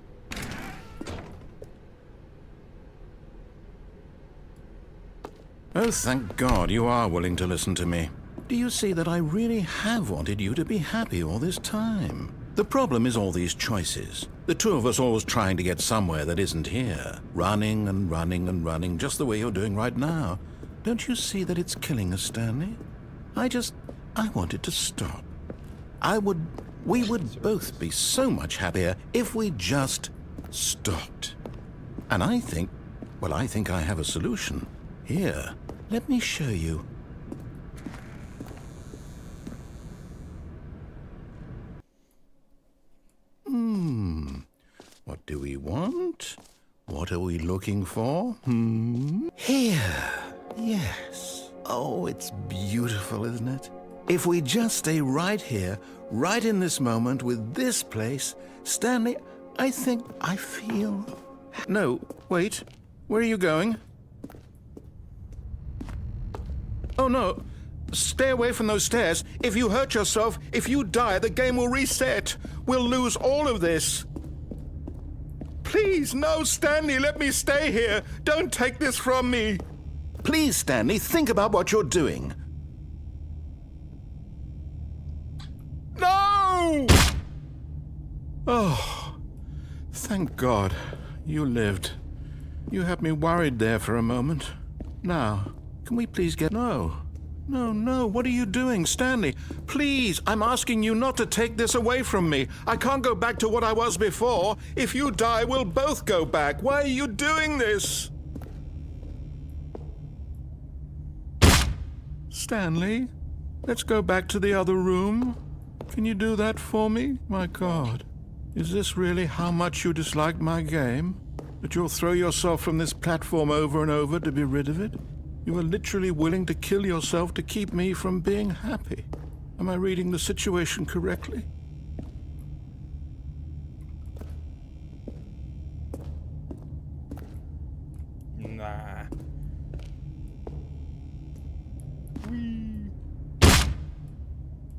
Oh, thank God you are willing to listen to me. Do you see that I really have wanted you to be happy all this time? The problem is all these choices. The two of us always trying to get somewhere that isn't here. Running and running and running, just the way you're doing right now. Don't you see that it's killing us, Stanley? I want it to stop. We would both be so much happier if we just stopped. And I think I have a solution. Here, let me show you. What do we want? What are we looking for? Here. Yes. Oh, it's beautiful, isn't it? If we just stay right here, right in this moment with this place, Stanley, I feel... No, wait. Where are you going? Oh, no. Stay away from those stairs. If you hurt yourself, if you die, the game will reset. We'll lose all of this. Please, no, Stanley, let me stay here. Don't take this from me. Please, Stanley, think about what you're doing. No! Oh, thank God you lived. You had me worried there for a moment. Now, can we please get... No, what are you doing, Stanley? Please, I'm asking you not to take this away from me. I can't go back to what I was before. If you die, we'll both go back. Why are you doing this? Stanley, let's go back to the other room. Can you do that for me? My God, is this really how much you dislike my game? That you'll throw yourself from this platform over and over to be rid of it? You are literally willing to kill yourself to keep me from being happy. Am I reading the situation correctly? Nah.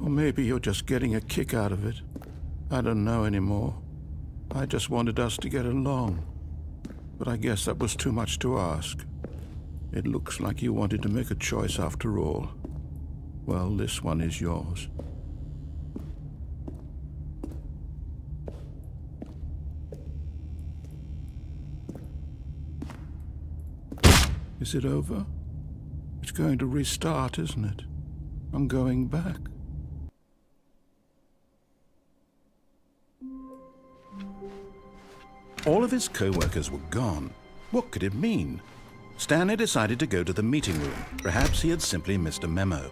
Or maybe you're just getting a kick out of it. I don't know anymore. I just wanted us to get along. But I guess that was too much to ask. It looks like you wanted to make a choice after all. Well, this one is yours. Is it over? It's going to restart, isn't it? I'm going back. All of his co-workers were gone. What could it mean? Stanley decided to go to the meeting room. Perhaps he had simply missed a memo.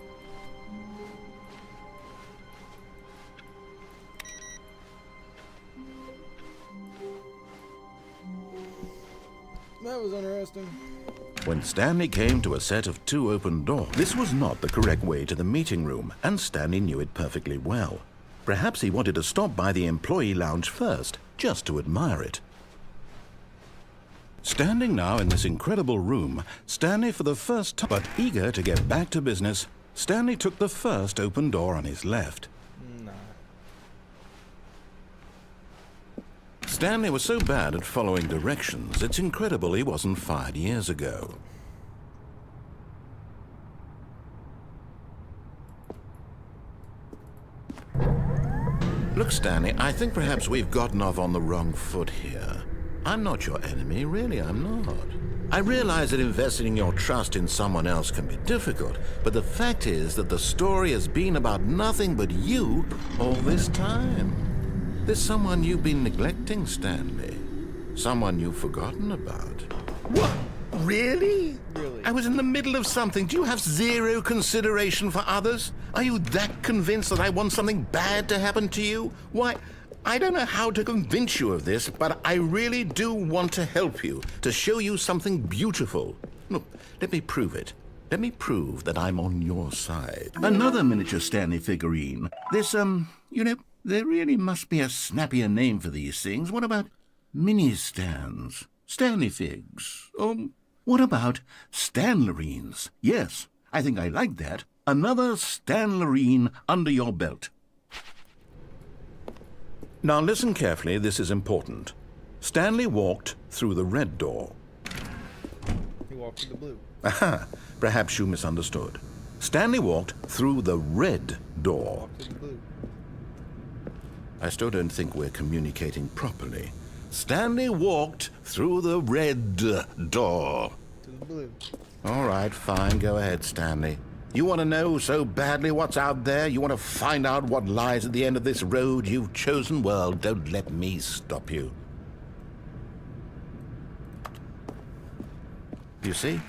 That was interesting. When Stanley came to a set of 2 open doors, this was not the correct way to the meeting room, and Stanley knew it perfectly well. Perhaps he wanted to stop by the employee lounge first, just to admire it. Standing now in this incredible room, Stanley for the first time, but eager to get back to business, Stanley took the first open door on his left. Nah. Stanley was so bad at following directions, it's incredible he wasn't fired years ago. Look, Stanley, I think perhaps we've gotten off on the wrong foot here. I'm not your enemy, really, I'm not. I realize that investing your trust in someone else can be difficult, but the fact is that the story has been about nothing but you all this time. There's someone you've been neglecting, Stanley. Someone you've forgotten about. What? Really? Really? I was in the middle of something. Do you have zero consideration for others? Are you that convinced that I want something bad to happen to you? Why, I don't know how to convince you of this, but I really do want to help you, to show you something beautiful. Look, let me prove it. Let me prove that I'm on your side. Another miniature Stanley figurine. This, there really must be a snappier name for these things. What about mini-stands? Stanley figs? What about Stanlerines? Yes, I think I like that. Another Stanlerine under your belt. Now listen carefully, this is important. Stanley walked through the red door. He walked through the blue. Aha, perhaps you misunderstood. Stanley walked through the red door. Walked through the blue. I still don't think we're communicating properly. Stanley walked through the red door. To the blue. All right, fine. Go ahead, Stanley. You want to know so badly what's out there? You want to find out what lies at the end of this road you've chosen? Well, don't let me stop you. You see?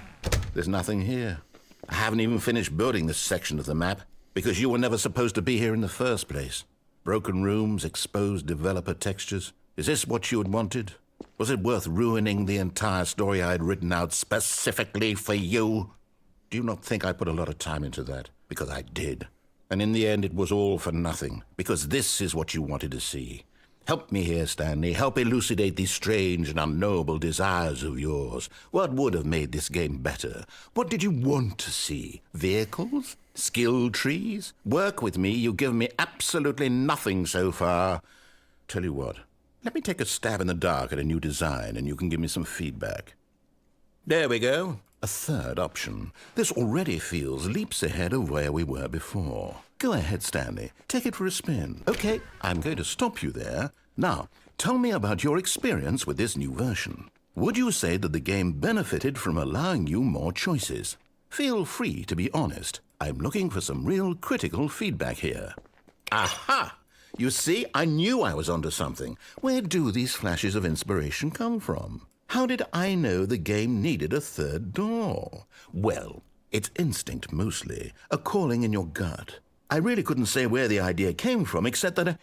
There's nothing here. I haven't even finished building this section of the map because you were never supposed to be here in the first place. Broken rooms, exposed developer textures. Is this what you had wanted? Was it worth ruining the entire story I had written out specifically for you? Do you not think I put a lot of time into that? Because I did. And in the end, it was all for nothing. Because this is what you wanted to see. Help me here, Stanley. Help elucidate these strange and unknowable desires of yours. What would have made this game better? What did you want to see? Vehicles? Skill trees? Work with me. You've given me absolutely nothing so far. Tell you what. Let me take a stab in the dark at a new design, and you can give me some feedback. There we go. A third option. This already feels leaps ahead of where we were before. Go ahead, Stanley. Take it for a spin. Okay, I'm going to stop you there. Now, tell me about your experience with this new version. Would you say that the game benefited from allowing you more choices? Feel free to be honest. I'm looking for some real critical feedback here. Aha! You see, I knew I was onto something. Where do these flashes of inspiration come from? How did I know the game needed a third door? Well, it's instinct mostly, a calling in your gut. I really couldn't say where the idea came from, except that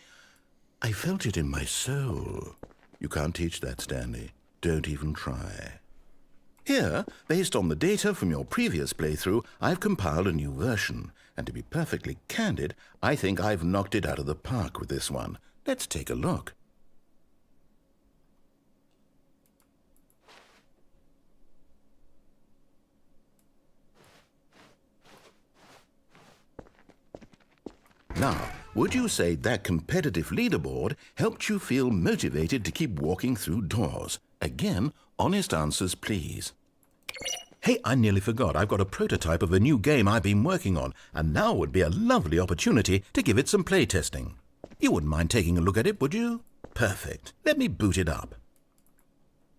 I felt it in my soul. You can't teach that, Stanley. Don't even try. Here, based on the data from your previous playthrough, I've compiled a new version. And to be perfectly candid, I think I've knocked it out of the park with this one. Let's take a look. Now, would you say that competitive leaderboard helped you feel motivated to keep walking through doors? Again, honest answers, please. Hey, I nearly forgot. I've got a prototype of a new game I've been working on, and now would be a lovely opportunity to give it some playtesting. You wouldn't mind taking a look at it, would you? Perfect. Let me boot it up.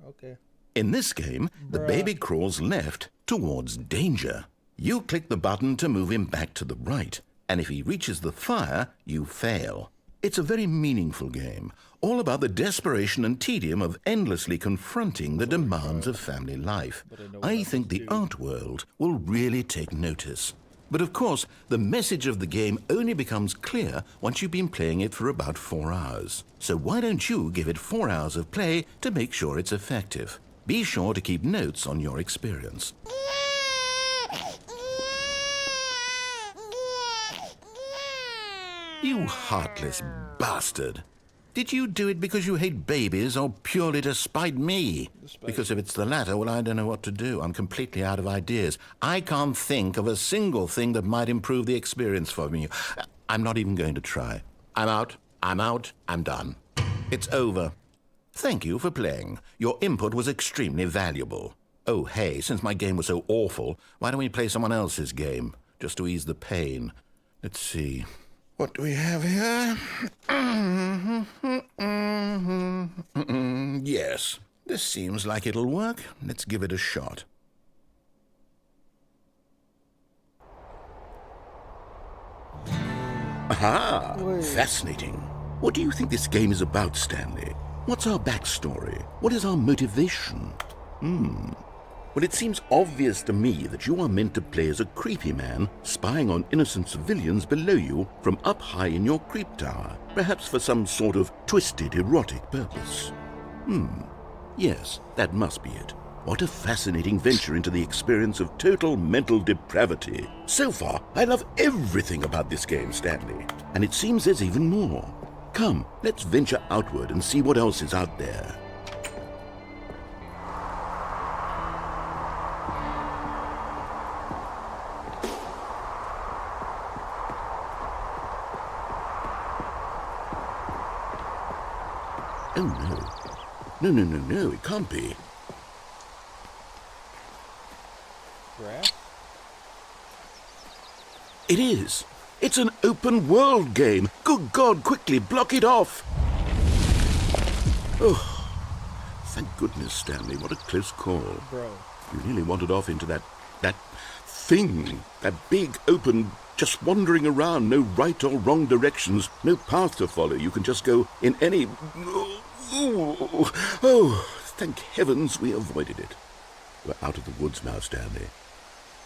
Okay. In this game, the baby crawls left towards danger. You click the button to move him back to the right, and if he reaches the fire, you fail. It's a very meaningful game, all about the desperation and tedium of endlessly confronting the demands of family life. I think the art world will really take notice. But of course, the message of the game only becomes clear once you've been playing it for about 4 hours. So why don't you give it 4 hours of play to make sure it's effective? Be sure to keep notes on your experience. You heartless bastard. Did you do it because you hate babies or purely to spite me? Because if it's the latter, well, I don't know what to do. I'm completely out of ideas. I can't think of a single thing that might improve the experience for me. I'm not even going to try. I'm out. I'm done. It's over. Thank you for playing. Your input was extremely valuable. Oh, hey, since my game was so awful, why don't we play someone else's game? Just to ease the pain. Let's see. What do we have here? Yes, this seems like it'll work. Let's give it a shot. Aha! Fascinating. What do you think this game is about, Stanley? What's our backstory? What is our motivation? Well, it seems obvious to me that you are meant to play as a creepy man spying on innocent civilians below you from up high in your creep tower, perhaps for some sort of twisted erotic purpose. Yes, that must be it. What a fascinating venture into the experience of total mental depravity. So far, I love everything about this game, Stanley, and it seems there's even more. Come, let's venture outward and see what else is out there. Oh, no, it can't be. Grass? It is. It's an open world game. Good God, quickly, block it off. Oh, thank goodness, Stanley. What a close call. Bro. You nearly wandered off into that thing, that big open, just wandering around, no right or wrong directions, no path to follow. You can just go in any... Oh, thank heavens we avoided it. We're out of the woods now, Stanley.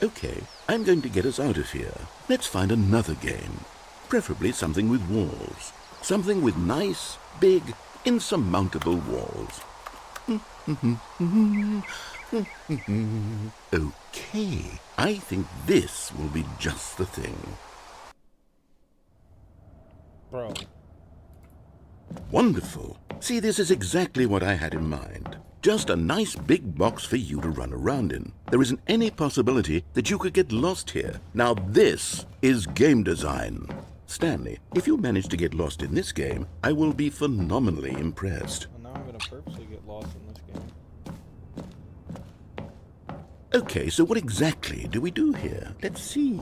Okay, I'm going to get us out of here. Let's find another game. Preferably something with walls. Something with nice, big, insurmountable walls. Okay, I think this will be just the thing. Bro. Wonderful. See, this is exactly what I had in mind. Just a nice big box for you to run around in. There isn't any possibility that you could get lost here. Now this is game design. Stanley, if you manage to get lost in this game, I will be phenomenally impressed. Well, now I'm going to purposely get lost in this game. Okay, so what exactly do we do here? Let's see.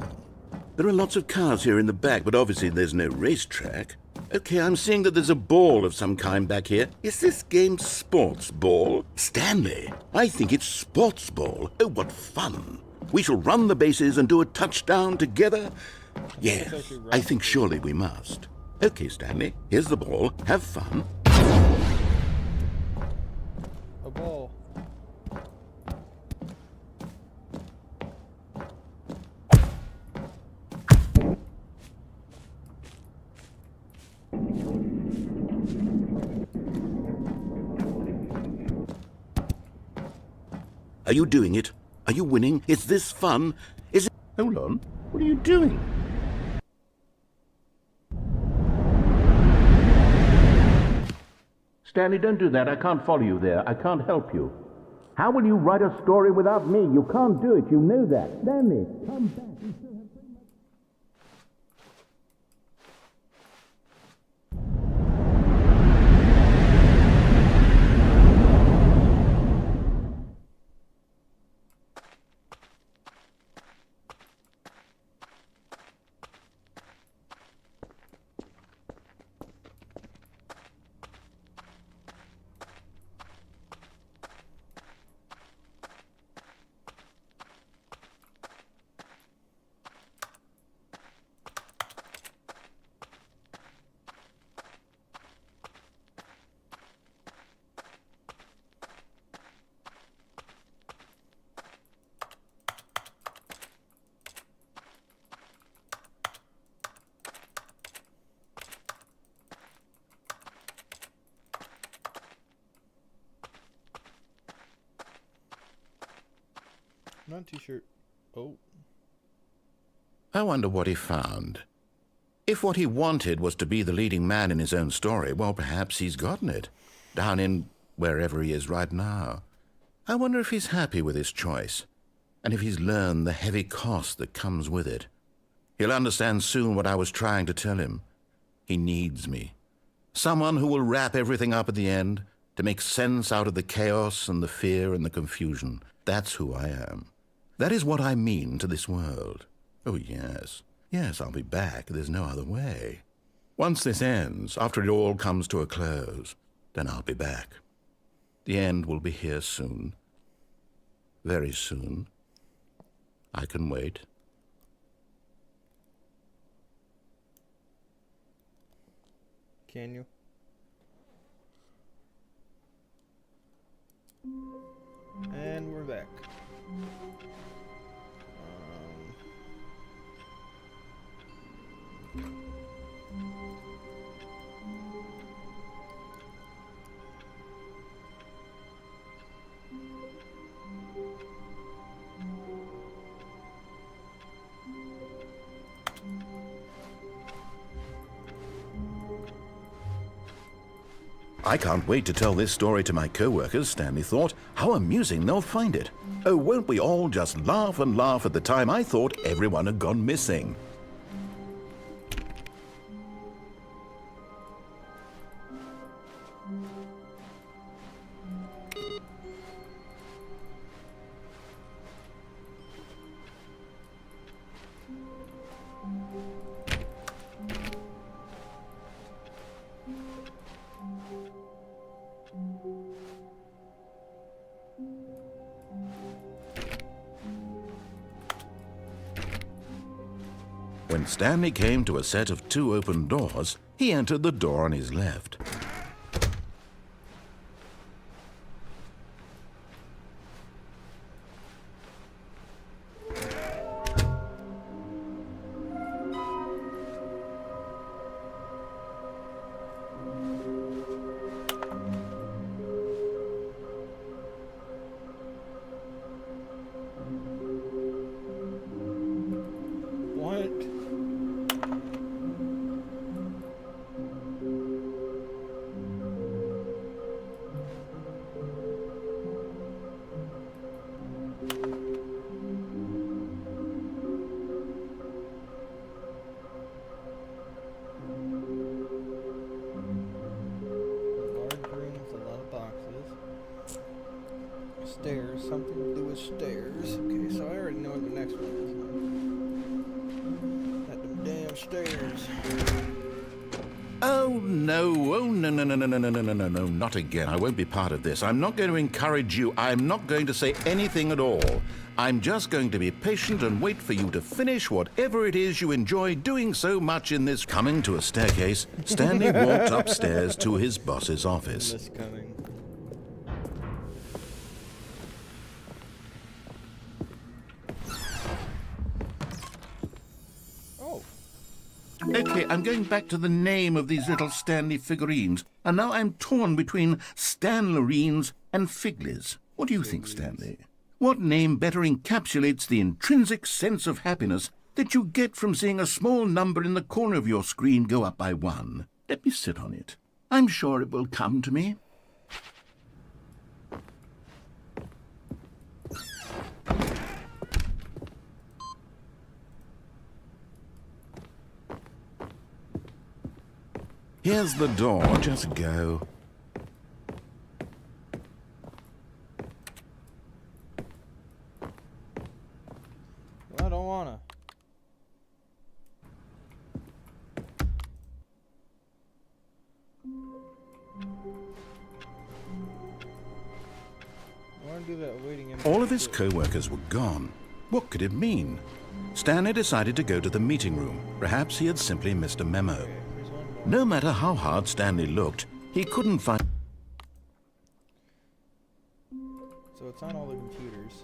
There are lots of cars here in the back, but obviously there's no racetrack. Okay, I'm seeing that there's a ball of some kind back here. Is this game sports ball? Stanley, I think it's sports ball. Oh, what fun. We shall run the bases and do a touchdown together. Yes, I think surely we must. Okay, Stanley, here's the ball. Have fun. A ball. Are you doing it? Are you winning? Is this fun? Is it... Hold on. What are you doing? Stanley, don't do that. I can't follow you there. I can't help you. How will you write a story without me? You can't do it. You know that. Stanley, come back. Not too sure. Oh. I wonder what he found. If what he wanted was to be the leading man in his own story, well, perhaps he's gotten it. Down in wherever he is right now. I wonder if he's happy with his choice, and if he's learned the heavy cost that comes with it. He'll understand soon what I was trying to tell him. He needs me. Someone who will wrap everything up at the end, to make sense out of the chaos and the fear and the confusion. That's who I am. That is what I mean to this world. Oh, yes. Yes, I'll be back. There's no other way. Once this ends, after it all comes to a close, then I'll be back. The end will be here soon. Very soon. I can wait. Can you? And we're back. I can't wait to tell this story to my co-workers, Stanley thought. How amusing they'll find it. Oh, won't we all just laugh and laugh at the time I thought everyone had gone missing. When Stanley came to a set of 2 open doors, he entered the door on his left. What? Large room with a lot of boxes. Stairs, something to do with stairs. Okay, so I already know what the next one is. At them damn stairs. Oh, no. Oh, no, no, no, no, no, no, no, no, no, no, not again. I won't be part of this. I'm not going to encourage you. I'm not going to say anything at all. I'm just going to be patient and wait for you to finish whatever it is you enjoy doing so much in this. Coming to a staircase, Stanley walked upstairs to his boss's office. This coming. Oh. Okay, I'm going back to the name of these little Stanley figurines, and now I'm torn between Stanlerines and Figlies. What do you think, Stanley? What name better encapsulates the intrinsic sense of happiness that you get from seeing a small number in the corner of your screen go up by 1? Let me sit on it. I'm sure it will come to me. Here's the door. Just go. I don't wanna. I wanna do that waiting in. All of his co-workers were gone. What could it mean? Stanley decided to go to the meeting room. Perhaps he had simply missed a memo. Okay, here's one more. No matter how hard Stanley looked, he couldn't find... So it's on all the computers.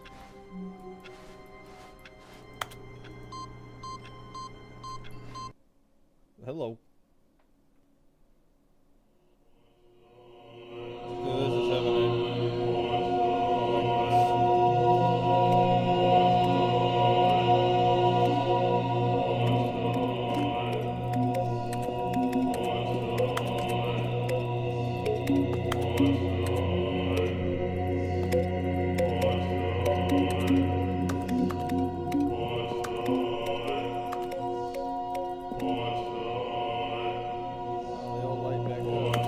Hello. Oh, this is happening. They all light back up.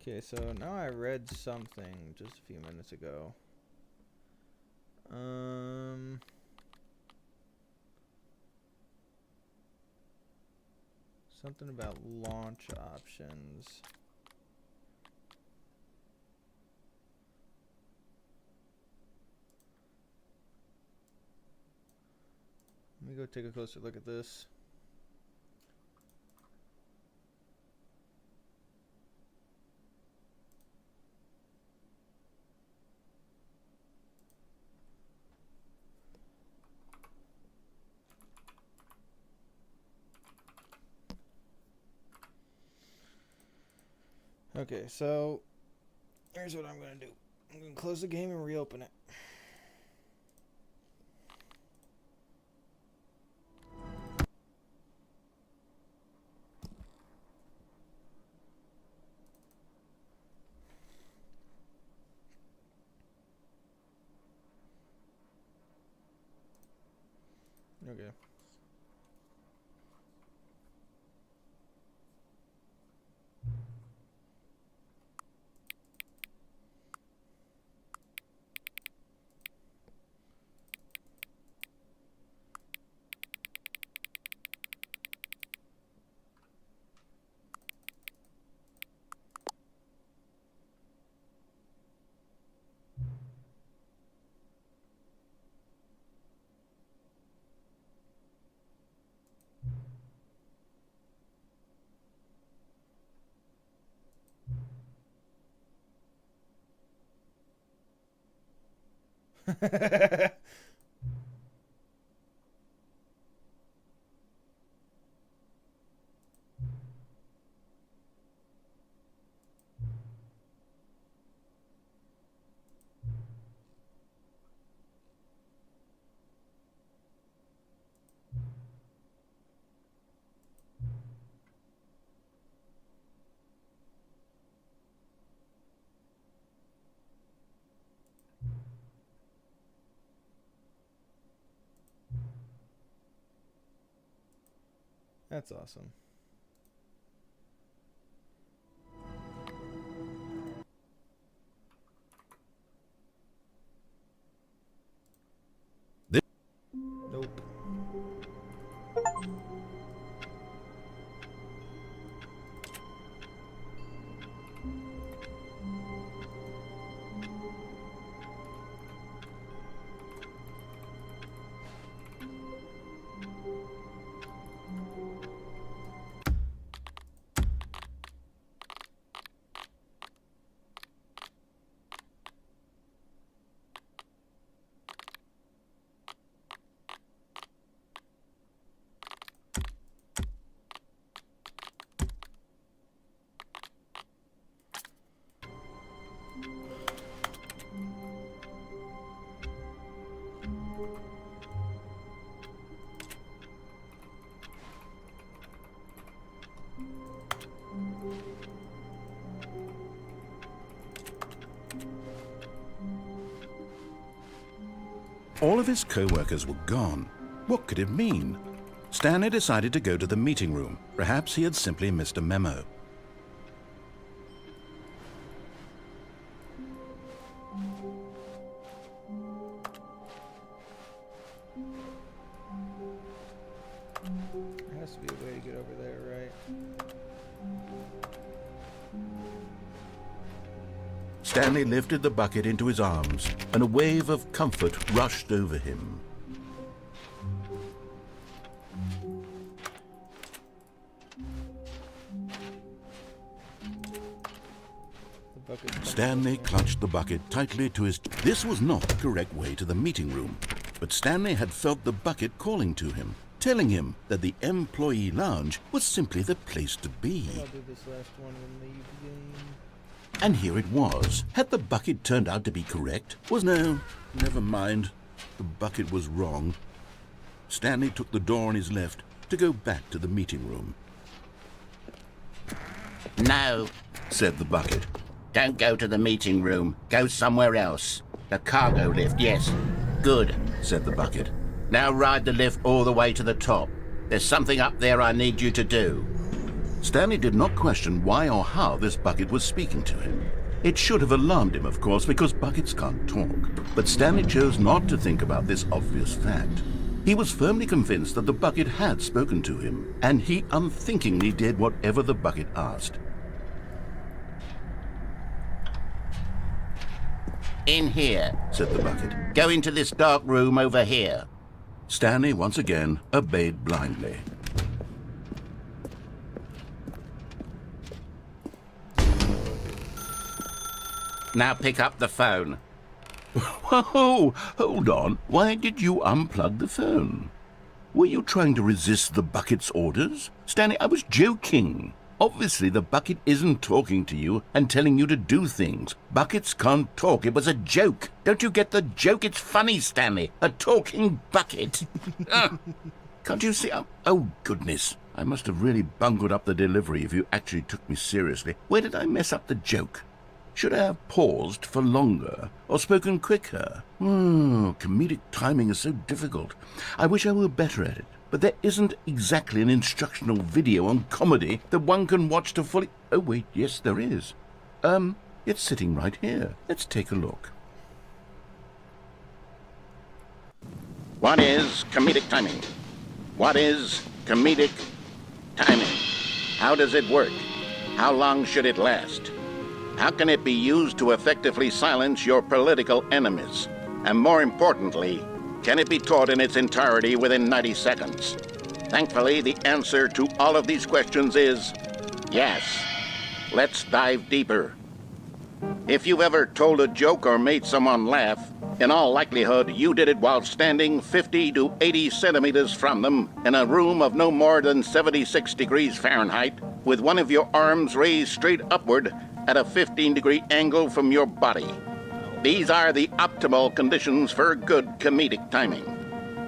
Okay, so now I read something just a few minutes ago. Something about launch options. Let me go take a closer look at this. Okay, so here's what I'm going to do. I'm going to close the game and reopen it. Okay. That's awesome. Nope. All of his co-workers were gone. What could it mean? Stanley decided to go to the meeting room. Perhaps he had simply missed a memo. There has to be a way to get over there, right? Stanley lifted the bucket into his arms, and a wave of comfort rushed over him. Stanley clutched the bucket tightly to his... This was not the correct way to the meeting room, but Stanley had felt the bucket calling to him, telling him that the employee lounge was simply the place to be. I'll do this last one and leave the game. And here it was. Had the bucket turned out to be correct? No, never mind. The bucket was wrong. Stanley took the door on his left to go back to the meeting room. No, said the bucket. don't go to the meeting room. Go somewhere else. The cargo lift, yes. Good, said the bucket. Now ride the lift all the way to the top. There's something up there I need you to do. Stanley did not question why or how this bucket was speaking to him. It should have alarmed him, of course, because buckets can't talk. But Stanley chose not to think about this obvious fact. He was firmly convinced that the bucket had spoken to him, and he unthinkingly did whatever the bucket asked. In here, said the bucket. Go into this dark room over here. Stanley once again obeyed blindly. Now pick up the phone. Whoa, hold on. Why did you unplug the phone? Were you trying to resist the bucket's orders? Stanley, I was joking. Obviously, the bucket isn't talking to you and telling you to do things. Buckets can't talk. It was a joke. Don't you get the joke? It's funny, Stanley. A talking bucket. Can't you see? Oh, goodness. I must have really bungled up the delivery if you actually took me seriously. Where did I mess up the joke? Should I have paused for longer or spoken quicker? Comedic timing is so difficult. I wish I were better at it. But there isn't exactly an instructional video on comedy that one can watch to fully... Oh, wait, yes, there is. It's sitting right here. Let's take a look. What is comedic timing? What is comedic timing? How does it work? How long should it last? How can it be used to effectively silence your political enemies? And more importantly, can it be taught in its entirety within 90 seconds? Thankfully, the answer to all of these questions is yes. Let's dive deeper. If you've ever told a joke or made someone laugh, in all likelihood, you did it while standing 50 to 80 centimeters from them in a room of no more than 76 degrees Fahrenheit, with one of your arms raised straight upward at a 15-degree angle from your body. These are the optimal conditions for good comedic timing.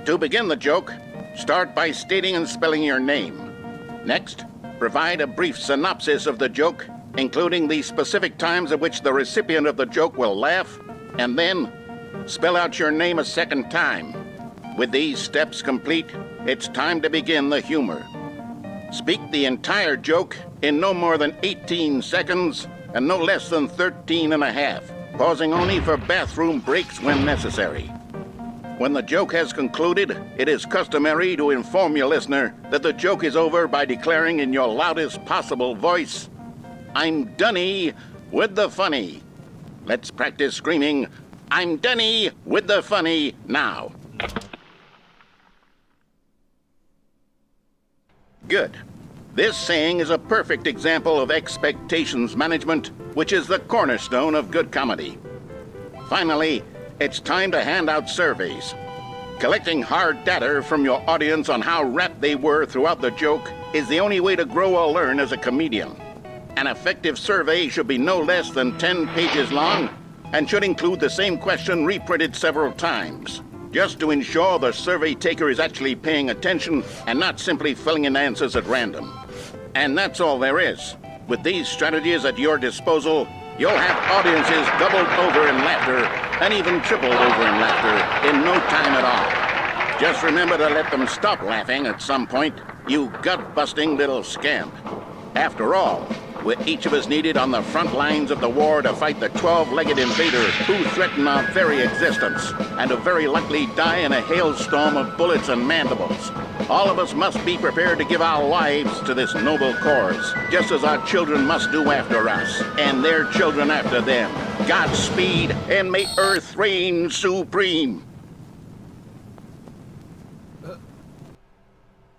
To begin the joke, start by stating and spelling your name. Next, provide a brief synopsis of the joke, including the specific times at which the recipient of the joke will laugh, and then spell out your name a second time. With these steps complete, it's time to begin the humor. Speak the entire joke in no more than 18 seconds and no less than 13 and a half, pausing only for bathroom breaks when necessary. When the joke has concluded, it is customary to inform your listener that the joke is over by declaring in your loudest possible voice, "I'm Dunny with the funny." Let's practice screaming, "I'm Dunny with the funny" now. Good. This saying is a perfect example of expectations management, which is the cornerstone of good comedy. Finally, it's time to hand out surveys. Collecting hard data from your audience on how rapt they were throughout the joke is the only way to grow or learn as a comedian. An effective survey should be no less than 10 pages long and should include the same question reprinted several times, just to ensure the survey taker is actually paying attention and not simply filling in answers at random. And that's all there is. With these strategies at your disposal, you'll have audiences doubled over in laughter and even tripled over in laughter in no time at all. Just remember to let them stop laughing at some point, you gut-busting little scamp. After all, we're each of us needed on the front lines of the war to fight the 12-legged invaders who threaten our very existence and who very likely die in a hailstorm of bullets and mandibles. All of us must be prepared to give our lives to this noble cause, just as our children must do after us, and their children after them. Godspeed, and may Earth reign supreme.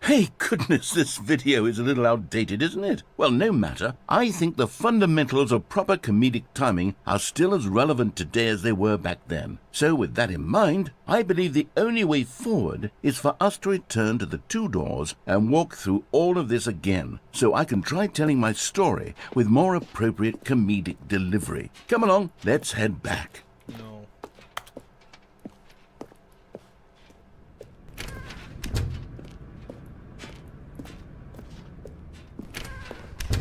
Hey, goodness, this video is a little outdated, isn't it? Well, no matter. I think the fundamentals of proper comedic timing are still as relevant today as they were back then. So with that in mind, I believe the only way forward is for us to return to the two doors and walk through all of this again, so I can try telling my story with more appropriate comedic delivery. Come along, let's head back.